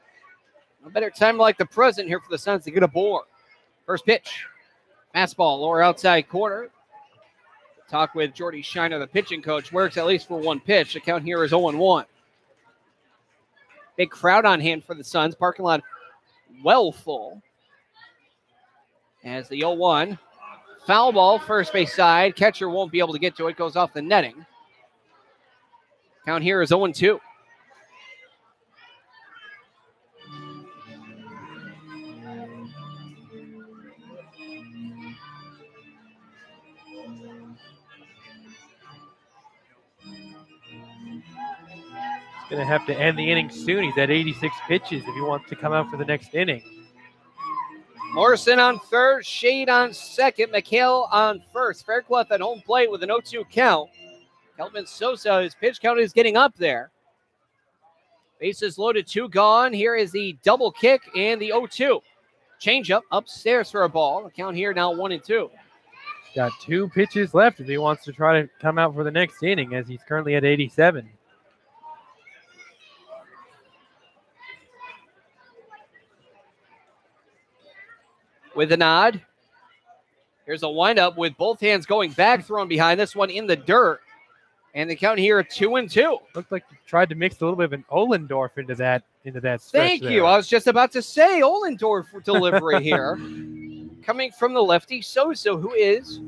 No better time like the present here for the Suns to get aboard. First pitch. Fastball, lower outside corner. Talk with Jordy Shiner, the pitching coach. Works at least for one pitch. The count here is 0-1. Big crowd on hand for the Suns. Parking lot well full. As the 0-1. Foul ball, first base side. Catcher won't be able to get to it. Goes off the netting. Count here is 0-2. He's going to have to end the inning soon. He's at 86 pitches if he wants to come out for the next inning. Morrison on third, Shade on second, McHale on first. Fairclough at home plate with an 0-2 count. Kelvin Sosa, his pitch count is getting up there. Bases loaded, 2 gone. Here is the double kick and the 0-2. Changeup upstairs for a ball. The count here now 1-2. Got 2 pitches left if he wants to try to come out for the next inning, as he's currently at 87. With a nod. Here's a windup with both hands going back, thrown behind. This one in the dirt. And the count here at 2-2. Looked like you tried to mix a little bit of an Ohlendorf into that stretch. Thank you. I was just about to say Ohlendorf delivery here. Coming from the lefty Sosa, who is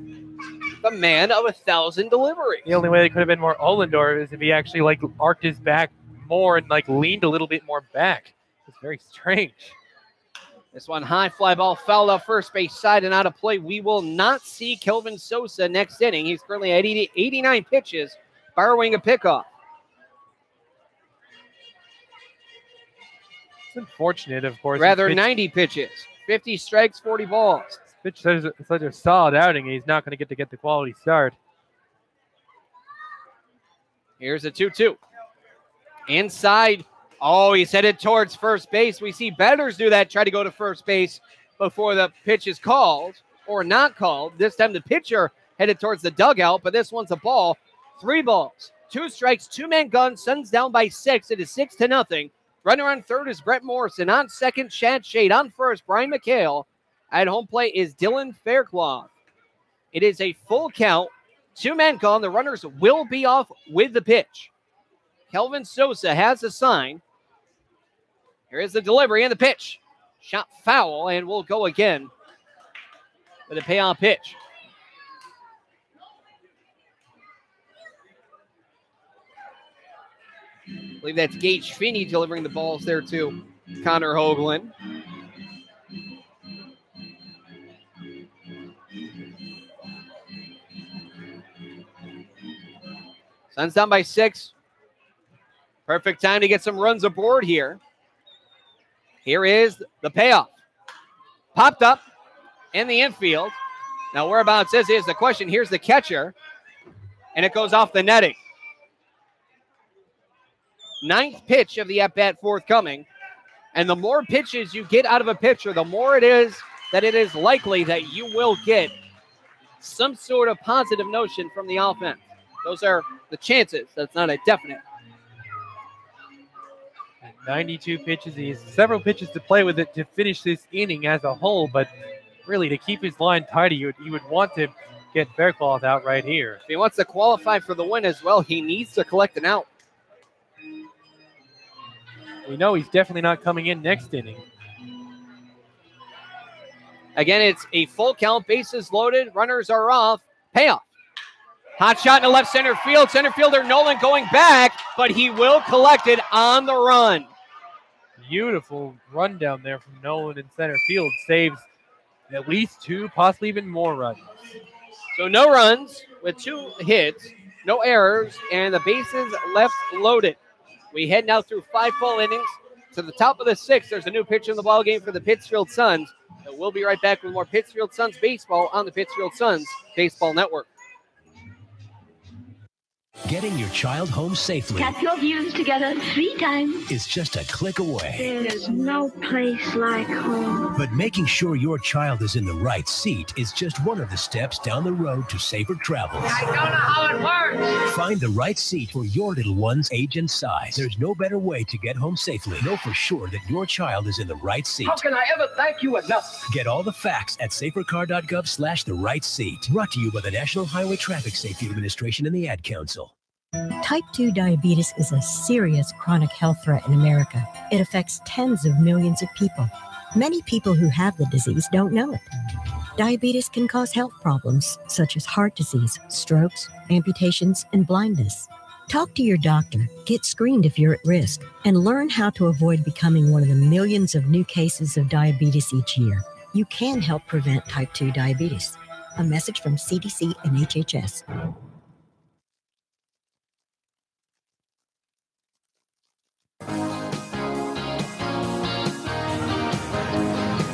the man of 1,000 deliveries. The only way it could have been more Ohlendorf is if he actually like arced his back more and like leaned a little bit more back. It's very strange. This one high fly ball fouled off first base side and out of play. We will not see Kelvin Sosa next inning. He's currently at 89 pitches, borrowing a pickoff. It's unfortunate, of course. Rather 90 pitches, 50 strikes, 40 balls. This pitch says it's such a solid outing, and he's not going to get the quality start. Here's a 2-2. Inside. Oh, he's headed towards first base. We see batters do that, try to go to first base before the pitch is called or not called. This time the pitcher headed towards the dugout, but this one's a ball. 3 balls, 2 strikes, 2-man gun. Suns down by 6. It is 6-0. Runner on third is Brett Morrison. On second, Chad Shade. On first, Brian McHale. At home plate is Dylan Faircloth. It is a full count. 2-man gun. The runners will be off with the pitch. Kelvin Sosa has a sign. Here is the delivery and the pitch. Shot foul, and we'll go again with a payoff pitch. I believe that's Gage Finney delivering the balls there to Connor Hoagland. Suns down by 6. Perfect time to get some runs aboard here. Here is the payoff. Popped up in the infield. Now whereabouts is the question. Here's the catcher. And it goes off the netting. 9th pitch of the at-bat forthcoming. And the more pitches you get out of a pitcher, the more it is likely that you will get some sort of positive notion from the offense. Those are the chances. That's not a definite. 92 pitches. He has several pitches to play with it to finish this inning as a whole, but really to keep his line tidy, you would want to get Faircloth out right here. If he wants to qualify for the win as well, he needs to collect an out. We know he's definitely not coming in next inning. Again, it's a full count, bases loaded, runners are off, payoff. Hot shot in the left center field. Center fielder Nolan going back, but he will collect it on the run. Beautiful run down there from Nolan in center field. Saves at least 2, possibly even more runs. So no runs with 2 hits, no errors, and the bases left loaded. We head now through 5 full innings to the top of the 6th. There's a new pitcher in the ballgame for the Pittsfield Suns. And we'll be right back with more Pittsfield Suns baseball on the Pittsfield Suns Baseball Network. Getting your child home safely Tap your views together 3 times. is just a click away. There's no place like home. But making sure your child is in the right seat is just one of the steps down the road to safer travels. I don't know how it works. Find the right seat for your little one's age and size. There's no better way to get home safely. Know for sure that your child is in the right seat. How can I ever thank you enough? Get all the facts at safercar.gov/the right seat. Brought to you by the National Highway Traffic Safety Administration and the Ad Council. Type 2 diabetes is a serious chronic health threat in America. It affects tens of millions of people. Many people who have the disease don't know it. Diabetes can cause health problems such as heart disease, strokes, amputations, and blindness. Talk to your doctor, get screened if you're at risk, and learn how to avoid becoming one of the millions of new cases of diabetes each year. You can help prevent type 2 diabetes. A message from CDC and HHS.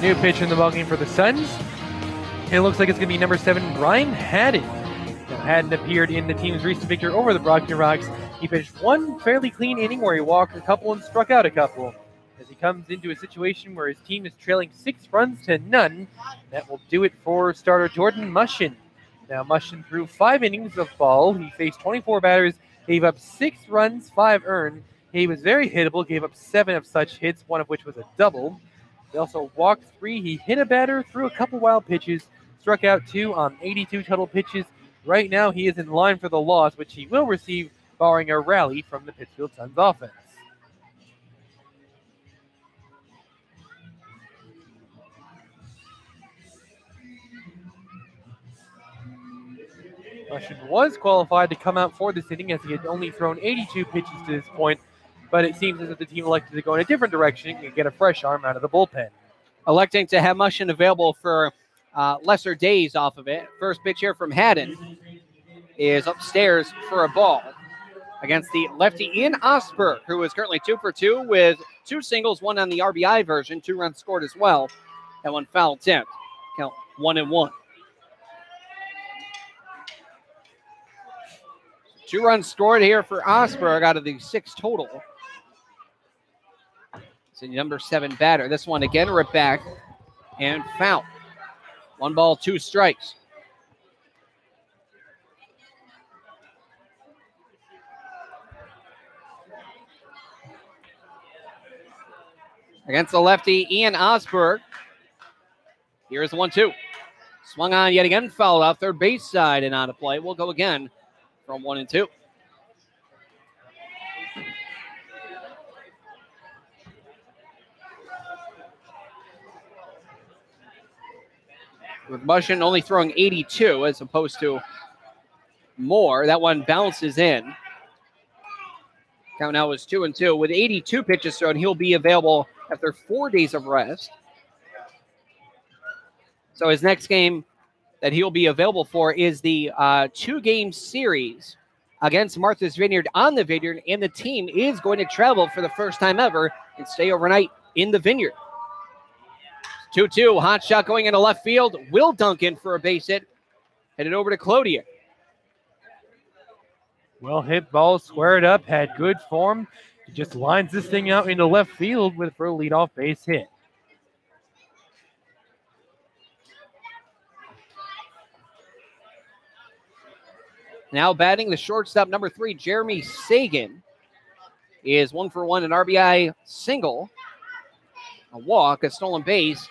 New pitcher in the ballgame for the Suns. And it looks like it's going to be number 7, Ryan Haddon. Now, Haddon appeared in the team's recent victory over the Brockton Rocks. He pitched 1 fairly clean inning where he walked a couple and struck out a couple. As he comes into a situation where his team is trailing 6 runs to none, that will do it for starter Jordan Mushin. Now, Mushin threw 5 innings of ball. He faced 24 batters, gave up 6 runs, 5 earned. He was very hittable, gave up 7 of such hits, 1 of which was a double. He also walked 3. He hit a batter, threw a couple wild pitches, struck out 2 on 82 total pitches. Right now, he is in line for the loss, which he will receive barring a rally from the Pittsfield Suns offense. Russian was qualified to come out for this inning as he had only thrown 82 pitches to this point, but it seems as if the team elected to go in a different direction and get a fresh arm out of the bullpen. Electing to have Mushin available for lesser days off of it. First pitch here from Haddon is upstairs for a ball against the lefty Ian Osberg, who is currently 2 for 2 with 2 singles, 1 on the RBI version, 2 runs scored as well. That one foul tipped. Count 1-1. 2 runs scored here for Osberg out of the 6 total. It's a number 7 batter. This one again ripped back and foul. 1 ball, 2 strikes. Against the lefty, Ian Osberg. Here's the 1-2. Swung on yet again, fouled off third base side and out of play. We'll go again from 1-2. With Mushin only throwing 82 as opposed to more. That one bounces in. Count now is 2-2. With 82 pitches thrown, he'll be available after 4 days of rest. So his next game that he'll be available for is the 2-game series against Martha's Vineyard on the Vineyard, and the team is going to travel for the first time ever and stay overnight in the Vineyard. 2-2, hot shot going into left field. Will Duncan for a base hit. Headed over to Clodier. Well hit ball, squared up, had good form. He just lines this thing out into left field for a leadoff base hit. Now batting the shortstop, number 3, Jeremy Sagan, is 1 for 1, an RBI single, a walk, a stolen base,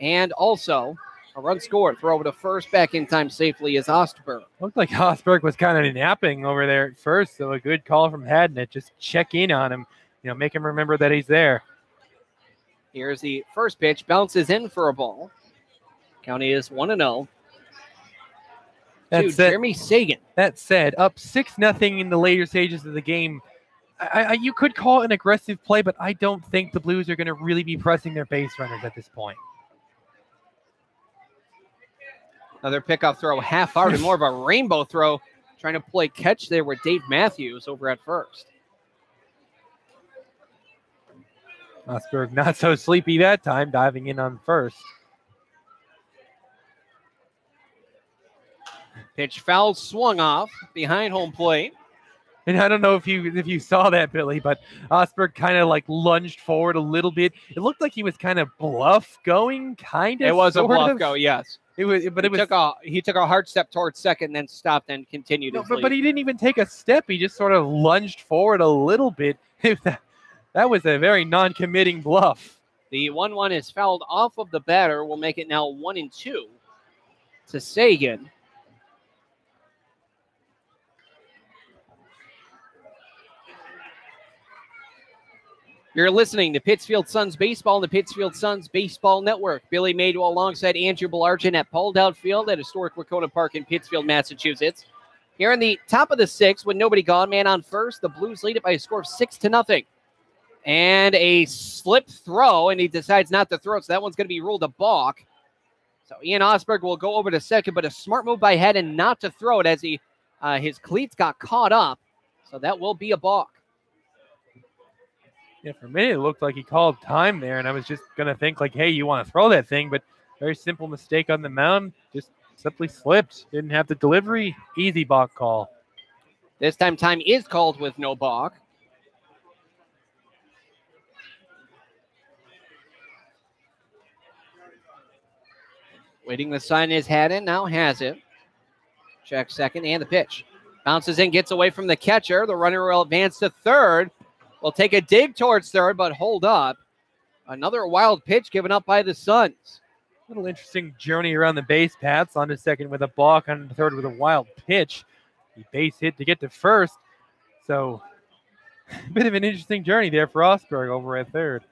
and also a run scored. Throw over to first, back in time safely is Osberg. Looked like Osberg was kind of napping over there at first, so a good call from Haddon. Just check in on him, make him remember that he's there. Here's the first pitch, bounces in for a ball. Count is 1-0. Jeremy Sagan. That said, up 6-0 in the later stages of the game. You could call it an aggressive play, but I don't think the Blues are going to really be pressing their base runners at this point. Another pickoff throw, half hard, and more of a rainbow throw. Trying to play catch there with Dave Matthews over at first. Osberg not so sleepy that time, diving in on first. Pitch foul, swung off behind home plate. And I don't know if you saw that, Billy, but Osberg kind of lunged forward a little bit. It looked like he was kind of bluff going, kind of. It was a bluff go, yes. He took a hard step towards second, then stopped and continued. But he didn't even take a step. He just sort of lunged forward a little bit. That was a very non-committing bluff. The 1-1 is fouled off of the batter. We'll make it now 1-2 to Sagan. You're listening to Pittsfield Suns Baseball on the Pittsfield Suns Baseball Network. Billy Madewell alongside Andrew Belargin at Paul Dowd Field at historic Wahconah Park in Pittsfield, Massachusetts. Here in the top of the 6th with nobody gone, man on first, the Blues lead it by a score of 6-0. And a slip throw, and he decides not to throw it, so that one's going to be ruled a balk. So Ian Osberg will go over to second, but a smart move by Haddon not to throw it as his cleats got caught up. So that will be a balk. Yeah, for a minute, it looked like he called time there, and I was just going to think, hey, you want to throw that thing, but very simple mistake on the mound. Just simply slipped. Didn't have the delivery. Easy balk call. This time is called with no balk. Waiting the sign is Haddon. Now has it. Check second and the pitch. Bounces in, gets away from the catcher. The runner will advance to third. Will take a dig towards third, but hold up. Another wild pitch given up by the Suns. Little interesting journey around the base paths. On to second with a balk, on to third with a wild pitch. He base hit to get to first. So a bit of an interesting journey there for Osberg over at third.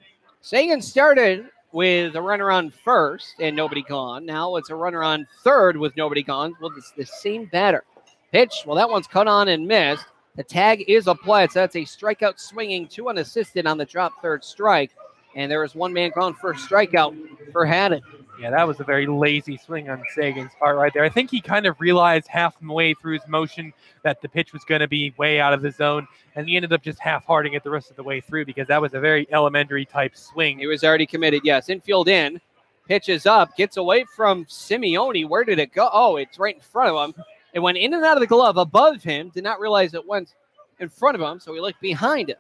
Sagan started with a runner on first and nobody gone. Now it's a runner on third with nobody gone. Well, it's the same batter. Pitch, well, that one's cut on and missed. The tag is applied, so that's a strikeout swinging, 2 unassisted on the drop third strike. And there is one man gone for a strikeout for Haddon. Yeah, that was a very lazy swing on Sagan's part right there. I think he kind of realized halfway through his motion that the pitch was going to be way out of the zone, and he ended up just half-hearting it the rest of the way through because that was a very elementary type swing. He was already committed, yes. Infield in, pitches up, gets away from Simeone. Where did it go? Oh, it's right in front of him. It went in and out of the glove above him, did not realize it went in front of him, so he looked behind him.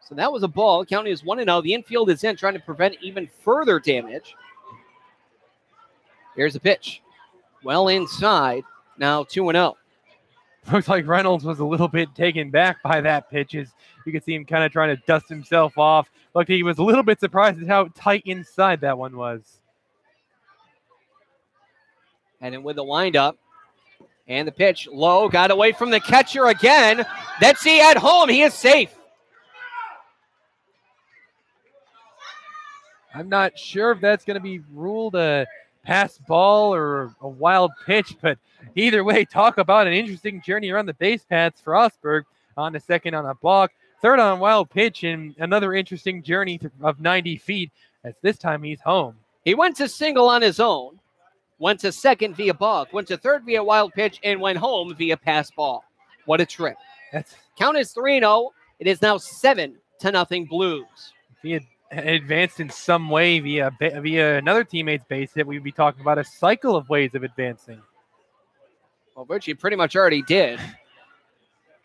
So that was a ball. County is 1-0. The infield is in, trying to prevent even further damage. Here's the pitch. Well inside. Now 2-0. Looks like Reynolds was a little bit taken back by that pitch. As you could see him kind of trying to dust himself off. Looked like he was a little bit surprised at how tight inside that one was. And then with the windup. And the pitch low. Got away from the catcher again. That's he at home. He is safe. I'm not sure if that's going to be ruled a pass ball or a wild pitch, but either way, talk about an interesting journey around the base paths for Osberg. On to second on a block, third on a wild pitch, and another interesting journey of 90 feet, as this time he's home. He went to single on his own, went to second via balk, went to third via wild pitch, and went home via pass ball. What a trip. Count is 3-0. It is now 7-0 Blues. If he had advanced in some way via another teammate's base hit, we'd be talking about a cycle of ways of advancing. Well, Richie pretty much already did.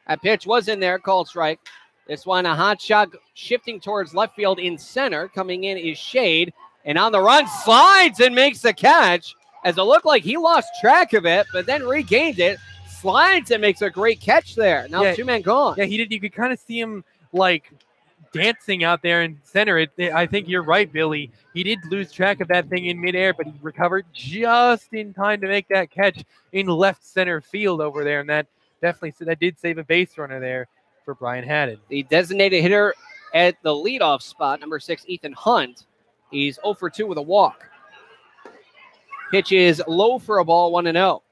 That pitch was in there, called strike. This one, a hot shot shifting towards left field in center. Coming in is Shade, and on the run, slides and makes the catch, as it looked like he lost track of it, but then regained it, slides and makes a great catch there. Now 2 men gone. Yeah, he did. You could kind of see him like dancing out there in center. I think you're right, Billy. He did lose track of that thing in midair, but he recovered just in time to make that catch in left center field over there, and that did save a base runner there for Brian Haddon. The designated hitter at the leadoff spot, number 6, Ethan Hunt. He's 0 for 2 with a walk. Pitch is low for a ball, 1-0.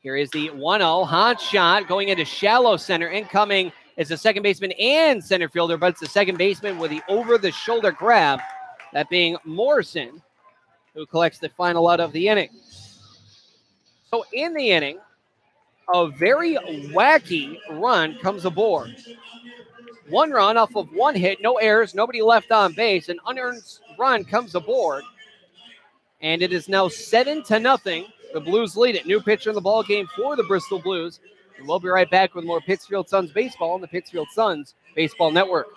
Here is the 1-0 hot shot going into shallow center. Incoming is the second baseman and center fielder, but it's the second baseman with the over-the-shoulder grab, that being Morrison, who collects the final out of the inning. So in the inning, a very wacky run comes aboard. 1 run off of 1 hit, no errors, nobody left on base. An unearned run comes aboard, and it is now 7-0. The Blues lead it. New pitcher in the ball game for the Bristol Blues. And we'll be right back with more Pittsfield Suns baseball on the Pittsfield Suns Baseball Network.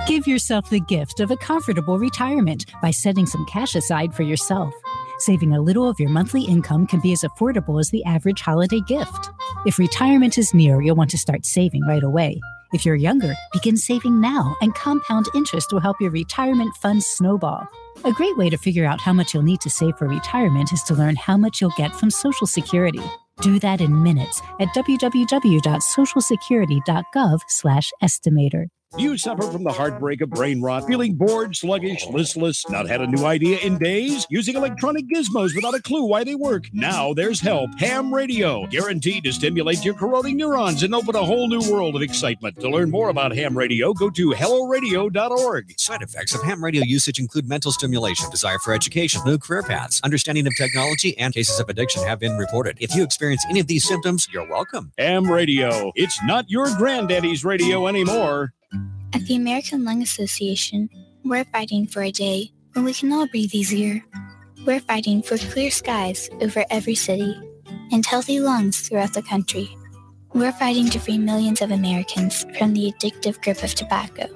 Give yourself the gift of a comfortable retirement by setting some cash aside for yourself. Saving a little of your monthly income can be as affordable as the average holiday gift. If retirement is near, you'll want to start saving right away. If you're younger, begin saving now, and compound interest will help your retirement funds snowball. A great way to figure out how much you'll need to save for retirement is to learn how much you'll get from Social Security. Do that in minutes at www.socialsecurity.gov/estimator. Do you suffer from the heartbreak of brain rot, feeling bored, sluggish, listless, not had a new idea in days, using electronic gizmos without a clue why they work? Now there's help. Ham Radio, guaranteed to stimulate your corroding neurons and open a whole new world of excitement. To learn more about Ham Radio, go to helloradio.org. Side effects of ham radio usage include mental stimulation, desire for education, new career paths, understanding of technology, and cases of addiction have been reported. If you experience any of these symptoms, you're welcome. Ham Radio. It's not your granddaddy's radio anymore. At the American Lung Association, we're fighting for a day when we can all breathe easier. We're fighting for clear skies over every city and healthy lungs throughout the country. We're fighting to free millions of Americans from the addictive grip of tobacco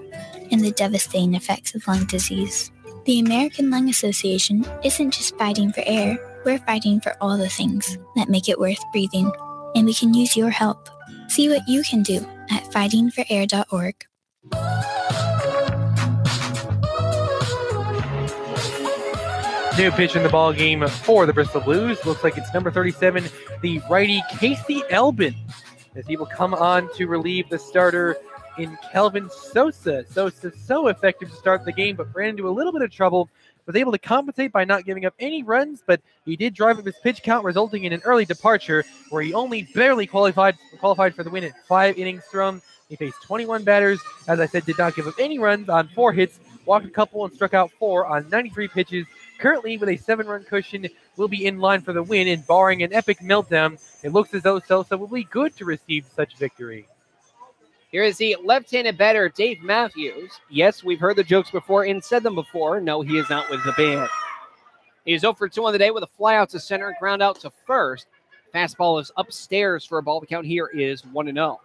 and the devastating effects of lung disease. The American Lung Association isn't just fighting for air, we're fighting for all the things that make it worth breathing, and we can use your help. See what you can do at fightingforair.org. New pitch in the ball game for the Bristol Blues. Looks like it's number 37, the righty Casey Elbin, as he will come on to relieve the starter in Kelvin Sosa. Sosa so effective to start the game, but ran into a little bit of trouble. Was able to compensate by not giving up any runs, but he did drive up his pitch count, resulting in an early departure where he only barely qualified for the win at 5 innings thrown. He faced 21 batters. As I said, did not give up any runs on 4 hits, walked a couple, and struck out 4 on 93 pitches. Currently, with a 7-run cushion, will be in line for the win, and barring an epic meltdown, it looks as though Sosa will be good to receive such victory. Here is the left-handed batter, Dave Matthews. Yes, we've heard the jokes before and said them before. No, he is not with the band. He's 0 for 2 on the day with a fly out to center and ground out to first. Fastball is upstairs for a ball. The count here is 1-0. Of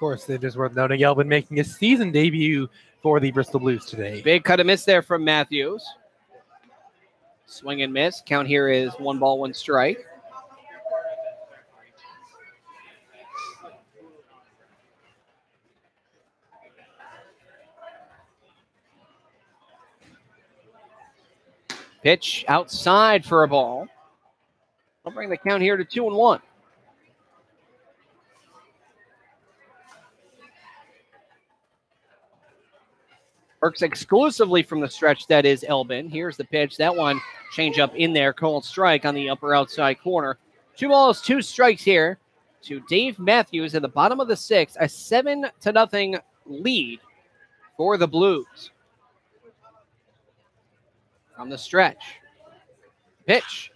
course, it is worth noting Elbin making his season debut for the Bristol Blues today. Big cut and miss there from Matthews. Swing and miss. Count here is 1 ball, 1 strike. Pitch outside for a ball. I'll bring the count here to 2-1. Works exclusively from the stretch, that is Elbin. Here's the pitch. That one, change up in there. Called strike on the upper outside corner. 2 balls, 2 strikes here to Dave Matthews at the bottom of the 6th. A 7-0 lead for the Blues. From the stretch. Pitch.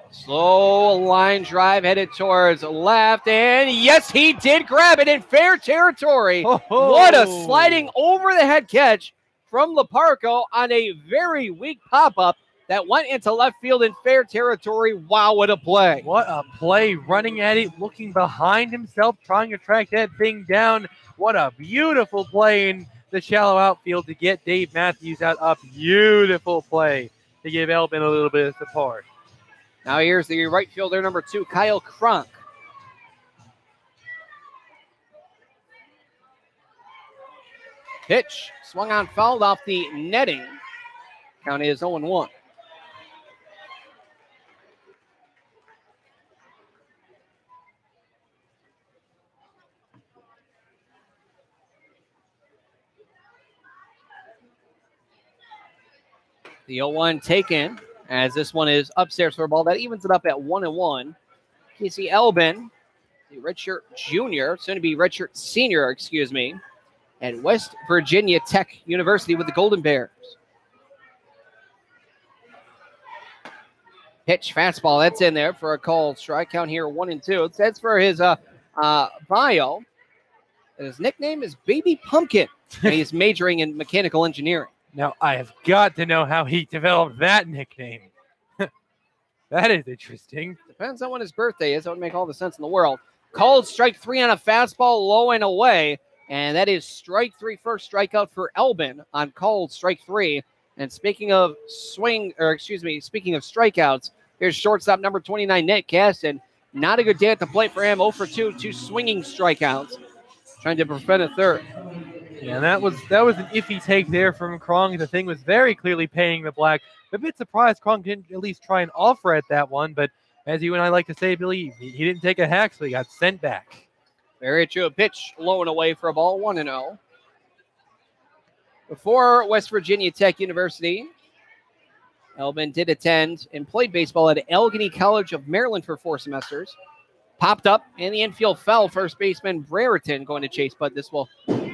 Slow line drive headed towards left. And yes, he did grab it in fair territory. Oh. What a sliding over the head catch from Leparco on a very weak pop-up that went into left field in fair territory. Wow, what a play. What a play, running at it, looking behind himself, trying to track that thing down. What a beautiful play in the shallow outfield to get Dave Matthews out. A beautiful play to give Elbin a little bit of support. Now here's the right fielder, number 2, Kyle Cronk. Pitch, swung on, fouled off the netting. Count is 0-1. The 0-1 taken, as this one is upstairs for a ball. That evens it up at 1-1. Casey Elbin, the redshirt junior, soon to be redshirt senior, at West Virginia Tech University with the Golden Bears. Pitch, fastball, that's in there for a called strike. Count here 1-2. That's for his bio. And his nickname is Baby Pumpkin, and he's majoring in mechanical engineering. Now, I have got to know how he developed that nickname. That is interesting. Depends on when his birthday is. That would make all the sense in the world. Called strike 3 on a fastball, low and away. And that is strike 3, first strikeout for Elbin on called strike 3. And speaking of speaking of strikeouts, here's shortstop number 29, Nick Caston. Not a good day at the plate for him. 0 for 2, 2 swinging strikeouts. Trying to prevent a third. Yeah, that was an iffy take there from Cronk. The thing was very clearly paying the black. A bit surprised Cronk didn't at least try and offer at that one, but as you and I like to say, Billy, he didn't take a hack, so he got sent back. Very true. A pitch low and away for a ball, 1-0. Before West Virginia Tech University, Elbin did attend and played baseball at Allegheny College of Maryland for 4 semesters. Popped up, and the infield fell. First baseman Brereton going to chase, but this will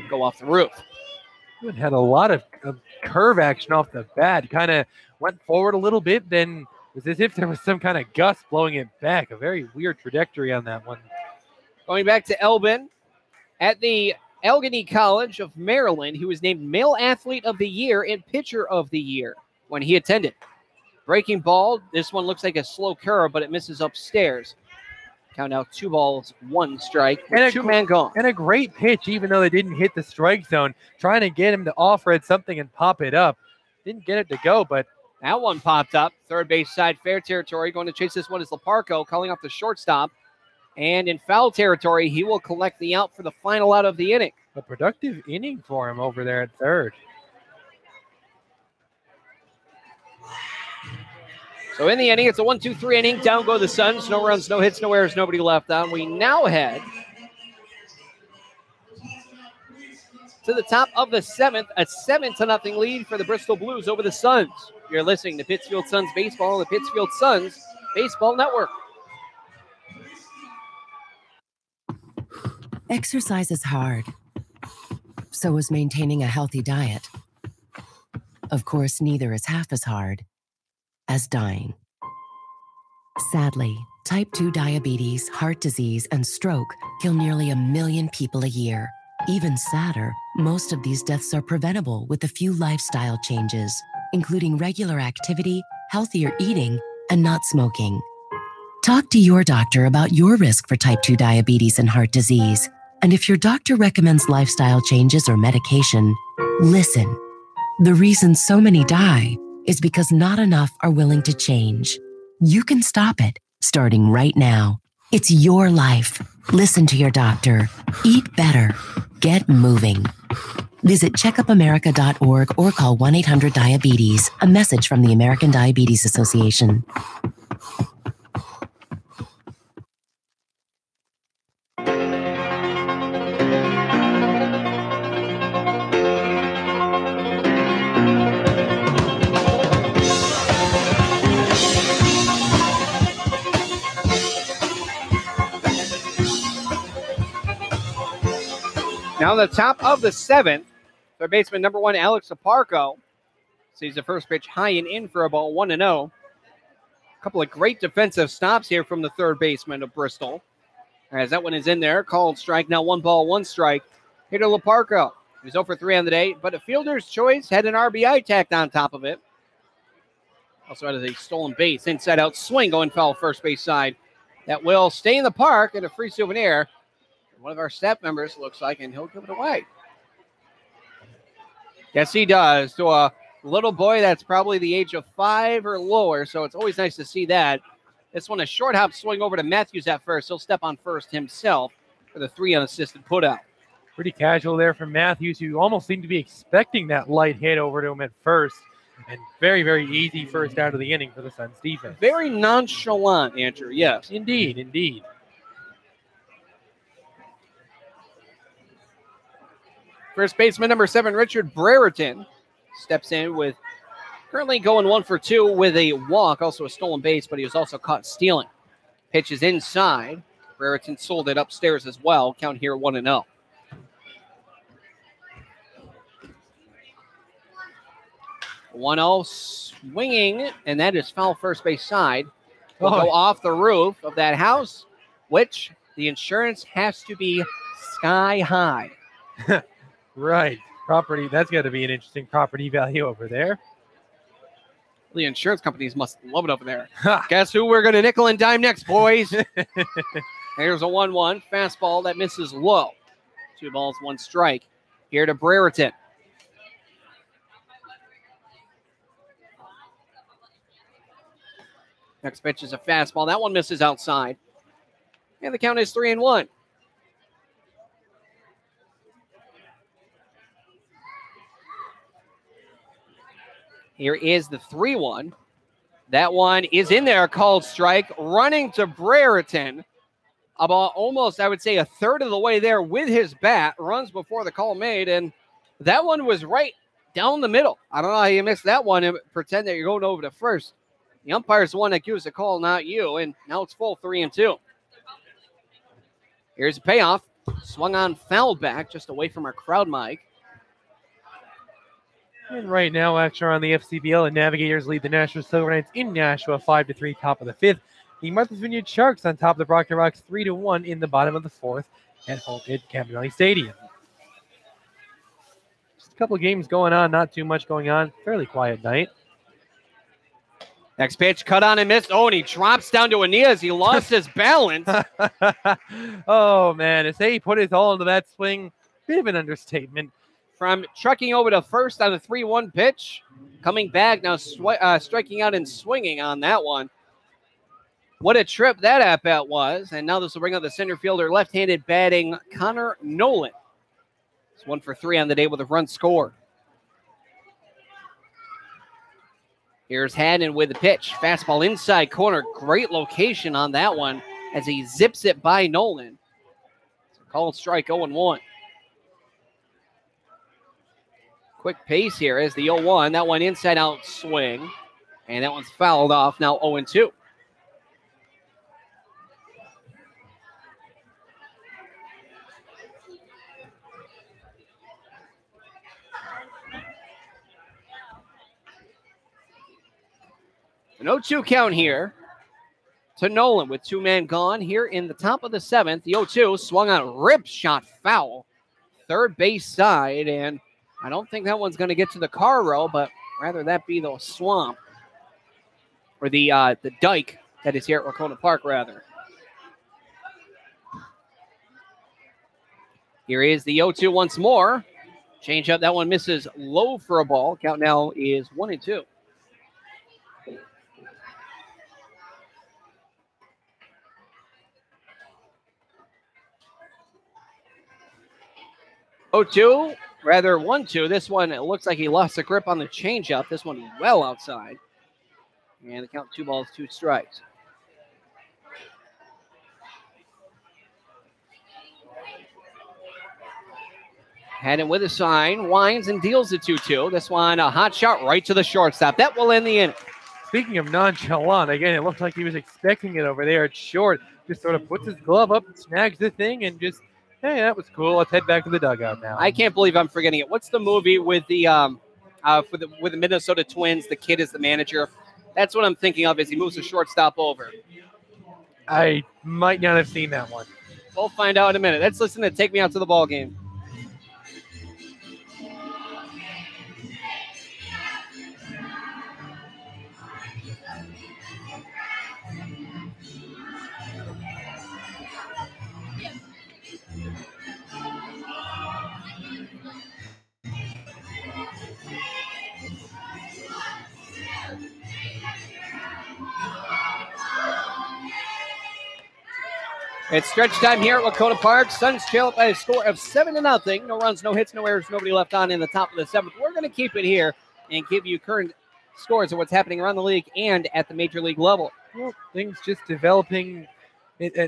go off the roof. It had a lot of curve action off the bat. Kind of went forward a little bit, then it was as if there was some kind of gust blowing it back. A very weird trajectory on that one. Going back to Elbin, at the Allegheny College of Maryland, he was named Male Athlete of the Year and Pitcher of the Year when he attended. Breaking ball, this one looks like a slow curve, but it misses upstairs. Count out 2 balls, 1 strike, and 2-man gone. And a great pitch, even though they didn't hit the strike zone. Trying to get him to offer it something and pop it up. Didn't get it to go, but That one popped up. Third base side, fair territory. Going to chase this one is Leparco, calling off the shortstop. And in foul territory, he will collect the out for the final out of the inning. A productive inning for him over there at third. So in the inning, it's a 1-2-3 inning. Down go the Suns. No runs, no hits, no errors, nobody left on. We now head to the top of the seventh, a 7-0 lead for the Bristol Blues over the Suns. You're listening to Pittsfield Suns Baseball on the Pittsfield Suns Baseball Network. Exercise is hard. So is maintaining a healthy diet. Of course, neither is half as hard as dying. Sadly, type 2 diabetes, heart disease, and stroke kill nearly 1 million people a year. Even sadder, most of these deaths are preventable with a few lifestyle changes, including regular activity, healthier eating, and not smoking. Talk to your doctor about your risk for type 2 diabetes and heart disease. And if your doctor recommends lifestyle changes or medication, listen. The reason so many die is because not enough are willing to change. You can stop it, starting right now. It's your life. Listen to your doctor. Eat better. Get moving. Visit checkupamerica.org or call 1-800-DIABETES. A message from the American Diabetes Association. Now the top of the seventh, third baseman number 1, Alex Leparco, sees the first pitch high and in for a ball, 1-0. A couple of great defensive stops here from the third baseman of Bristol. As that one is in there, called strike. Now 1 ball, 1 strike. Here to Leparco. He's 0 for 3 on the day, but a fielder's choice had an RBI tacked on top of it. Also had a stolen base, inside out swing going foul first base side. That will stay in the park and a free souvenir. One of our staff members looks like, and he'll give it away. Yes, he does, to a little boy that's probably the age of 5 or lower, so it's always nice to see that. This one, a short hop swing over to Matthews at first. He'll step on first himself for the 3 unassisted putout. Pretty casual there from Matthews, who almost seemed to be expecting that light hit over to him at first. And very, very easy first out of the inning for the Suns defense. Very nonchalant, Andrew, yes. Indeed, indeed. First baseman number 7, Richard Brereton, steps in with currently going 1 for 2 with a walk, also a stolen base, but he was also caught stealing. Pitch is inside. Brereton sold it upstairs as well. Count here 1-0. Swinging, and that is foul first base side. Will go off the roof of that house, which the insurance has to be sky high. Right. Property, that's got to be an interesting property value over there. The insurance companies must love it over there. Guess who we're going to nickel and dime next, boys? Here's a 1-1 fastball that misses low. 2 balls, 1 strike. Here to Brereton. Next pitch is a fastball. That one misses outside. And the count is 3-1. Here is the 3-1. That one is in there, called strike. Running to Brereton. About almost, I would say, a third of the way there with his bat. Runs before the call made, and that one was right down the middle. I don't know how you missed that one and pretend that you're going over to first. The umpire's the one that gives the call, not you, and now it's full 3-2. Here's a payoff. Swung on, fouled back, just away from our crowd mic. And right now, action on the FCBL, and Navigators lead the Nashua Silver Knights in Nashua 5-3, top of the 5th. The Martha's Vineyard Sharks on top of the Brockton Rocks 3-1 in the bottom of the 4th at home at Campanelli Stadium. Just a couple of games going on, not too much going on. Fairly quiet night. Next pitch, cut on and missed. Oh, and he drops down to a knee as he lost his balance. Oh, man. To say he put his all into that swing, bit of an understatement. from trucking over to first on a 3-1 pitch. Coming back now, striking out and swinging on that one. What a trip that at-bat was. And now this will bring up the center fielder, left-handed batting Connor Nolan. It's 1 for 3 on the day with a run scored. Here's Haddon with the pitch. Fastball inside corner. Great location on that one as he zips it by Nolan. It's a called strike 0-1. Quick pace here as the 0-1. That one inside out swing. And that one's fouled off. Now 0-2. An 0-2 count here to Nolan with 2 men gone here in the top of the 7th. The 0-2 swung on, rip shot foul. Third base side, and I don't think that one's going to get to the car row, but rather that be the swamp or the dike that is here at Wahconah Park, rather. Here is the 0-2 once more. Change up, that one misses low for a ball. Count now is 1-2. Rather 1-2. This one, it looks like he lost the grip on the changeup. This one well outside. And the count 2 balls, 2 strikes. Haddon with a sign, winds and deals the 2-2. This one, a hot shot right to the shortstop. That will end the inning. Speaking of nonchalant, again, it looked like he was expecting it over there at short. Just sort of puts his glove up, snags the thing, and just, hey, that was cool. Let's head back to the dugout now. I can't believe I'm forgetting it. What's the movie with the with the Minnesota Twins? The kid is the manager. That's what I'm thinking of as he moves the shortstop over. I might not have seen that one. We'll find out in a minute. Let's listen to Take Me Out to the Ball Game. It's stretch time here at Wahconah Park. Suns trail up by a score of 7-0. No runs, no hits, no errors, nobody left on in the top of the 7th. We're going to keep it here and give you current scores of what's happening around the league and at the major league level. Well, things just developing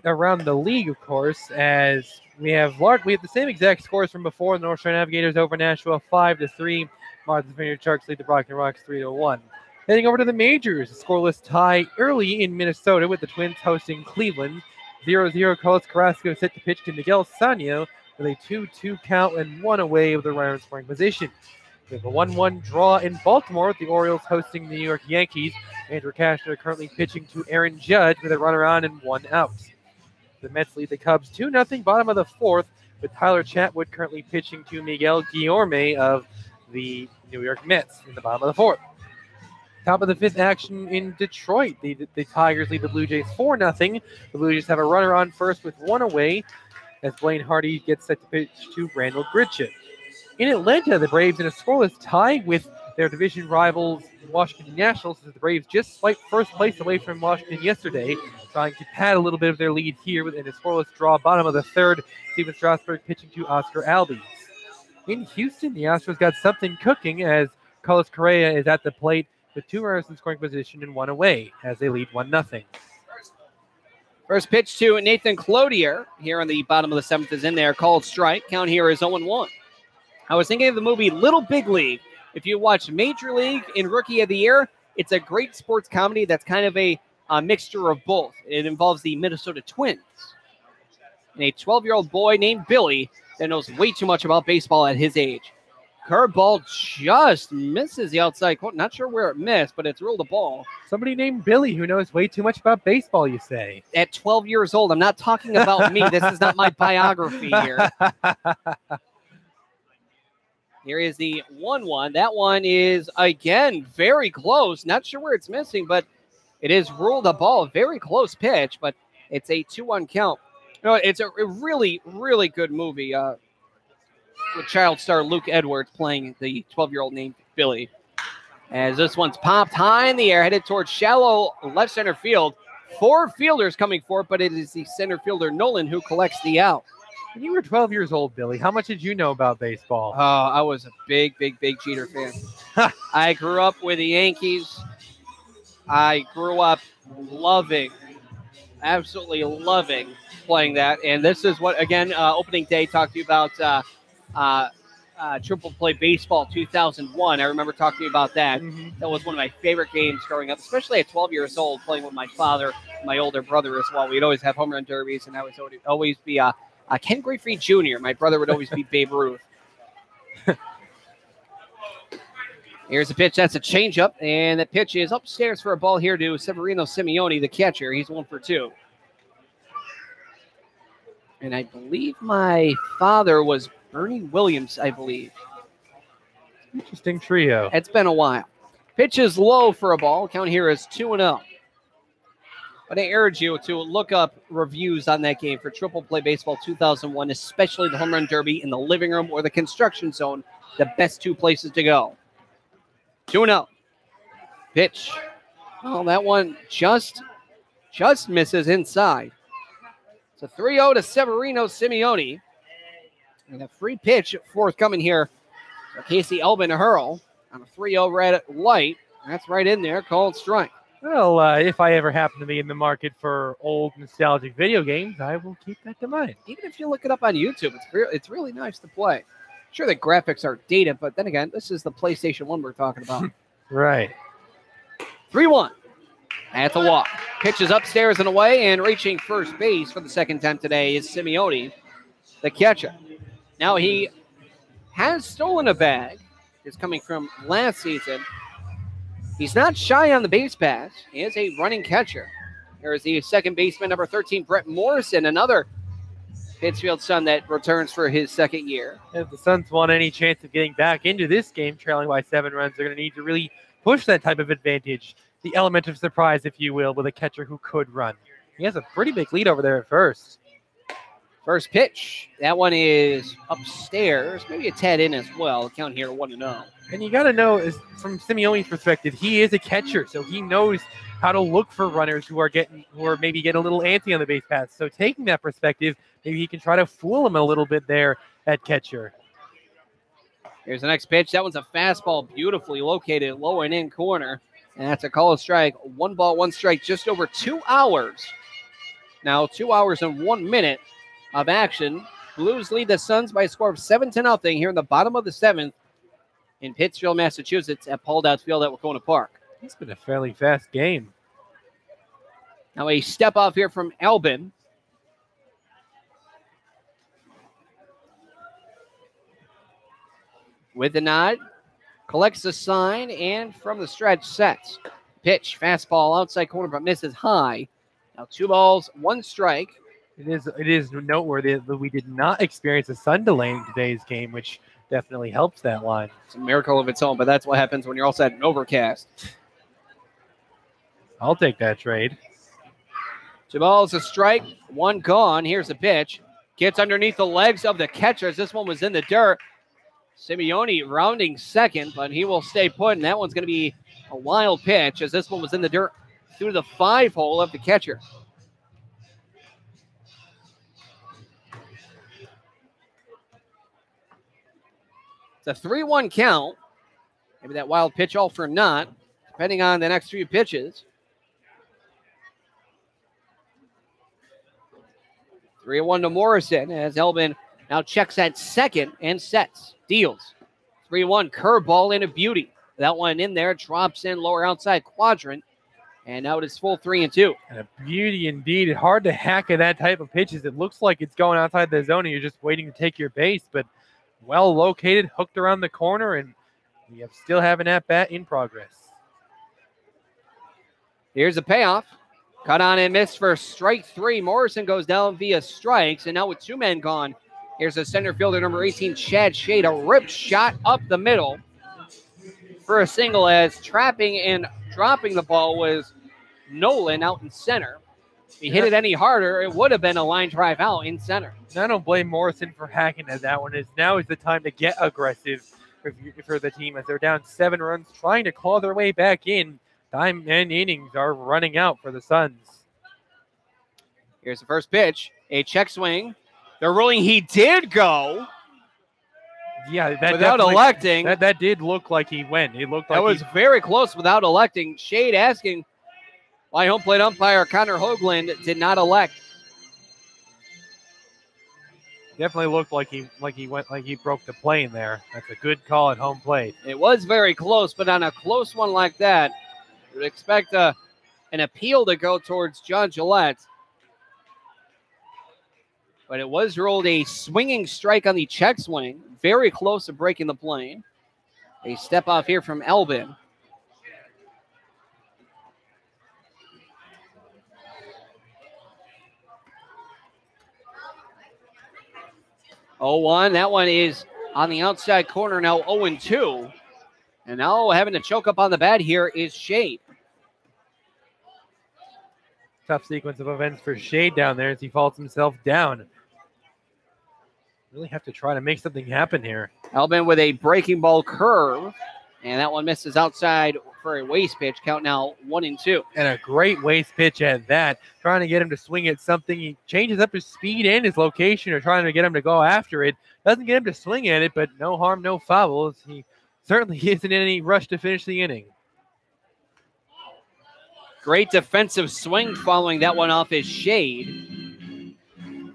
around the league, of course, as we have the same exact scores from before. The North Shore Navigators over Nashua 5-3. Martha's Vineyard Sharks lead the Brockton Rocks 3-1. Heading over to the majors, a scoreless tie early in Minnesota with the Twins hosting Cleveland. 0-0, Carlos Carrasco set to pitch to Miguel Sanyo with a 2-2 count and 1 away with the runner in scoring position. We have a 1-1 draw in Baltimore with the Orioles hosting the New York Yankees. Andrew Cashner currently pitching to Aaron Judge with a runner on and 1 out. The Mets lead the Cubs 2-0, bottom of the 4th, with Tyler Chatwood currently pitching to Miguel Guillorme of the New York Mets in the bottom of the 4th. Top of the 5th action in Detroit. The Tigers lead the Blue Jays 4-0. The Blue Jays have a runner on first with 1 away as Blaine Hardy gets set to pitch to Randall Gritchen. In Atlanta, the Braves in a scoreless tie with their division rivals Washington Nationals as the Braves just swiped first place away from Washington yesterday, trying to pad a little bit of their lead here in a scoreless draw. Bottom of the 3rd, Steven Strasburg pitching to Oscar Albies. In Houston, the Astros got something cooking as Carlos Correa is at the plate with 2 runners in scoring position and 1 away as they lead 1-0. First pitch to Nathan Cloutier here on the bottom of the 7th is in there. Called strike. Count here is 0-1. I was thinking of the movie Little Big League. If you watch Major League in Rookie of the Year, it's a great sports comedy that's kind of a mixture of both. It involves the Minnesota Twins and a 12-year-old boy named Billy that knows way too much about baseball at his age. Curveball just misses the outside corner. Not sure where it missed, but it's ruled a ball. Somebody named Billy who knows way too much about baseball, you say? At 12 years old. I'm not talking about me. This is not my biography here. Here is the 1-1. That one is, again, very close. Not sure where it's missing, but it is ruled a ball. Very close pitch, but it's a 2-1 count. You know, it's a really, really good movie. with child star Luke Edwards playing the 12-year-old named Billy. As this one's popped high in the air, headed towards shallow left center field. 4 fielders coming for it, but it is the center fielder Nolan who collects the out. When you were 12 years old, Billy, how much did you know about baseball? Oh, I was a big Jeter fan. I grew up with the Yankees. I grew up absolutely loving playing that. And this is what, again, opening day, talked to you about Triple Play Baseball 2001. I remember talking to you about that. Mm-hmm. That was one of my favorite games growing up, especially at 12 years old, playing with my father, my older brother as well. We'd always have home run derbies, and I would always be Ken Griffey Jr. My brother would always be Babe Ruth. Here's a pitch. That's a changeup, and that pitch is upstairs for a ball here to Severino Simeone, the catcher. He's 1 for 2. And I believe my father was Bernie Williams, I believe. Interesting trio. It's been a while. Pitch is low for a ball. Count here is 2-0. But I urge you to look up reviews on that game for Triple Play Baseball 2001, especially the home run derby in the living room or the construction zone, the best 2 places to go. 2-0. Pitch. Oh, that one just misses inside. It's a 3-0 to Severino Simeone. And a free pitch forthcoming here for Casey Elbin hurl on a 3-0 red light. That's right in there, called strike. Well, if I ever happen to be in the market for old nostalgic video games, I will keep that in mind. Even if you look it up on YouTube, it's really nice to play. Sure, the graphics are dated, but then again, this is the PlayStation 1 we're talking about. Right. 3-1. That's a walk. Pitches upstairs and away, and reaching first base for the second time today is Simeone, the catcher. Now he has stolen a bag. It's coming from last season. He's not shy on the base pass. He is a running catcher. Here is the second baseman, number 13, Brett Morrison, another Pittsfield Sun that returns for his second year. If the Suns want any chance of getting back into this game, trailing by 7 runs, they're going to need to really push that type of advantage. The element of surprise, if you will, with a catcher who could run. He has a pretty big lead over there at first. First pitch. That one is upstairs, maybe a tad in as well. Count here 1-0. And you got to know, from Simeone's perspective, he is a catcher, so he knows how to look for runners who are maybe getting a little antsy on the base path. So taking that perspective, maybe he can try to fool him a little bit there at catcher. Here's the next pitch. That one's a fastball, beautifully located low and in corner. And that's a call of strike. 1 ball, 1 strike, just over 2 hours. Now 2 hours and 1 minute of action. Blues lead the Suns by a score of 7-0 here in the bottom of the 7th in Pittsfield, Massachusetts at Paul Dowd Field at Wahconah Park. It's been a fairly fast game. Now a step off here from Albin. With the nod, collects the sign, and from the stretch, sets. Pitch, fastball, outside corner, but misses high. Now 2 balls, 1 strike. It is noteworthy that we did not experience a sun delay in today's game, which definitely helps that line. It's a miracle of its own, but that's what happens when you're all set and overcast. I'll take that trade. 2 balls, a strike, 1 gone. Here's the pitch. Gets underneath the legs of the catchers. This one was in the dirt. Simeone rounding second, but he will stay put, and that one's going to be a wild pitch as this one was in the dirt through the 5-hole of the catcher. It's a 3-1 count. Maybe that wild pitch all for naught, depending on the next few pitches. 3-1 to Morrison as Elbin now checks at second and sets. Deals. 3-1 curveball in a beauty. That one in there drops in lower outside quadrant. And now it is full 3-2. And a beauty indeed. Hard to hack at that type of pitches. It looks like it's going outside the zone and you're just waiting to take your base. But well located, hooked around the corner, and we still have an at-bat in progress. Here's a payoff. Cut on and missed for strike 3. Morrison goes down via strikes. And now with 2 men gone, here's a center fielder, number 18, Chad Shade. A ripped shot up the middle for a single as trapping and dropping the ball was Nolan out in center. If he hit it any harder, it would have been a line drive out in center. And I don't blame Morrison for hacking at that one. Now is the time to get aggressive for the team as they're down 7 runs, trying to claw their way back in. Time and innings are running out for the Suns. Here's the first pitch. A check swing. They're ruling he did go. Yeah, that without electing. That did look like he went. It looked like that was very close without electing. Shade asking why home plate umpire Connor Hoagland did not elect. Definitely looked like he broke the plane there. That's a good call at home plate. It was very close, but on a close one like that, you would expect an appeal to go towards John Gillette. But it was ruled a swinging strike on the check swing. Very close to breaking the plane. A step off here from Elbin. Oh, 1. That one is on the outside corner now, 0-2. And now having to choke up on the bat here is Shade. Tough sequence of events for Shade down there as he falls himself down. Really have to try to make something happen here. Elbin with a breaking ball curve. And that one misses outside for a waste pitch. Count now 1-2. And a great waste pitch at that. Trying to get him to swing at something. He changes up his speed and his location, or trying to get him to go after it. Doesn't get him to swing at it, but no harm, no foul. He certainly isn't in any rush to finish the inning. Great defensive swing following that one off his Shade.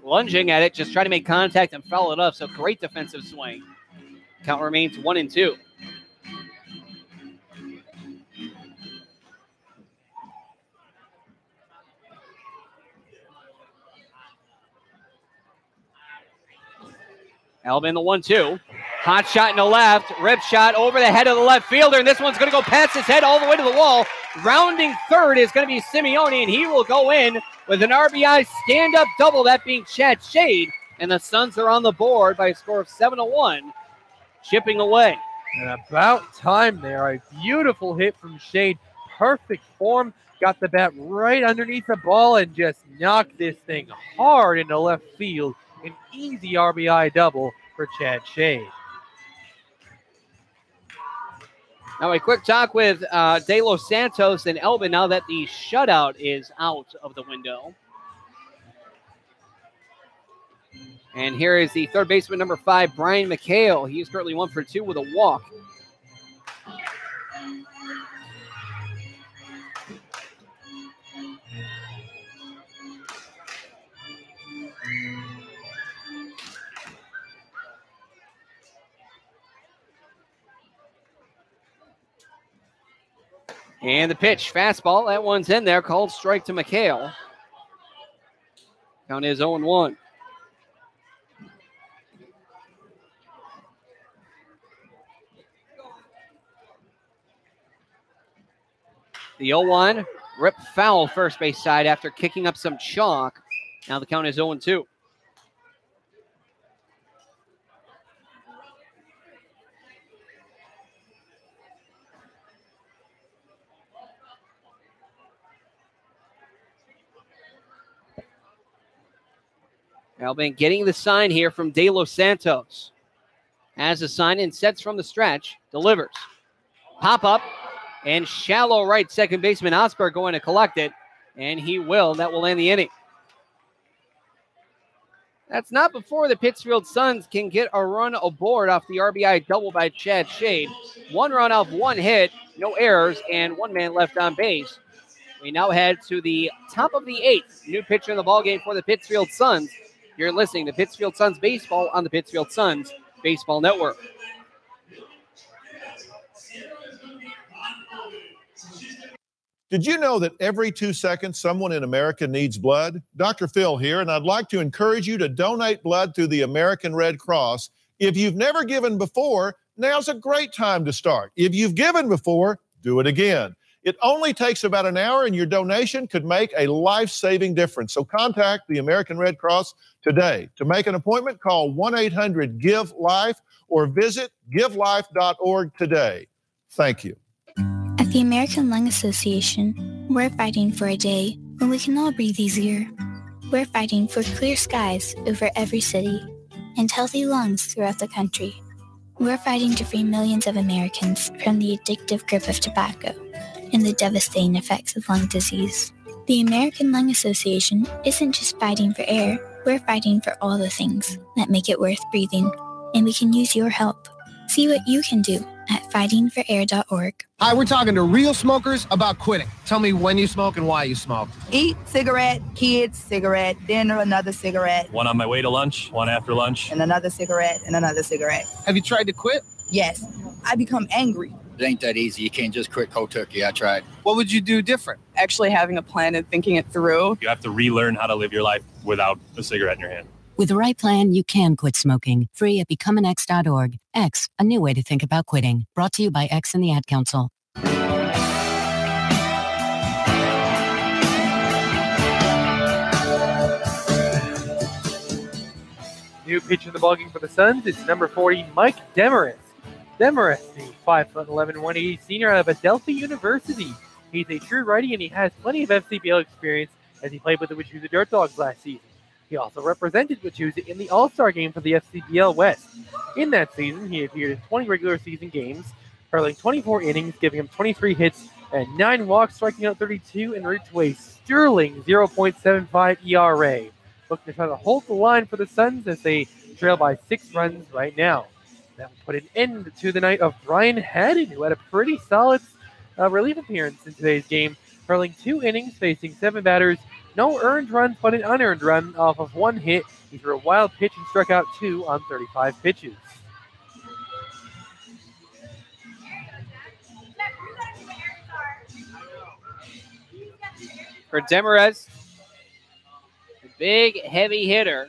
Lunging at it, just trying to make contact and foul it up. So great defensive swing. Count remains 1-2. Elbin the 1-2. Hot shot in the left. Rip shot over the head of the left fielder. And this one's going to go past his head all the way to the wall. Rounding third is going to be Simeone, and he will go in with an RBI stand-up double, that being Chad Shade. And the Suns are on the board by a score of 7-1, chipping away. And about time there. A beautiful hit from Shade. Perfect form. Got the bat right underneath the ball and just knocked this thing hard into left field. An easy RBI double for Chad Shade. Now a quick talk with De Los Santos and Elbin now that the shutout is out of the window. And here is the third baseman, number 5, Brian McHale. He is currently 1 for 2 with a walk. And the pitch, fastball. That one's in there, called strike to McHale. Count is 0-1. The 0-1, rip foul first base side after kicking up some chalk. Now the count is 0-2. Elbin getting the sign here from De Los Santos. Has a sign and sets from the stretch. Delivers. Pop up and shallow right second baseman Osberg going to collect it. And he will. That will end the inning. That's not before the Pittsfield Suns can get a run aboard off the RBI double by Chad Shade. 1 run off 1 hit, no errors, and 1 man left on base. We now head to the top of the 8th. New pitcher in the ballgame for the Pittsfield Suns. You're listening to Pittsfield Suns Baseball on the Pittsfield Suns Baseball Network. Did you know that every 2 seconds someone in America needs blood? Dr. Phil here, and I'd like to encourage you to donate blood through the American Red Cross. If you've never given before, now's a great time to start. If you've given before, do it again. It only takes about an hour, and your donation could make a life-saving difference. So contact the American Red Cross today. To make an appointment, call 1-800-GIVE-LIFE or visit givelife.org today. Thank you. At the American Lung Association, we're fighting for a day when we can all breathe easier. We're fighting for clear skies over every city and healthy lungs throughout the country. We're fighting to free millions of Americans from the addictive grip of tobacco and the devastating effects of lung disease. The American Lung Association isn't just fighting for air, we're fighting for all the things that make it worth breathing, and we can use your help. See what you can do at fightingforair.org. Hi, we're talking to real smokers about quitting. Tell me when you smoke and why you smoke. Eat, cigarette, kids, cigarette, dinner, another cigarette. One on my way to lunch, one after lunch. And another cigarette, and another cigarette. Have you tried to quit? Yes. I become angry. It ain't that easy. You can't just quit cold turkey. I tried. What would you do different? Actually having a plan and thinking it through. You have to relearn how to live your life without a cigarette in your hand. With the right plan, you can quit smoking. Free at becomeanx.org. X, a new way to think about quitting. Brought to you by X and the Ad Council. New pitcher in the ballgame for the Suns. It's number 40, Mike Demarest. Demarest, the 5'11", 180 senior out of Adelphi University. He's a true righty, and he has plenty of FCBL experience as he played with the Wachusett Dirt Dogs last season. He also represented Wachusett in the All-Star game for the FCBL West. In that season, he appeared in 20 regular season games, hurling 24 innings, giving him 23 hits and 9 walks, striking out 32, en route to a sterling 0.75 ERA. Looking to try to hold the line for the Suns as they trail by 6 runs right now. That will put an end to the night of Brian Haddon, who had a pretty solid relief appearance in today's game, hurling 2 innings, facing 7 batters. No earned runs, but an unearned run off of 1 hit. He threw a wild pitch and struck out 2 on 35 pitches. For Demarest, a big, heavy hitter.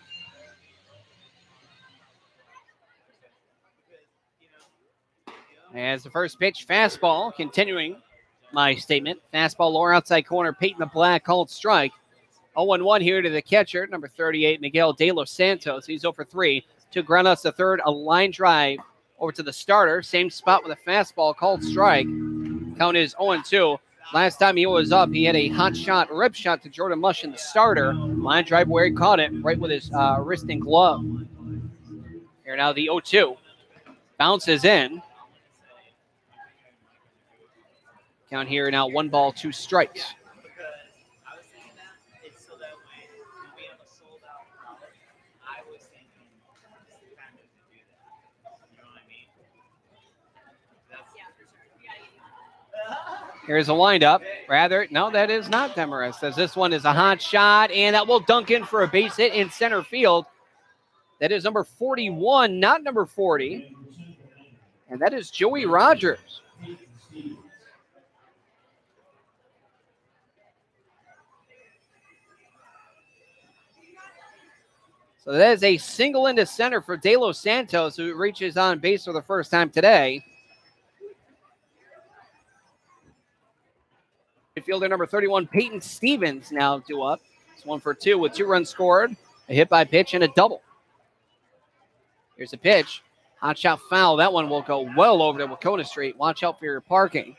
As the first pitch, fastball, continuing my statement. Fastball, lower outside corner, Peyton the Black, called strike. 0-1 here to the catcher, number 38, Miguel De Los Santos. He's 0 for 3. 2 groundouts to third, a line drive over to the starter. Same spot with a fastball, called strike. Count is 0-2. Last time he was up, he had a hot shot, rip shot to Jordan Mush in the starter. Line drive where he caught it, right with his wrist and glove. Here now the 0-2. Bounces in. Count here now 1 ball, 2 strikes. Here's a windup. Rather, no, that is not Demarest, as this one is a hot shot, and that will dunk in for a base hit in center field. That is number 41, not number 40. And that is Joey Rogers. So that is a single into center for De Los Santos, who reaches on base for the first time today. Fielder number 31, Peyton Stevens, now due up. It's 1 for 2 with 2 runs scored, a hit by pitch, and a double. Here's a pitch. Hot shot foul. That one will go well over to Wahconah Street. Watch out for your parking.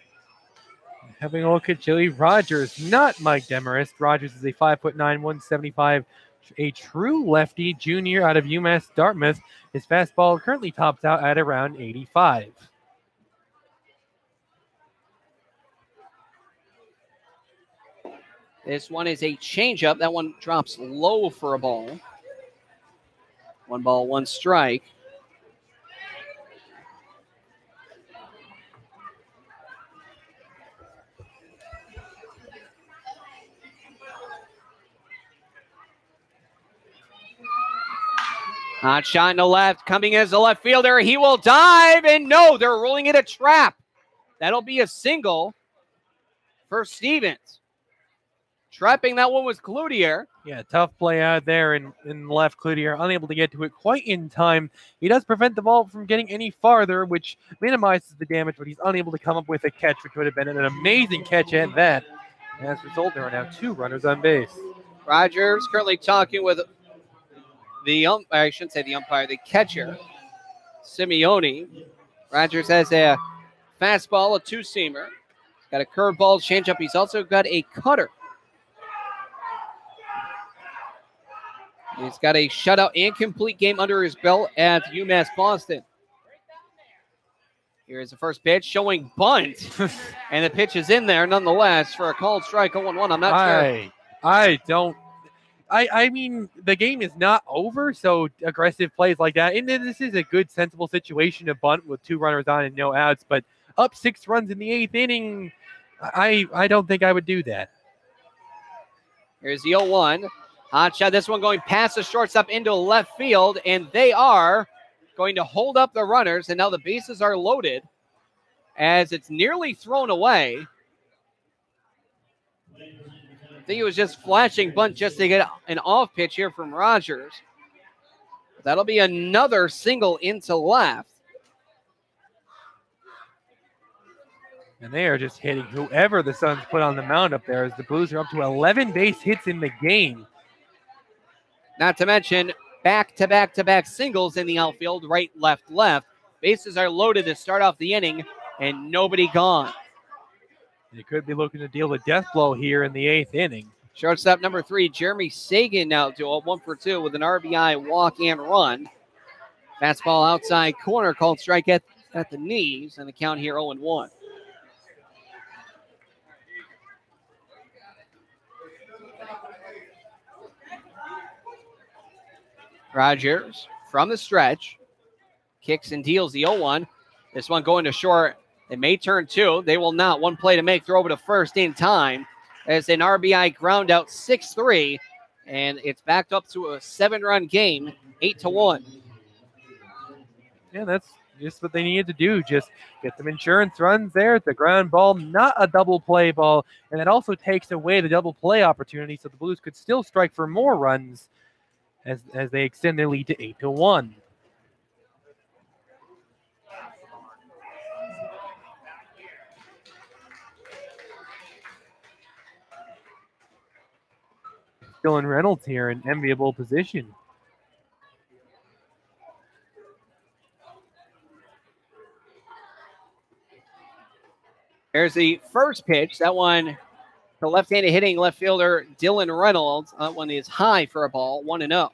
Having a look at Joey Rogers, not Mike Demarest. Rogers is a 5'9", 175, a true lefty junior out of UMass Dartmouth. His fastball currently tops out at around 85. This one is a changeup. That one drops low for a ball. 1 ball, 1 strike. Hot shot in the left, coming as a left fielder. He will dive, and no, they're ruling it a trap. That'll be a single for Stevens. Trapping that one was Cloutier. Yeah, tough play out there in left. Cloutier unable to get to it quite in time. He does prevent the ball from getting any farther, which minimizes the damage, but he's unable to come up with a catch, which would have been an amazing catch at that. And as a result, there are now 2 runners on base. Rogers currently talking with the umpire, I shouldn't say the umpire, the catcher, Simeone. Rogers has a fastball, a 2-seamer. He's got a curveball, changeup. He's also got a cutter. He's got a shutout and complete game under his belt at UMass Boston. Here's the first pitch showing bunt, and the pitch is in there nonetheless for a called strike 0-1. I'm not sure. I mean, the game is not over, so aggressive plays like that. And this is a good, sensible situation to bunt with 2 runners on and no outs, but up 6 runs in the 8th inning, I don't think I would do that. Here's the 0-1. Hot shot, this one going past the shortstop into left field, and they are going to hold up the runners, and now the bases are loaded as it's nearly thrown away. I think it was just flashing bunt just to get an off pitch here from Rogers. That'll be another single into left. And they are just hitting whoever the Suns put on the mound up there as the Blues are up to 11 base hits in the game. Not to mention back-to-back-to-back singles in the outfield, right, left, left. Bases are loaded to start off the inning, and nobody gone. They could be looking to deal a death blow here in the 8th inning. Shortstop number 3, Jeremy Sagan now to a 1-for-2 with an RBI walk and run. Fastball outside corner called strike at the knees, and the count here 0-1. Rogers from the stretch, kicks and deals the 0-1. This one going to short. They may turn 2. They will not. One play to make, throw over to first in time. As an RBI ground out 6-3, and it's backed up to a 7-run game, 8-1. Yeah, that's just what they needed to do. Just get some insurance runs there. It's a ground ball, not a double play ball, and it also takes away the double play opportunity, so the Blues could still strike for more runs as they extend their lead to 8-1. Dylan Reynolds here in enviable position. There's the first pitch. That one, the left-handed hitting left fielder Dylan Reynolds. That one is high for a ball, 1-0.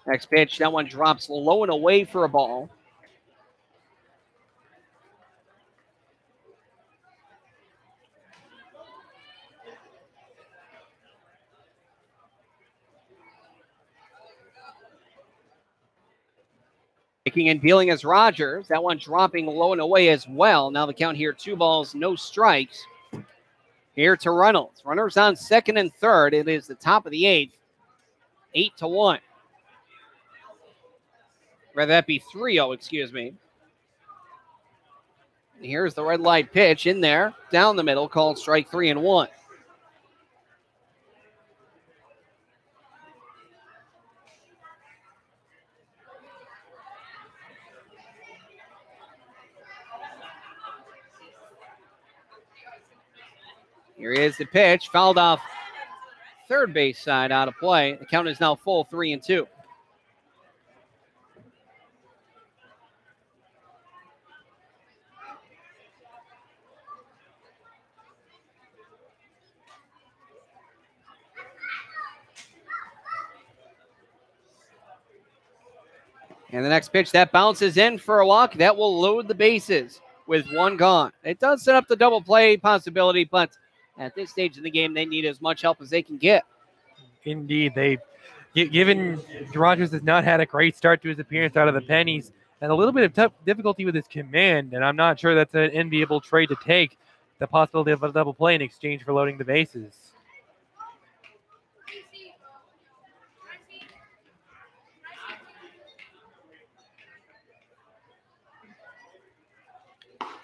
Next pitch, that one drops low and away for a ball. Kicking and dealing as Rogers. That one dropping low and away as well. Now the count here, 2 balls, no strikes. Here to Reynolds. Runners on second and third. It is the top of the 8th. 8-1. Rather that be 3-0, excuse me. And here's the red light pitch in there, down the middle, called strike 3-1. Here is the pitch, fouled off third base side out of play. The count is now full, 3-2. And the next pitch, that bounces in for a walk. That will load the bases with 1 gone. It does set up the double play possibility, but at this stage in the game, they need as much help as they can get. Indeed. Given Rogers has not had a great start to his appearance out of the pennies and a little bit of tough difficulty with his command, and I'm not sure that's an enviable trade to take, the possibility of a double play in exchange for loading the bases.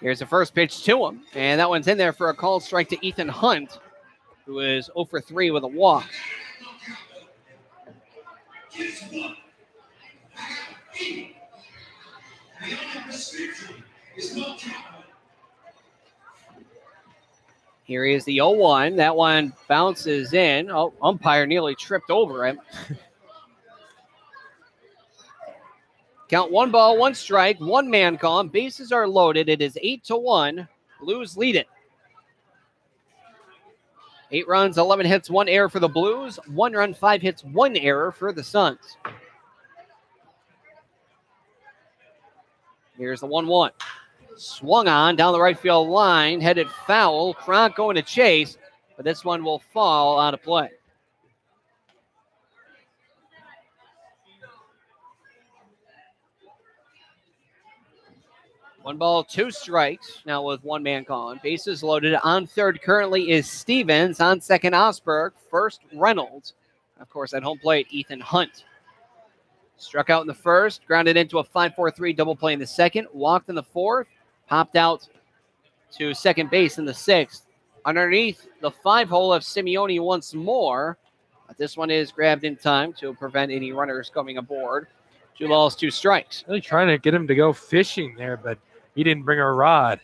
Here's the first pitch to him, and that one's in there for a called strike to Ethan Hunt, who is 0 for 3 with a walk. Here is the 0-1. That one bounces in. Oh, umpire nearly tripped over him. Count 1 ball, 1 strike, 1 man gone. Bases are loaded. It is 8-1. Blues lead it. 8 runs, 11 hits, 1 error for the Blues. 1 run, 5 hits, 1 error for the Suns. Here's the 1-1. Swung on down the right field line, headed foul. Kronk going to chase, but this one will fall out of play. One ball, 2 strikes. Now with 1 man gone. Bases loaded. On third currently is Stevens. On second, Osberg. First, Reynolds. Of course, at home plate, Ethan Hunt. Struck out in the first. Grounded into a 5-4-3 double play in the second. Walked in the fourth. Popped out to second base in the sixth. Underneath the 5-hole of Simeone once more. But this one is grabbed in time to prevent any runners coming aboard. 2 balls, 2 strikes. Really trying to get him to go fishing there, but he didn't bring a rod.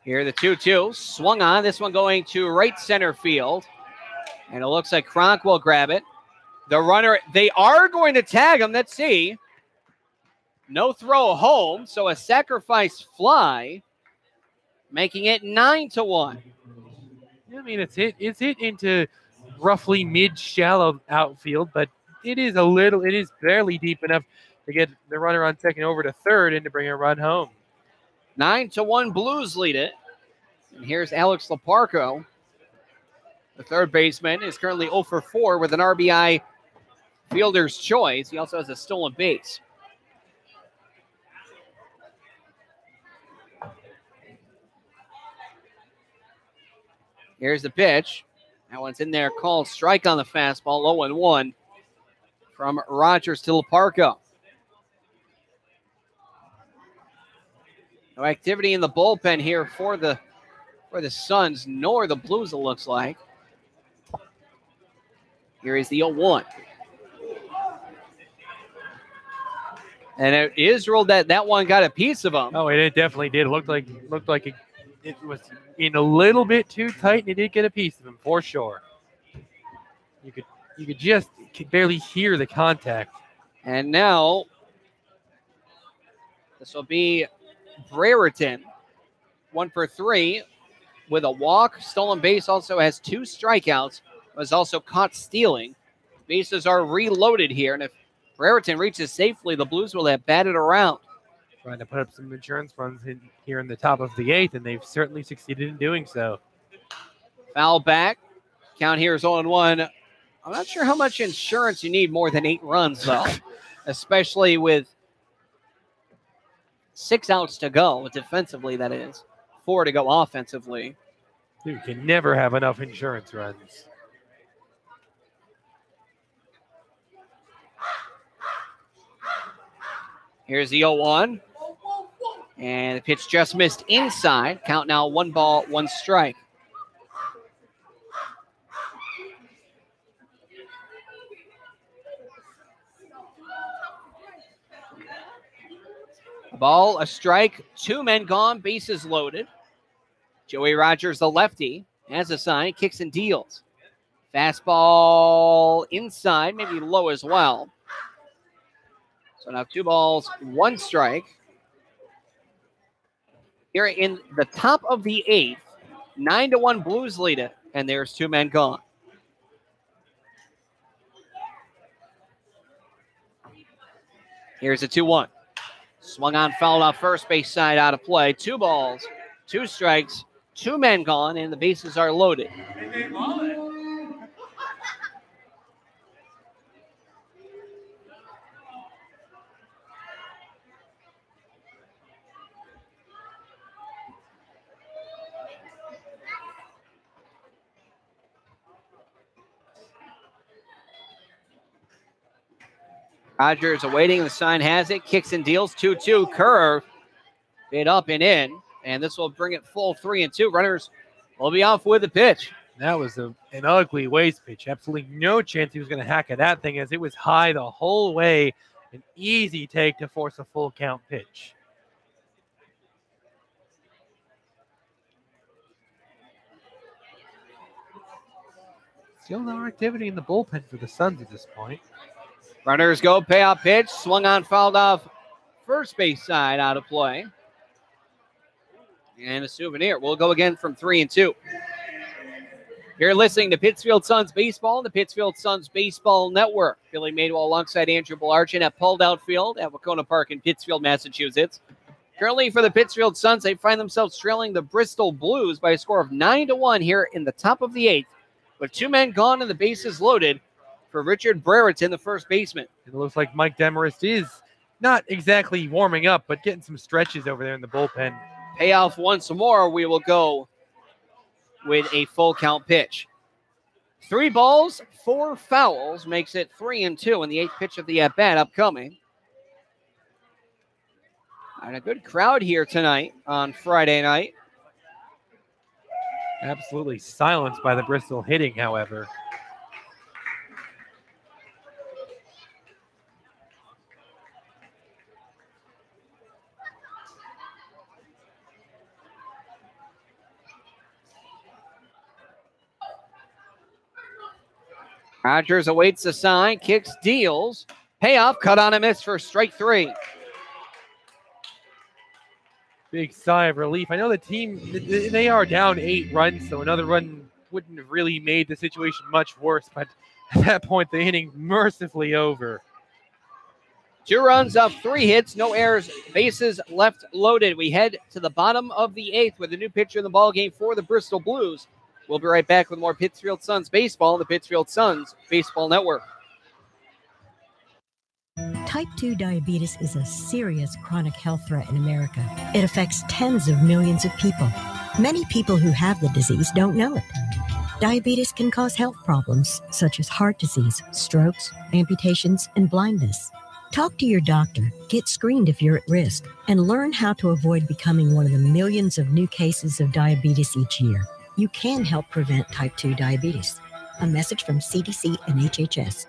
Here the 2-2. Swung on. This one going to right center field. And it looks like Kronk will grab it. The runner, they are going to tag him. Let's see. No throw home, so a sacrifice fly, making it 9-1. I mean, it's hit into roughly mid-shallow outfield, but it is barely deep enough to get the runner on second over to third and to bring a run home. 9-1 Blues lead it. And here's Alex Leparco. The third baseman is currently 0 for 4 with an RBI fielder's choice. He also has a stolen base. Here's the pitch. That one's in there, called strike on the fastball, 0-1 from Rogers to Leparco. No activity in the bullpen here for the Suns, nor the Blues, it looks like. Here is the 0-1. And it is ruled that one got a piece of him. Oh, it definitely did. It looked like it was in a little bit too tight, and it did get a piece of him for sure. You could barely hear the contact. And now this will be Brereton, 1 for 3 with a walk. Stolen base, also has 2 strikeouts. Was also caught stealing. Bases are reloaded here, and if Brereton reaches safely, the Blues will have batted around. Trying to put up some insurance runs here in the top of the 8th, and they've certainly succeeded in doing so. Foul back. Count here is 0-1. I'm not sure how much insurance you need more than 8 runs, though, especially with 6 outs to go, defensively, that is. 4 to go offensively. You can never have enough insurance runs. Here's the 0-1. And the pitch just missed inside. Count now 1 ball, 1 strike. A ball, a strike, 2 men gone, bases loaded. Joey Rogers, the lefty, has a sign, kicks and deals. Fastball inside, maybe low as well. So now 2 balls, 1 strike. Here in the top of the 8th, 9-1 Blues lead it, and there's 2 men gone. Here's a 2-1. Swung on, fouled off first base side, out of play. 2 balls, 2 strikes, 2 men gone, and the bases are loaded. Rogers awaiting, the sign has it, kicks and deals, 2-2, curve, hit up and in, and this will bring it full 3-2. Runners will be off with the pitch. That was an ugly waste pitch. Absolutely no chance he was going to hack at that thing, as it was high the whole way. An easy take to force a full count pitch. Still no activity in the bullpen for the Suns at this point. Runners go, payoff pitch, swung on, fouled off first base side, out of play. And a souvenir. We'll go again from 3-2. You're listening to Pittsfield Suns Baseball, the Pittsfield Suns Baseball Network. Billy Madewell alongside Andrew Belarchin at Pulled Out Field at Wahconah Park in Pittsfield, Massachusetts. Currently for the Pittsfield Suns, they find themselves trailing the Bristol Blues by a score of 9-1 here in the top of the 8th, with 2 men gone and the bases loaded for Richard Brereton, the first baseman. It looks like Mike Demarest is not exactly warming up, but getting some stretches over there in the bullpen. Payoff once more. We will go with a full count pitch. 3 balls, 4 fouls makes it 3-2 in the 8th pitch of the at-bat upcoming. And a good crowd here tonight on Friday night. Absolutely silenced by the Bristol hitting, however. Rogers awaits the sign, kicks, deals. Payoff, cut on a miss for strike 3. Big sigh of relief. I know the team, they are down 8 runs, so another run wouldn't have really made the situation much worse, but at that point, the inning mercifully over. 2 runs off 3 hits, no errors, bases left loaded. We head to the bottom of the 8th with a new pitcher in the ballgame for the Bristol Blues. We'll be right back with more Pittsfield Suns baseball on the Pittsfield Suns Baseball Network. Type 2 diabetes is a serious chronic health threat in America. It affects tens of millions of people. Many people who have the disease don't know it. Diabetes can cause health problems such as heart disease, strokes, amputations, and blindness. Talk to your doctor, get screened if you're at risk, and learn how to avoid becoming one of the millions of new cases of diabetes each year. You can help prevent type 2 diabetes. A message from CDC and HHS.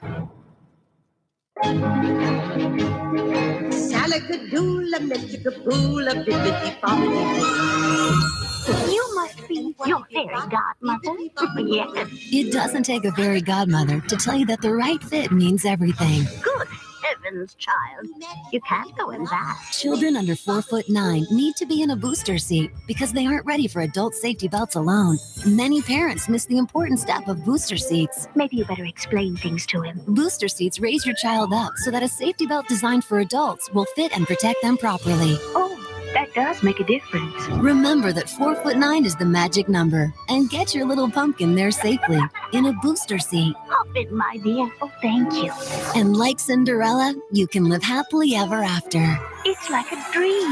You must be your fairy godmother. Yes. It doesn't take a fairy godmother to tell you that the right fit means everything. Good heavens, child. You can't go in that. Children under 4'9" need to be in a booster seat because they aren't ready for adult safety belts alone. Many parents miss the important step of booster seats. Maybe you better explain things to him. Booster seats raise your child up so that a safety belt designed for adults will fit and protect them properly. Oh, that does make a difference. Remember that 4'9" is the magic number, and get your little pumpkin there safely in a booster seat. Hop in, my dear. Oh, thank you. And like Cinderella, you can live happily ever after. It's like a dream.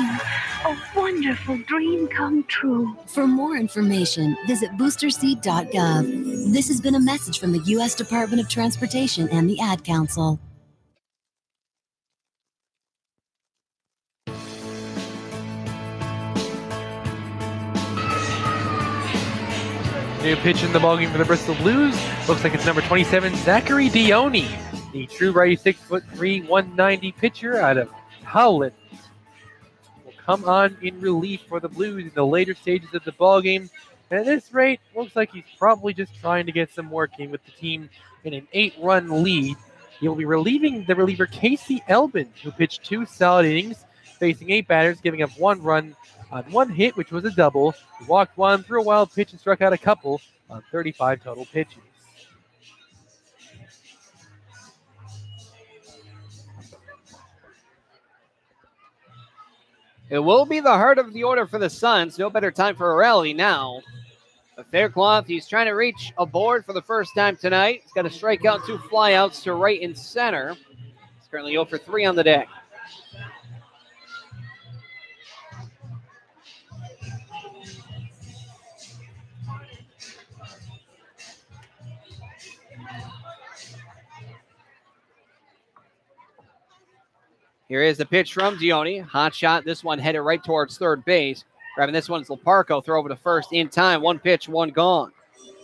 A wonderful dream come true. For more information, visit boosterseat.gov. This has been a message from the U.S. Department of Transportation and the Ad Council. New pitch in the ballgame for the Bristol Blues. Looks like it's number 27, Zachary Dione, the true righty 6'3", 190 pitcher out of Holland. Will come on in relief for the Blues in the later stages of the ballgame. And at this rate, looks like he's probably just trying to get some work in with the team in an 8-run lead. He will be relieving the reliever Casey Elbin, who pitched 2 solid innings, facing 8 batters, giving up 1 run on 1 hit, which was a double. He walked 1, threw a wild pitch, and struck out a couple on 35 total pitches. It will be the heart of the order for the Suns. No better time for a rally now. A Faircloth, he's trying to reach a board for the first time tonight. He's got to strike out 2 flyouts to right and center. He's currently 0 for 3 on the deck. Here is the pitch from Dione. Hot shot. This one headed right towards third base. Grabbing this one is Leparco. Throw over to first in time. 1 pitch, 1 gone.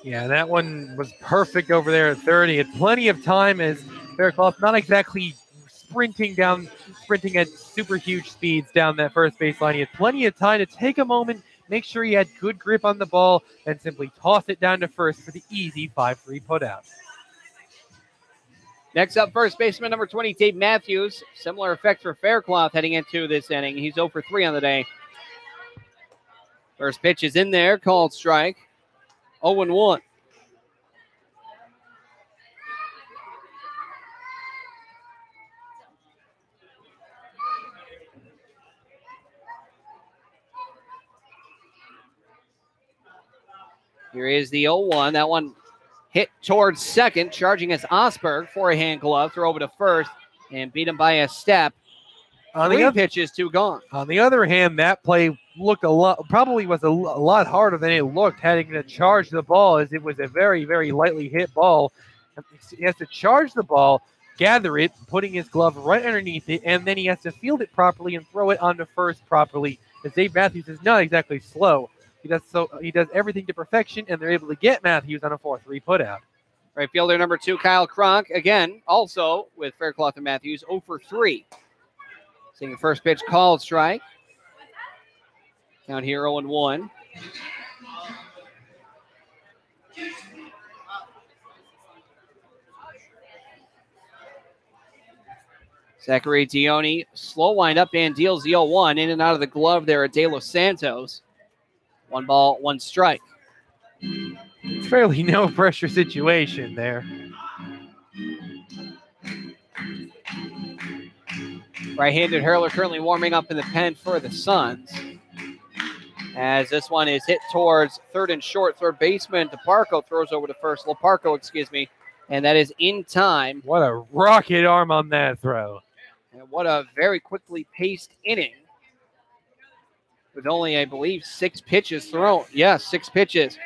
Yeah, that one was perfect over there at third. He had plenty of time as Faircloth not exactly sprinting at super huge speeds down that first baseline. He had plenty of time to take a moment, make sure he had good grip on the ball, and simply toss it down to first for the easy 5-3 putout. Next up, first baseman number 20, Dave Matthews. Similar effect for Faircloth heading into this inning. He's 0 for 3 on the day. First pitch is in there, called strike. 0-1. Here is the 0-1. That one hit towards second, charging as Osberg, forehand glove, throw over to first, and beat him by a step. Three pitches, 2 gone. On the other hand, that play looked probably was a lot harder than it looked, having to charge the ball, as it was a very, very lightly hit ball. He has to charge the ball, gather it, putting his glove right underneath it, and then he has to field it properly and throw it onto first properly, as Dave Matthews is not exactly slow. He does everything to perfection, and they're able to get Matthews on a 4-3 putout. Right fielder number 2, Kyle Cronk, again, also with Faircloth and Matthews, 0 for 3. Seeing the first pitch called strike. Count here 0-1. Zachary Dione, slow wind up and deals the 0-1. In and out of the glove there at De Los Santos. 1 ball, 1 strike. Fairly no pressure situation there. Right-handed hurler currently warming up in the pen for the Suns. As this one is hit towards third and short. Third baseman DeParco throws over to first. Loparco, and that is in time. What a rocket arm on that throw. And what a very quickly paced inning. With only, I believe, 6 pitches thrown. Yes, 6 pitches.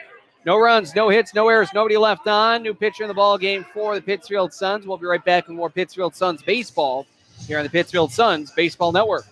No runs, no hits, no errors, nobody left on. New pitcher in the ball game for the Pittsfield Suns. We'll be right back with more Pittsfield Suns baseball here on the Pittsfield Suns Baseball Network.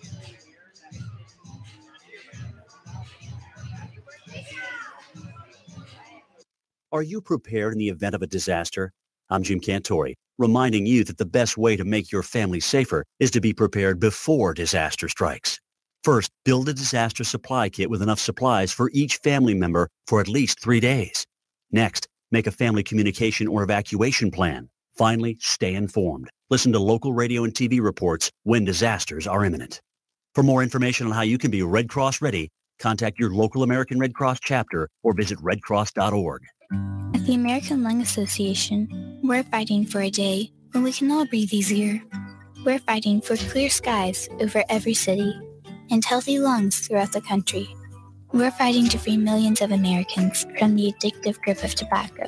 Are you prepared in the event of a disaster? I'm Jim Cantori, reminding you that the best way to make your family safer is to be prepared before disaster strikes. First, build a disaster supply kit with enough supplies for each family member for at least 3 days. Next, make a family communication or evacuation plan. Finally, stay informed. Listen to local radio and TV reports when disasters are imminent. For more information on how you can be Red Cross ready, contact your local American Red Cross chapter or visit redcross.org. At the American Lung Association, we're fighting for a day when we can all breathe easier. We're fighting for clear skies over every city and healthy lungs throughout the country. We're fighting to free millions of Americans from the addictive grip of tobacco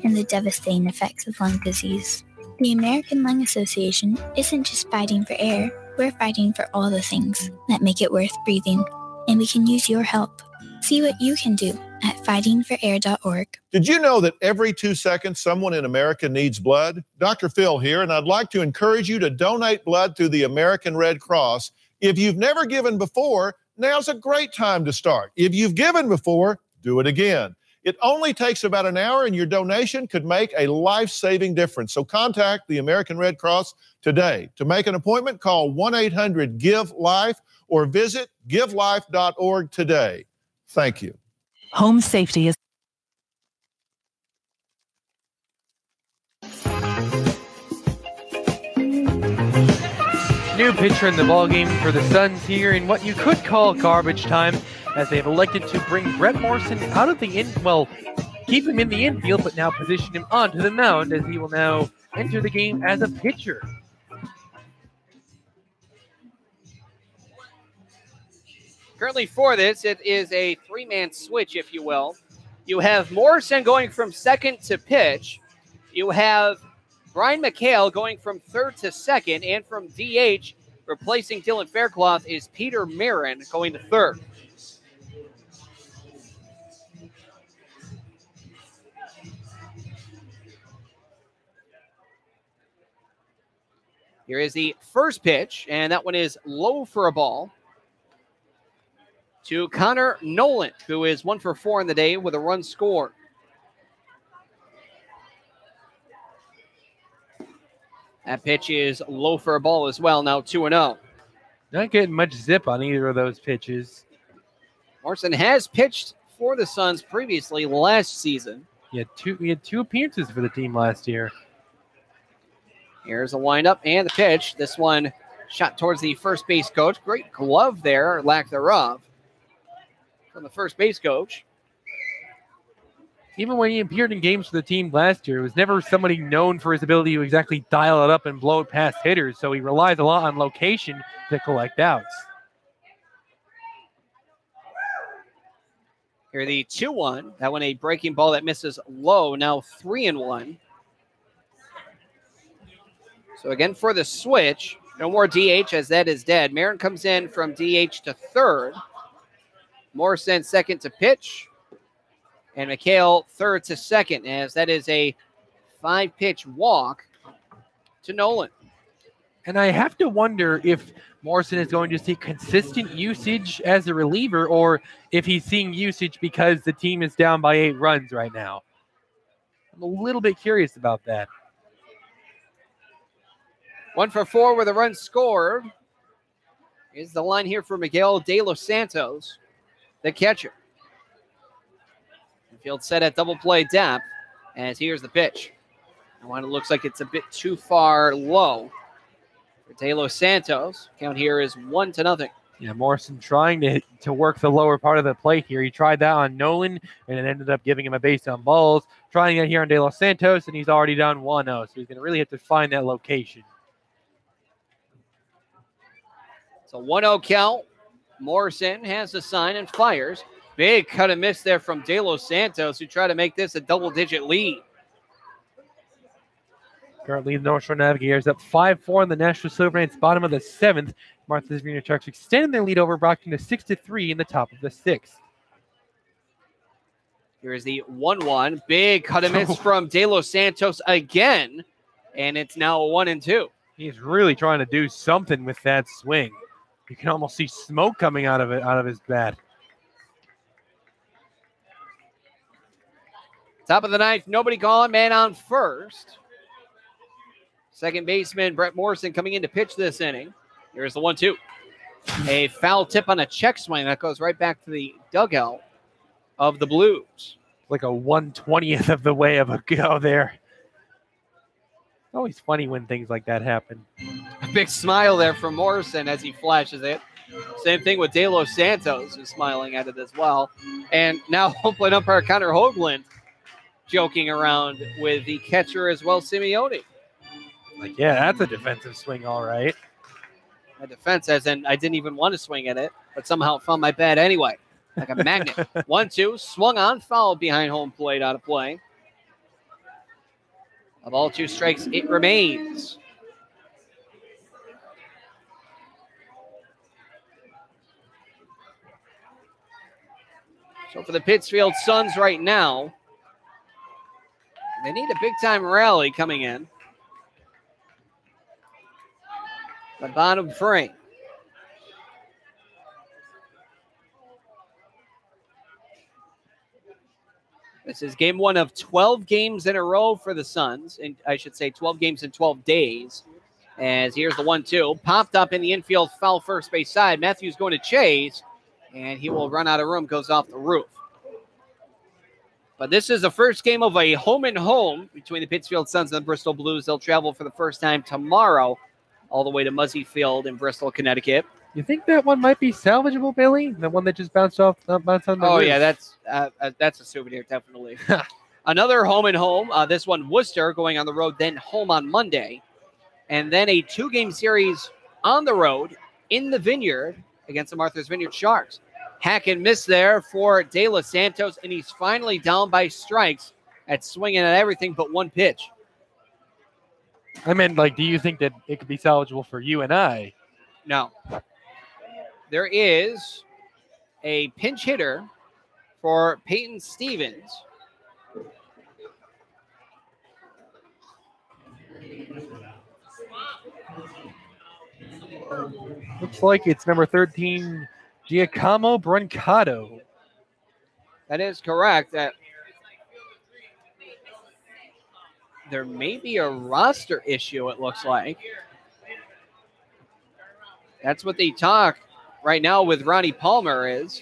and the devastating effects of lung disease. The American Lung Association isn't just fighting for air, we're fighting for all the things that make it worth breathing, and we can use your help. See what you can do at fightingforair.org. Did you know that every 2 seconds someone in America needs blood? Dr. Phil here, and I'd like to encourage you to donate blood through the American Red Cross. If you've never given before, now's a great time to start. If you've given before, do it again. It only takes about an hour, and your donation could make a life-saving difference. So contact the American Red Cross today. To make an appointment, call 1-800-GIVE-LIFE or visit givelife.org today. Thank you. Home safety is new pitcher in the ballgame for the Suns here in what you could call garbage time, as they've elected to bring Brett Morrison out of the keep him in the infield, but now position him onto the mound, as he will now enter the game as a pitcher. Currently for this, it is a 3-man switch, if you will. You have Morrison going from second to pitch. You have Brian McHale going from third to second, and from DH, replacing Dylan Faircloth, is Peter Marin going to third. Here is the first pitch, and that one is low for a ball to Connor Nolan, who is 1 for 4 in the day with a run scored. That pitch is low for a ball as well, now 2-0. Not getting much zip on either of those pitches. Morrison has pitched for the Suns previously last season. He had two appearances for the team last year. Here's a windup and the pitch. This one shot towards the first base coach. Great glove there, or lack thereof, from the first base coach. Even when he appeared in games for the team last year, it was never somebody known for his ability to exactly dial it up and blow it past hitters, so he relies a lot on location to collect outs. Here the 2-1. That one a breaking ball that misses low, now 3-1. So again for the switch, no more DH as that is dead. Marin comes in from DH to third. Morrison second to pitch. And McHale third to second, as that is a 5-pitch walk to Nolan. And I have to wonder if Morrison is going to see consistent usage as a reliever, or if he's seeing usage because the team is down by 8 runs right now. I'm a little bit curious about that. 1 for 4 with a run scored. Is the line here for Miguel De Los Santos, the catcher. Field set at double play depth, as here's the pitch. And one, it looks like it's a bit too far low for De Los Santos. Count here is 1-0. Yeah, Morrison trying to work the lower part of the plate here. He tried that on Nolan, and it ended up giving him a base on balls. Trying it here on De Los Santos, and he's already done 1-0, so he's going to really have to find that location. So 1-0 count. Morrison has the sign and fires. Big cut and miss there from De Los Santos, who tried to make this a double-digit lead. Currently, the North Shore Navigators up 5-4 in the National Silverants, bottom of the 7th. Martha's Vineyard Sharks extending their lead over Brockton to 6-3 in the top of the 6th. Here is the 1-1. Big cut and miss from De Los Santos again, and it's now a 1-2. He's really trying to do something with that swing. You can almost see smoke coming out of his bat. Top of the 9th, nobody gone, man on first. Second baseman Brett Morrison coming in to pitch this inning. Here's the 1-2. A foul tip on a check swing that goes right back to the dugout of the Blues. Like a 1/20th of the way of a go there. Always funny when things like that happen. A big smile there from Morrison as he flashes it. Same thing with De Los Santos, who's smiling at it as well. And now home plate umpire Connor Hoagland joking around with the catcher as well, Simeone. Like, yeah, that's a defensive swing, all right. A defense, as in I didn't even want to swing at it, but somehow it found my bat anyway, like a magnet. 1-2, swung on, foul behind home plate, out of play. Of all 2 strikes, it remains. So for the Pittsfield Suns right now, they need a big-time rally coming in. The bottom frame. This is game 1 of 12 games in a row for the Suns. And I should say 12 games in 12 days. As here's the 1-2. Popped up in the infield, foul first base side. Matthews going to chase, and he will run out of room, goes off the roof. But this is the first game of a home-and-home between the Pittsfield Suns and the Bristol Blues. They'll travel for the first time tomorrow all the way to Muzzy Field in Bristol, Connecticut. You think that one might be salvageable, Billy? The one that just bounced on the roof? Yeah, that's a souvenir, definitely. Another home-and-home. This one, Worcester, going on the road, then home on Monday. And then a 2-game series on the road in the Vineyard against the Martha's Vineyard Sharks. Hack and miss there for De Los Santos, and he's finally down by strikes at swinging at everything but one pitch. I meant, like, do you think that it could be salvageable for you and I? No. There is a pinch hitter for Peyton Stevens. Looks like it's number 13, Giacomo Brancato. That is correct. There may be a roster issue, it looks like. That's what they talk right now with Ronnie Palmer is.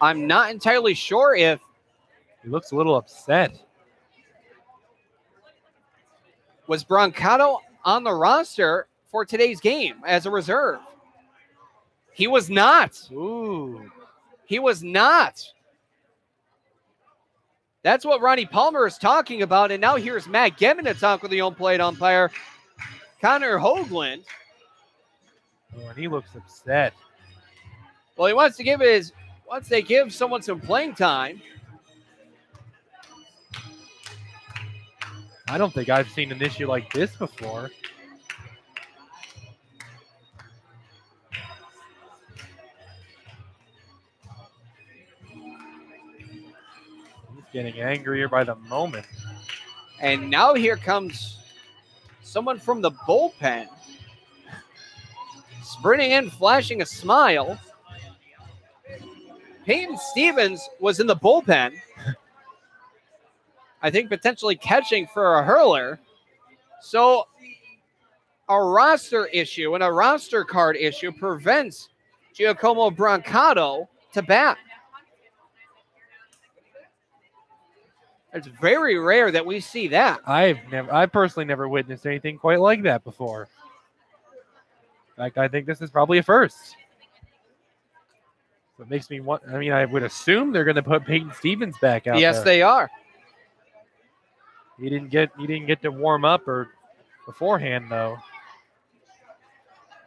I'm not entirely sure if he looks a little upset. Was Brancato on the roster for today's game as a reserve? He was not. Ooh. He was not. That's what Ronnie Palmer is talking about. And now here's Matt Gemmon to talk with the home plate umpire, Connor Hoagland. Oh, and he looks upset. Well, he wants to give someone some playing time. I don't think I've seen an issue like this before. He's getting angrier by the moment. And now here comes someone from the bullpen. Sprinting in, flashing a smile. Peyton Stevens was in the bullpen. I think potentially catching for a hurler. So a roster issue and a roster card issue prevents Giacomo Brancato to bat. It's very rare that we see that. I personally never witnessed anything quite like that before. In fact, I think this is probably a first. So it makes me want. I mean, I would assume they're going to put Peyton Stevens back out. Yes, there. they are. He didn't get to warm up or beforehand though.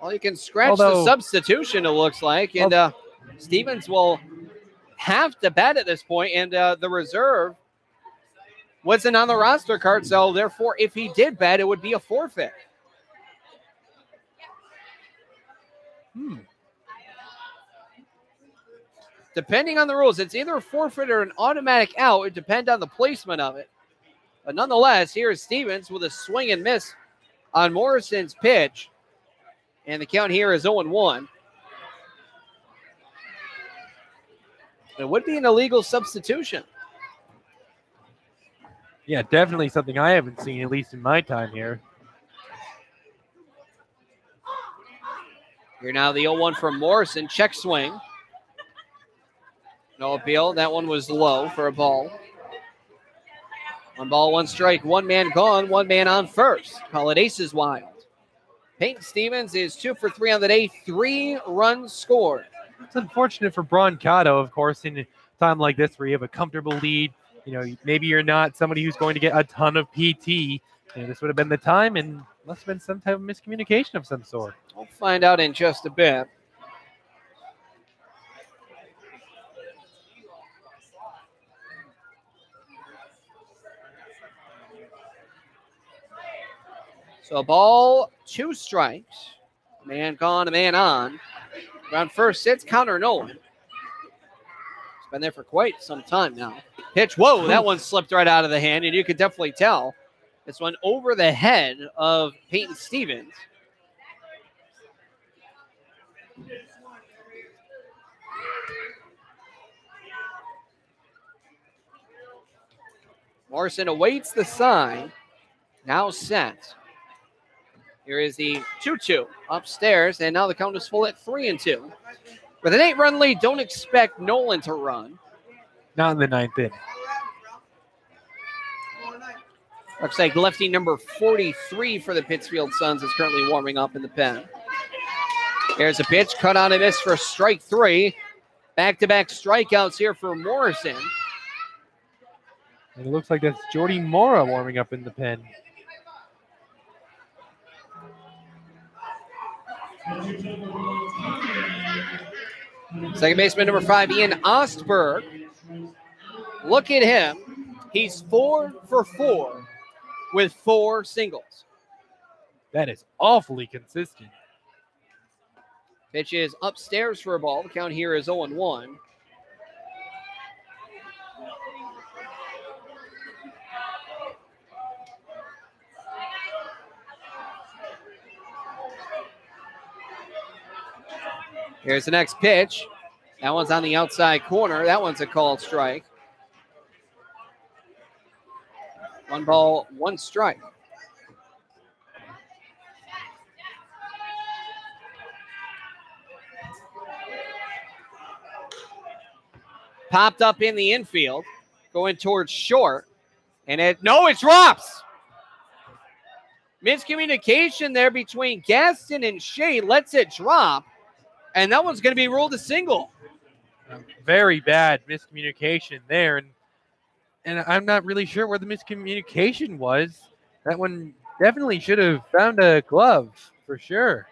Well, you can scratch the substitution, it looks like, and Stevens will have to bat at this point, and the reserve wasn't on the roster card, so therefore, if he did bat, it would be a forfeit. Depending on the rules, it's either a forfeit or an automatic out. It depends on the placement of it. But nonetheless, here is Stevens with a swing and miss on Morrison's pitch. And the count here is 0-1. It would be an illegal substitution. Yeah, definitely something I haven't seen, at least in my time here. Here now the 0-1 from Morrison. Check swing. No appeal. That one was low for a ball. 1 ball, 1 strike, 1 man gone, 1 man on first. Call it aces wild. Peyton Stevens is 2 for 3 on the day, 3 runs scored. It's unfortunate for Brancato, of course, in a time like this where you have a comfortable lead. You know, maybe you're not somebody who's going to get a ton of PT. You know, this would have been the time, and must have been some type of miscommunication of some sort. We'll find out in just a bit. So a ball, 2 strikes. A man gone, a man on. Around first sits Connor Nolan. He's been there for quite some time now. Pitch, whoa, that one slipped right out of the hand, and you could definitely tell. This one over the head of Peyton Stevens. Morrison awaits the sign. Now set. Here is the 2-2 upstairs, and now the count is full at 3-2. With an 8-run lead, don't expect Nolan to run. Not in the 9th inning. Looks like lefty number 43 for the Pittsfield Suns is currently warming up in the pen. Here's a pitch, cut on a miss for strike 3. Back-to-back strikeouts here for Morrison. And it looks like that's Jordy Mora warming up in the pen. Second baseman number 5, Ian Ostberg. Look at him. He's 4 for 4 with 4 singles. That is awfully consistent. Pitch is upstairs for a ball. The count here is 0-1. Here's the next pitch. That one's on the outside corner. That one's a called strike. 1 ball, 1 strike. popped up in the infield, going towards short. And it drops. Miscommunication there between Gaston and Shea lets it drop. And that one's going to be ruled a single. Very bad miscommunication there. And I'm not really sure where the miscommunication was. That one definitely should have found a glove for sure.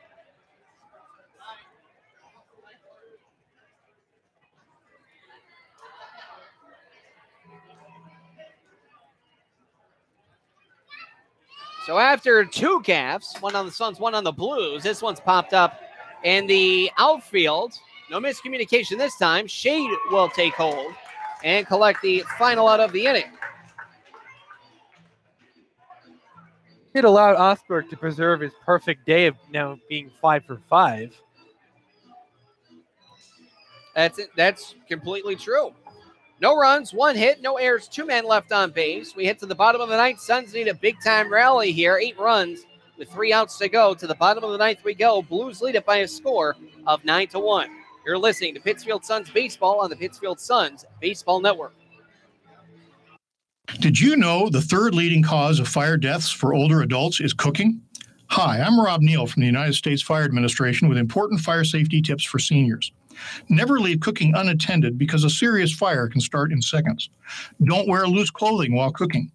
So after two gaffes, one on the Suns, one on the Blues, this one's popped up in the outfield. No miscommunication this time. Shade will take hold and collect the final out of the inning. It allowed Osberg to preserve his perfect day of now being 5 for 5. That's completely true. No runs, one hit, no errors, 2 men left on base. We hit to the bottom of the ninth. Suns need a big-time rally here. 8 runs with 3 outs to go. To the bottom of the ninth we go. Blues lead it by a score of 9-1. You're listening to Pittsfield Suns Baseball on the Pittsfield Suns Baseball Network. Did you know the third leading cause of fire deaths for older adults is cooking? Hi, I'm Rob Neal from the United States Fire Administration with important fire safety tips for seniors. Never leave cooking unattended because a serious fire can start in seconds. Don't wear loose clothing while cooking.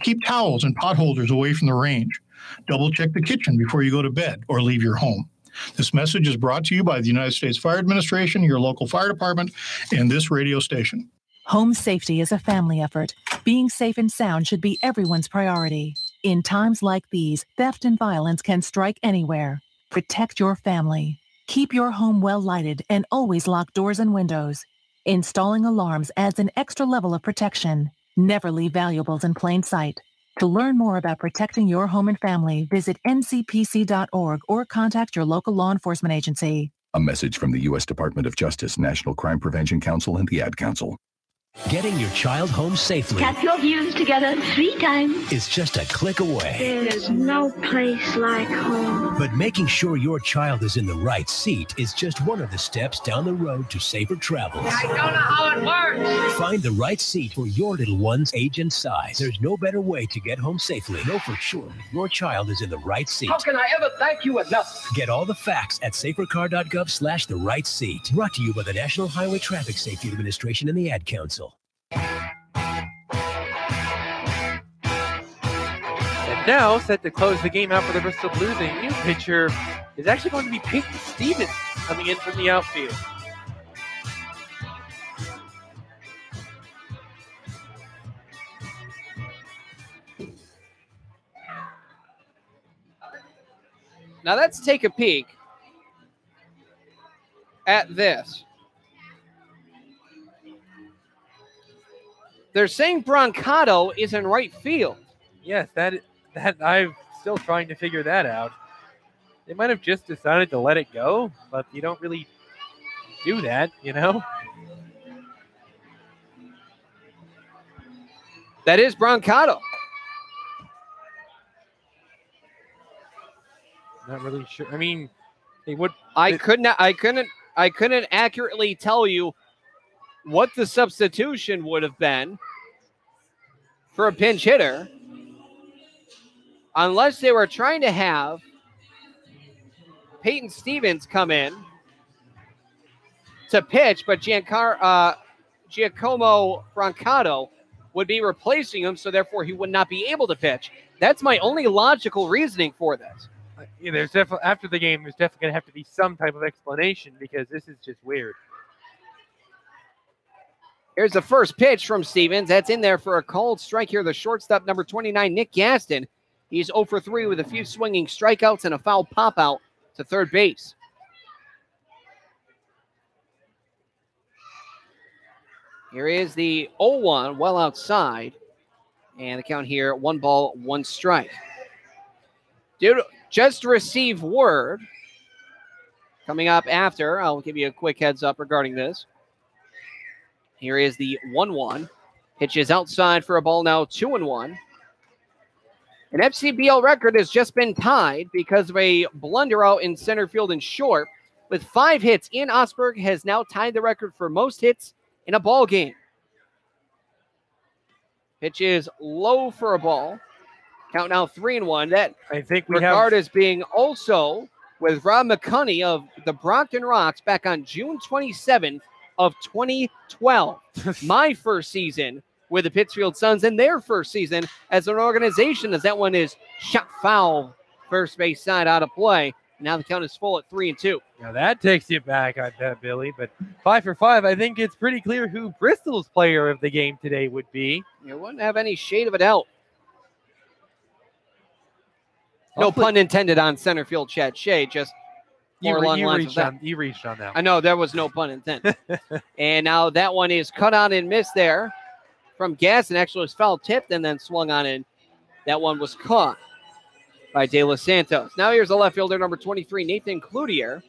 Keep towels and pot holders away from the range. Double check the kitchen before you go to bed or leave your home. This message is brought to you by the United States Fire Administration, your local fire department, and this radio station. Home safety is a family effort. Being safe and sound should be everyone's priority. In times like these, theft and violence can strike anywhere. Protect your family. Keep your home well lighted and always lock doors and windows. Installing alarms adds an extra level of protection. Never leave valuables in plain sight. To learn more about protecting your home and family, visit ncpc.org or contact your local law enforcement agency. A message from the U.S. Department of Justice, National Crime Prevention Council, and the Ad Council. Getting your child home safely Tap your views together 3 times. is just a click away. There's no place like home. But making sure your child is in the right seat is just one of the steps down the road to safer travels. I don't know how it works. Find the right seat for your little one's age and size. There's no better way to get home safely. Know for sure your child is in the right seat. How can I ever thank you enough? Get all the facts at safercar.gov/the right seat. Brought to you by the National Highway Traffic Safety Administration and the Ad Council. And now, set to close the game out for the Bristol Blues, a new pitcher is actually going to be Peyton Stevens coming in from the outfield. Now let's take a peek at this. They're saying Brancato is in right field. Yes, that I'm still trying to figure that out. They might have just decided to let it go, but you don't really do that, you know? That is Brancato. Not really sure. I mean, they would. I couldn't accurately tell you what the substitution would have been for a pinch hitter unless they were trying to have Peyton Stevens come in to pitch, but Giacomo Brancato would be replacing him, so therefore he would not be able to pitch. That's my only logical reasoning for this. Yeah, there's definitely, after the game, there's definitely going to have to be some type of explanation because this is just weird. Here's the first pitch from Stevens. That's in there for a called strike here. The shortstop, number 29, Nick Gaston. He's 0 for 3 with a few swinging strikeouts and a foul pop-out to third base. Here is the 0-1, well outside. And the count here, 1 ball, 1 strike. Dude, just received word. Coming up after, I'll give you a quick heads up regarding this. Here is the 1-1. Pitches outside for a ball now, 2-1. An FCBL record has just been tied because of a blunder out in center field and short. With 5 hits in, Osberg has now tied the record for most hits in a ball game. Pitch is low for a ball. Count now 3-1. That I think we regard have as being also with Rob McCunney of the Brockton Rocks back on June 27th of 2012. My first season with the Pittsfield Suns and their first season as an organization, as that one is shot foul, first base side out of play. Now the count is full at 3-2. Now that takes you back, I bet, Billy. But 5 for 5, I think it's pretty clear who Bristol's player of the game today would be. You wouldn't have any shade of a doubt. No pun intended on center field Chad Shea, just more along the lines of that. You reached on that one. I know, there was no pun intended. And now that one is cut on and missed there from Gas, and actually was foul tipped and then swung on in. That one was caught by De Los Santos. Now here's the left fielder, number 23, Nathan Cloutier.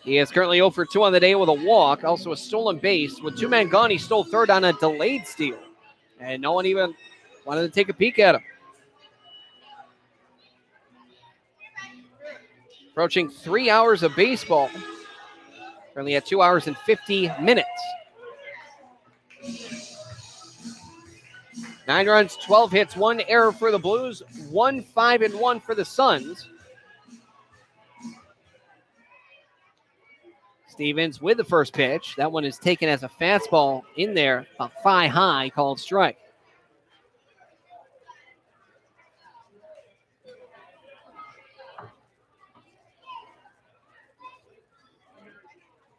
He is currently 0 for 2 on the day with a walk, also a stolen base. With 2 men gone, he stole third on a delayed steal. And no one even wanted to take a peek at him. Approaching 3 hours of baseball. Currently at 2 hours and 50 minutes. 9 runs, 12 hits, 1 error for the Blues, 1-5-1 for the Suns. Stevens with the first pitch. That one is taken as a fastball in there, a thigh high, called strike.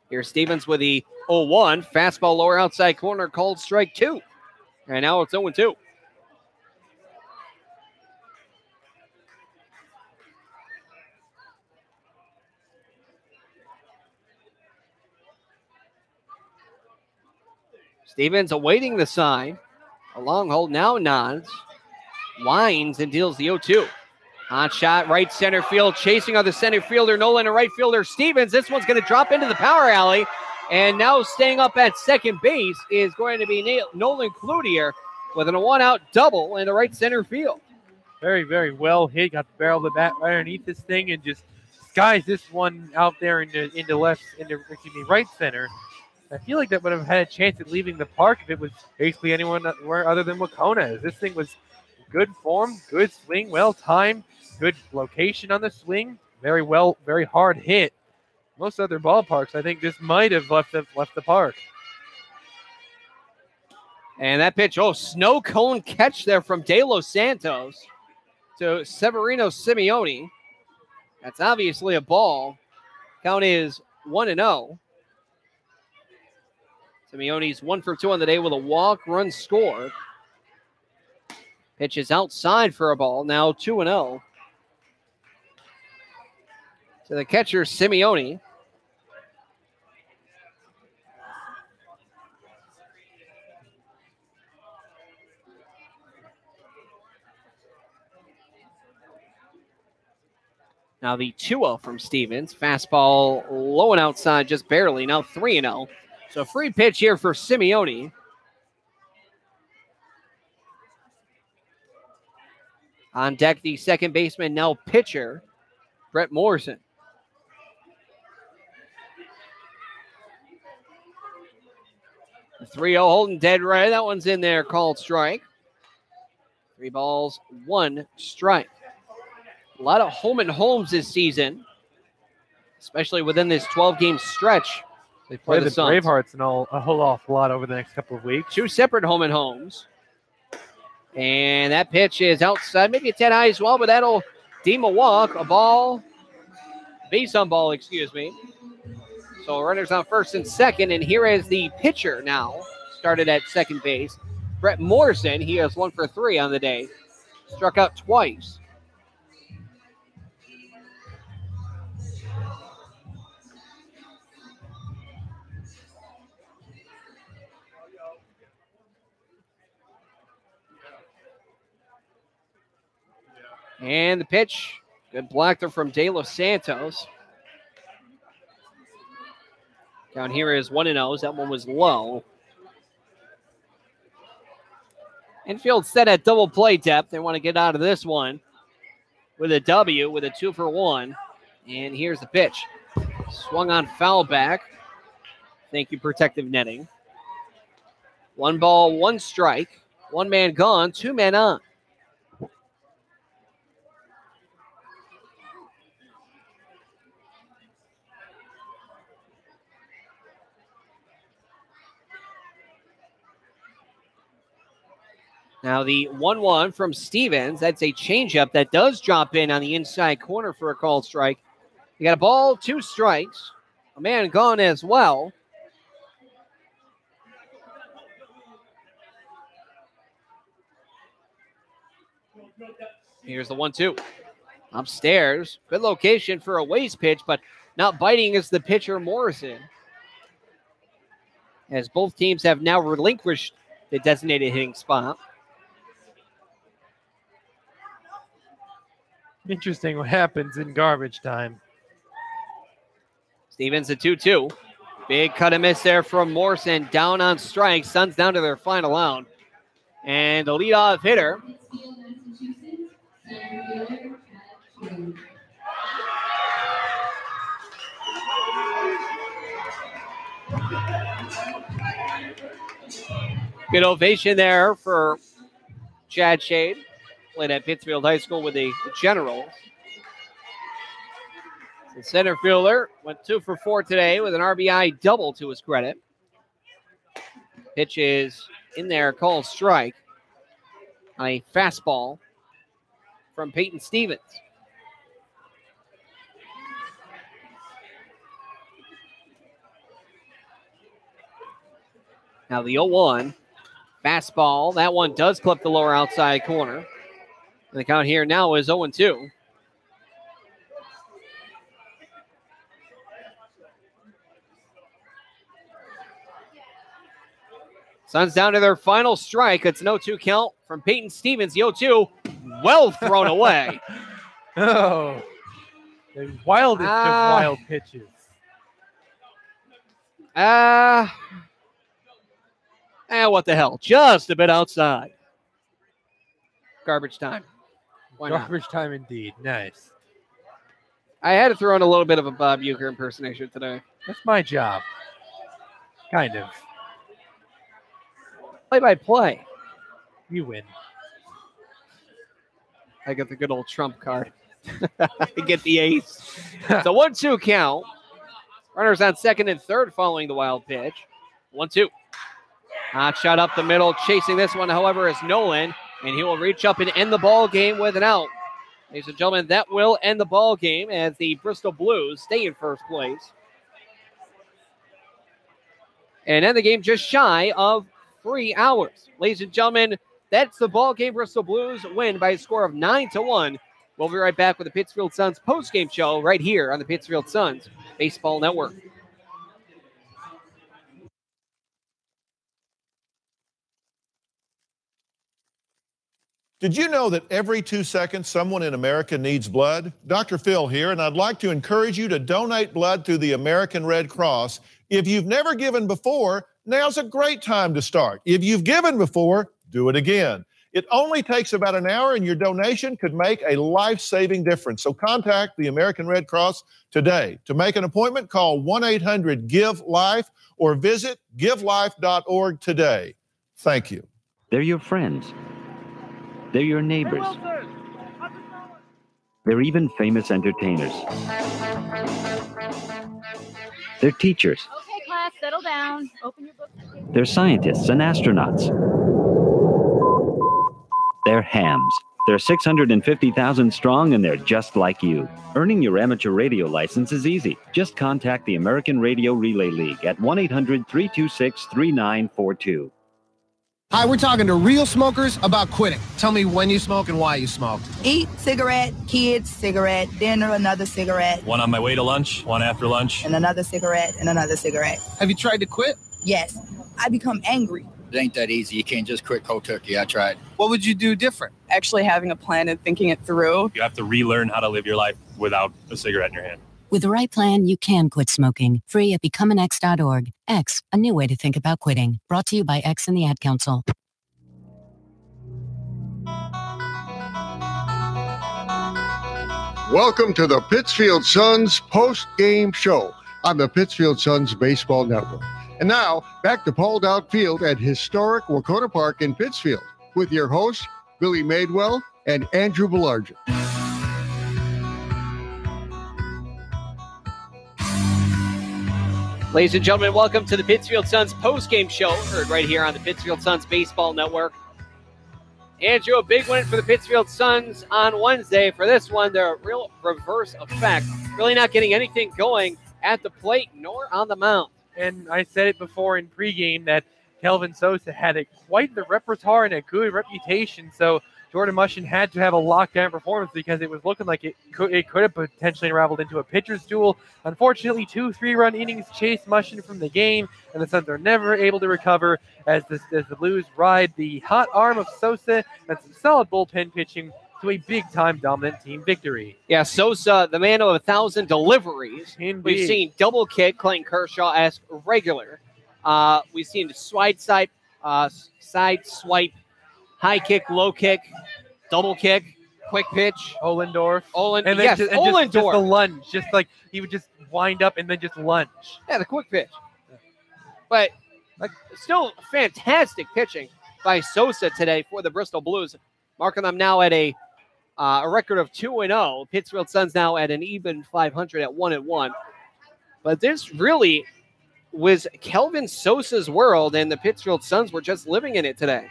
Here's Stevens with the 0-1. Fastball lower outside corner, called strike 2. And now it's 0-2. Stevens awaiting the sign. A long hold now nods. Winds and deals the 0-2. Hot shot, right center field, chasing on the center fielder, Nolan, and right fielder Stevens. This one's going to drop into the power alley. And now staying up at second base is going to be Nolan Cloutier with a 1-out double in the right center field. Very, very well hit. Got the barrel of the bat right underneath this thing and just skies this one out there into right center. I feel like that would have had a chance at leaving the park if it was basically anyone other than Wahconah. This thing was good form, good swing, well timed, good location on the swing, very hard hit. Most other ballparks, I think this might have left the park. And that pitch, snow cone catch there from De Los Santos to Severino Simeone. That's obviously a ball. Count is 1-0. Simeone's 1 for 2 on the day with a walk, run scored. Pitch is outside for a ball, now 2-0. To the catcher, Simeone. Now the 2-0 from Stevens. Fastball low and outside, just barely. Now 3-0. So free pitch here for Simeone. On deck, the second baseman, now pitcher, Brett Morrison. The 3-0 holding dead right. That one's in there, called strike. 3 balls, 1 strike. A lot of home and homes this season, especially within this 12-game stretch. They play the Bravehearts and a whole awful lot over the next couple of weeks. 2 separate home and homes. And that pitch is outside, maybe a 10 high as well, but that'll deem a walk, base on ball, excuse me. So runners on first and second, and here is the pitcher now, started at second base. Brett Morrison, he has 1 for 3 on the day. Struck out twice. And the pitch, good block there from De Los Santos. Down here is 1-0. That one was low. Infield set at double play depth. They want to get out of this one with a W, with a 2 for 1. And here's the pitch. Swung on foul back. Thank you, protective netting. 1 ball, 1 strike. 1 man gone, 2 men on. Now the 1-1 from Stevens. That's a changeup that does drop in on the inside corner for a called strike. You got a ball, 2 strikes. A man gone as well. Here's the 1-2. Upstairs. Good location for a waste pitch, but not biting is the pitcher, Morrison. As both teams have now relinquished the designated hitting spot. Interesting what happens in garbage time. Stevens at 2-2. Big cut and miss there from Morrison. Down on strikes. Suns down to their final out. And the leadoff hitter. Good ovation there for Chad Shade. Played at Pittsfield High School with the Generals. The center fielder went 2 for 4 today with an RBI double to his credit. Pitch is in there, called strike. A fastball from Peyton Stevens. Now the 0-1 fastball. That one does clip the lower outside corner. And the count here now is 0-2. Suns down to their final strike. It's an 0-2 count from Peyton Stevens. The 0-2, well thrown away. Oh, the wildest of wild pitches. What the hell? Just a bit outside. Garbage time. Why not? Garbage time indeed. Nice. I had to throw in a little bit of a Bob Uecker impersonation today. That's my job. Kind of. Play-by-play. You win. I get the good old trump card. I get the ace. It's a 1-2 count. Runners on second and third following the wild pitch. 1-2. Hot shot up the middle. Chasing this one, however, is Nolan. And he will reach up and end the ball game with an out. Ladies and gentlemen, that will end the ball game as the Bristol Blues stay in first place. And end the game just shy of 3 hours. Ladies and gentlemen, that's the ball game. Bristol Blues win by a score of 9-1. We'll be right back with the Pittsfield Suns post-game show right here on the Pittsfield Suns Baseball Network. Did you know that every 2 seconds someone in America needs blood? Dr. Phil here, and I'd like to encourage you to donate blood through the American Red Cross. If you've never given before, now's a great time to start. If you've given before, do it again. It only takes about an hour, and your donation could make a life-saving difference. So contact the American Red Cross today. To make an appointment, call 1-800-GIVE-LIFE or visit givelife.org today. Thank you. They're your friends. They're your neighbors. They're even famous entertainers. They're teachers. Okay, class, settle down. Open your book. They're scientists and astronauts. They're hams. They're 650,000 strong, and they're just like you. Earning your amateur radio license is easy. Just contact the American Radio Relay League at 1-800-326-3942. Hi, we're talking to real smokers about quitting. Tell me when you smoke and why you smoke. Eat, cigarette, kids, cigarette, dinner, another cigarette. One on my way to lunch, one after lunch. And another cigarette, and another cigarette. Have you tried to quit? Yes. I become angry. It ain't that easy. You can't just quit cold turkey. I tried. What would you do different? Actually having a plan and thinking it through. You have to relearn how to live your life without a cigarette in your hand. With the right plan, you can quit smoking. Free at becomeanx.org. X, a new way to think about quitting. Brought to you by X and the Ad Council. Welcome to the Pittsfield Suns post-game show. on the Pittsfield Suns Baseball Network. And now, back to Paul Dowd Field at historic Wahconah Park in Pittsfield with your hosts, Billy Madewell and Andrew Belargent. Ladies and gentlemen, welcome to the Pittsfield Suns postgame show, heard right here on the Pittsfield Suns Baseball Network. Andrew, a big win for the Pittsfield Suns on Wednesday. For this one, the real reverse effect, really not getting anything going at the plate nor on the mound. And I said it before in pregame that Kelvin Sosa had quite the repertoire and a good reputation, so Jordan Mushin had to have a lockdown performance because it was looking like it could have potentially unraveled into a pitcher's duel. Unfortunately, 2 3-run innings chased Mushin from the game, and the Suns are never able to recover as the Blues ride the hot arm of Sosa and some solid bullpen pitching to a big-time dominant team victory. Yeah, Sosa, the man of 1,000 deliveries. Indeed. We've seen double kick, Clayton Kershaw-esque regular. We've seen side swipe, high kick, low kick, double kick, quick pitch. Ollendorf. And yes, Ollendorf. Just the lunge. Just like he would just wind up and then just lunge. Yeah, the quick pitch. But still fantastic pitching by Sosa today for the Bristol Blues, marking them now at a record of 2-0. Pittsfield Suns now at an even 500 at 1-1. But this really was Kelvin Sosa's world, and the Pittsfield Suns were just living in it today.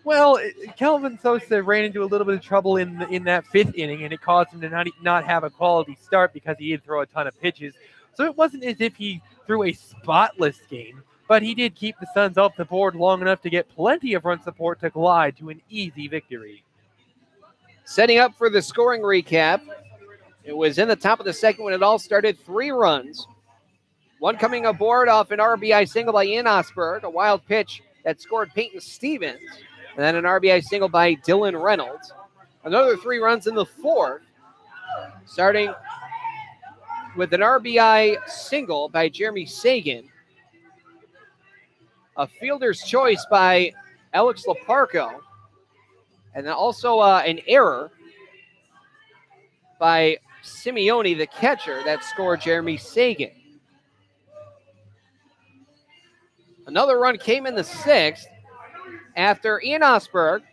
Well, Kelvin Sosa ran into a little bit of trouble in that 5th inning, and it caused him to not have a quality start because he did throw a ton of pitches. So it wasn't as if he threw a spotless game, but he did keep the Suns off the board long enough to get plenty of run support to glide to an easy victory. Setting up for the scoring recap, it was in the top of the second when it all started. 3 runs. One coming aboard off an RBI single by Ian Osberg, a wild pitch that scored Peyton Stevens, and then an RBI single by Dylan Reynolds. Another 3 runs in the 4th, starting with an RBI single by Jeremy Sagan, a fielder's choice by Alex Laparco, and then also an error by Simeone, the catcher, that scored Jeremy Sagan. Another run came in the 6th after Ian Osberg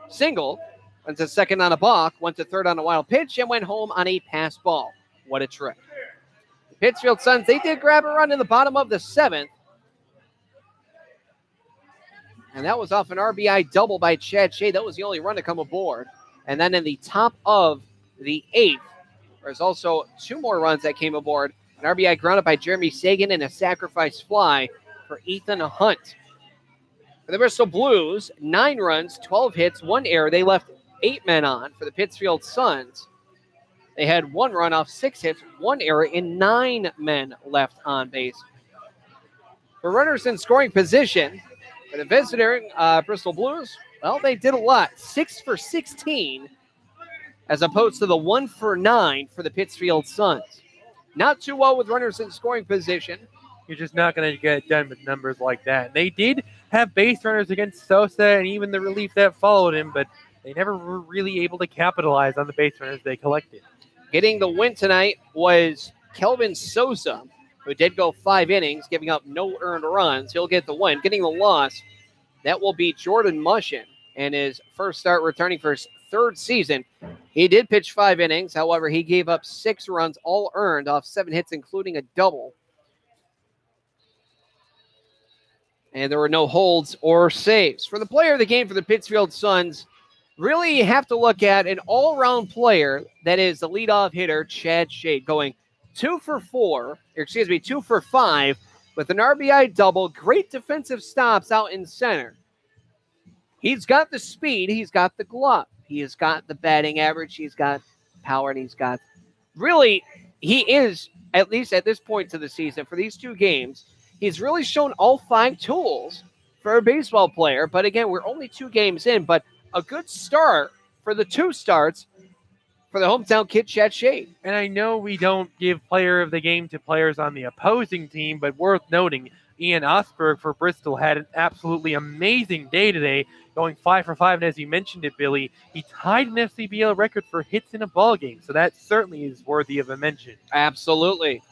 singled, went to second on a balk, went to third on a wild pitch, and went home on a pass ball. What a trick. The Pittsfield Suns, they did grab a run in the bottom of the 7th, and that was off an RBI double by Chad Shea. That was the only run to come aboard. And then in the top of the 8th, there's also 2 more runs that came aboard. An RBI grounded by Jeremy Sagan and a sacrifice fly for Ethan Hunt. For the Bristol Blues, 9 runs, 12 hits, 1 error. They left 8 men on. For the Pittsfield Suns, they had 1 run off 6 hits, 1 error, and 9 men left on base. For runners in scoring position, for the visiting Bristol Blues, well, they did a lot. 6 for 16, as opposed to the 1 for 9 for the Pittsfield Suns. Not too well with runners in scoring position. You're just not going to get it done with numbers like that. They did have base runners against Sosa and even the relief that followed him, but they never were really able to capitalize on the base runners they collected. Getting the win tonight was Kelvin Sosa, who did go 5 innings, giving up no earned runs. He'll get the win. Getting the loss, that will be Jordan Mushin in his first start returning for his 3rd season. He did pitch 5 innings. However, he gave up 6 runs, all earned off 7 hits, including a double. And there were no holds or saves. For the player of the game for the Pittsfield Suns, really you have to look at an all-around player that is the leadoff hitter, Chad Shea, going 2 for 5 with an RBI double. Great defensive stops out in center. He's got the speed. He's got the glove. He has got the batting average. He's got power, and he's got really, he is, at least at this point to the season, for these 2 games, he's really shown all 5 tools for a baseball player. But again, we're only 2 games in, but a good start for the 2 starts for the hometown kid, Chad Shea. And I know we don't give player of the game to players on the opposing team, but worth noting, Ian Osberg for Bristol had an absolutely amazing day today, going 5 for 5. And as you mentioned it, Billy, he tied an FCBL record for hits in a ball game. So that certainly is worthy of a mention. Absolutely.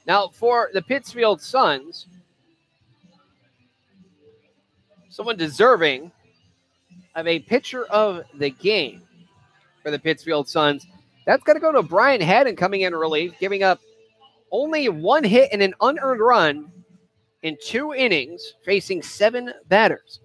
Now, for the Pittsfield Suns, someone deserving of a pitcher of the game for the Pittsfield Suns, that's got to go to Brian Haddon coming in relief, giving up only 1 hit and an unearned run in 2 innings, facing 7 batters.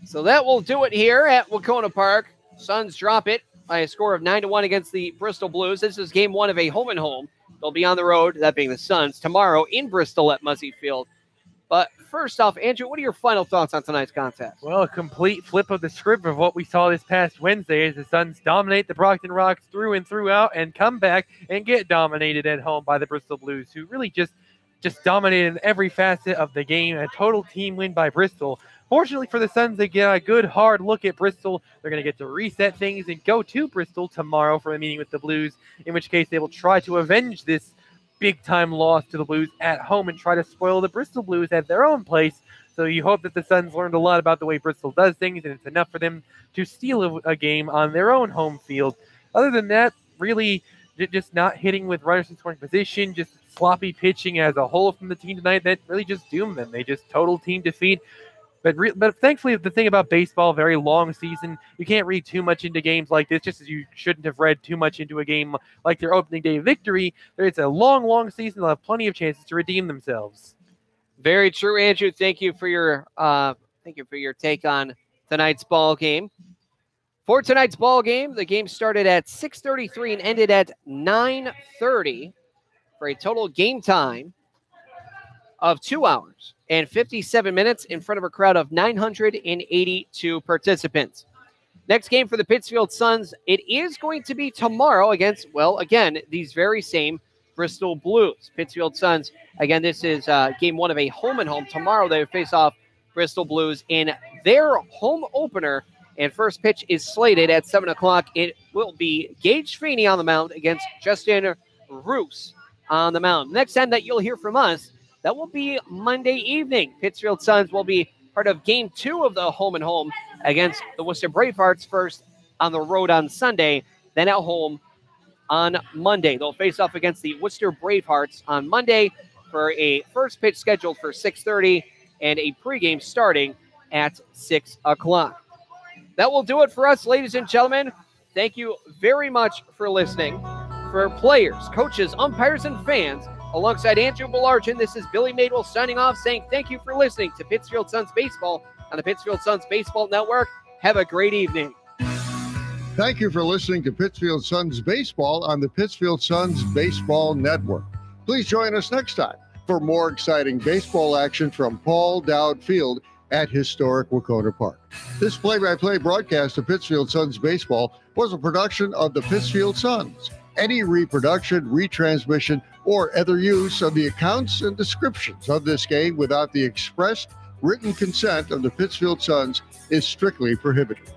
So that will do it here at Wahconah Park. Suns drop it by a score of 9-1 against the Bristol Blues. This is game 1 of a home and home. They'll be on the road, that being the Suns, tomorrow in Bristol at Muzzy Field. But first off, Andrew, what are your final thoughts on tonight's contest? Well, a complete flip of the script of what we saw this past Wednesday as the Suns dominate the Brockton Rocks through and throughout and come back and get dominated at home by the Bristol Blues, who really just dominated in every facet of the game. A total team win by Bristol. Fortunately for the Suns, they get a good hard look at Bristol. They're going to get to reset things and go to Bristol tomorrow for a meeting with the Blues, in which case they will try to avenge this big-time loss to the Blues at home and try to spoil the Bristol Blues at their own place. So you hope that the Suns learned a lot about the way Bristol does things, and it's enough for them to steal a game on their own home field. Other than that, really just not hitting with runners in scoring position, just sloppy pitching as a whole from the team tonight that really just doomed them. They just total team defeat. But thankfully, the thing about baseball, very long season, you can't read too much into games like this, just as you shouldn't have read too much into a game like their opening day victory. It's a long, long season. They'll have plenty of chances to redeem themselves. Very true, Andrew. Thank you for your take on tonight's ball game. For tonight's ball game, the game started at 6:33 and ended at 9:30 for a total game time of 2 hours and 57 minutes in front of a crowd of 982 participants. Next game for the Pittsfield Suns, it is going to be tomorrow against, well, again, these very same Bristol Blues. Pittsfield Suns, again, this is game 1 of a home and home. Tomorrow they face off Bristol Blues in their home opener, and first pitch is slated at 7 o'clock. It will be Gage Feeney on the mound against Justin Roos on the mound. Next time that you'll hear from us, that will be Monday evening. Pittsfield Suns will be part of game 2 of the home and home against the Worcester Bravehearts, first on the road on Sunday, then at home on Monday. They'll face off against the Worcester Bravehearts on Monday for a first pitch scheduled for 6:30 and a pregame starting at 6 o'clock. That will do it for us, ladies and gentlemen. Thank you very much for listening. For players, coaches, umpires, and fans, alongside Andrew Belargin, this is Billy Madewell signing off, saying thank you for listening to Pittsfield Suns Baseball on the Pittsfield Suns Baseball Network. Have a great evening. Thank you for listening to Pittsfield Suns Baseball on the Pittsfield Suns Baseball Network. Please join us next time for more exciting baseball action from Paul Dowd Field at historic Wahconah Park. This play-by-play broadcast of Pittsfield Suns Baseball was a production of the Pittsfield Suns. Any reproduction, retransmission, or other use of the accounts and descriptions of this game without the expressed written consent of the Pittsfield Suns is strictly prohibited.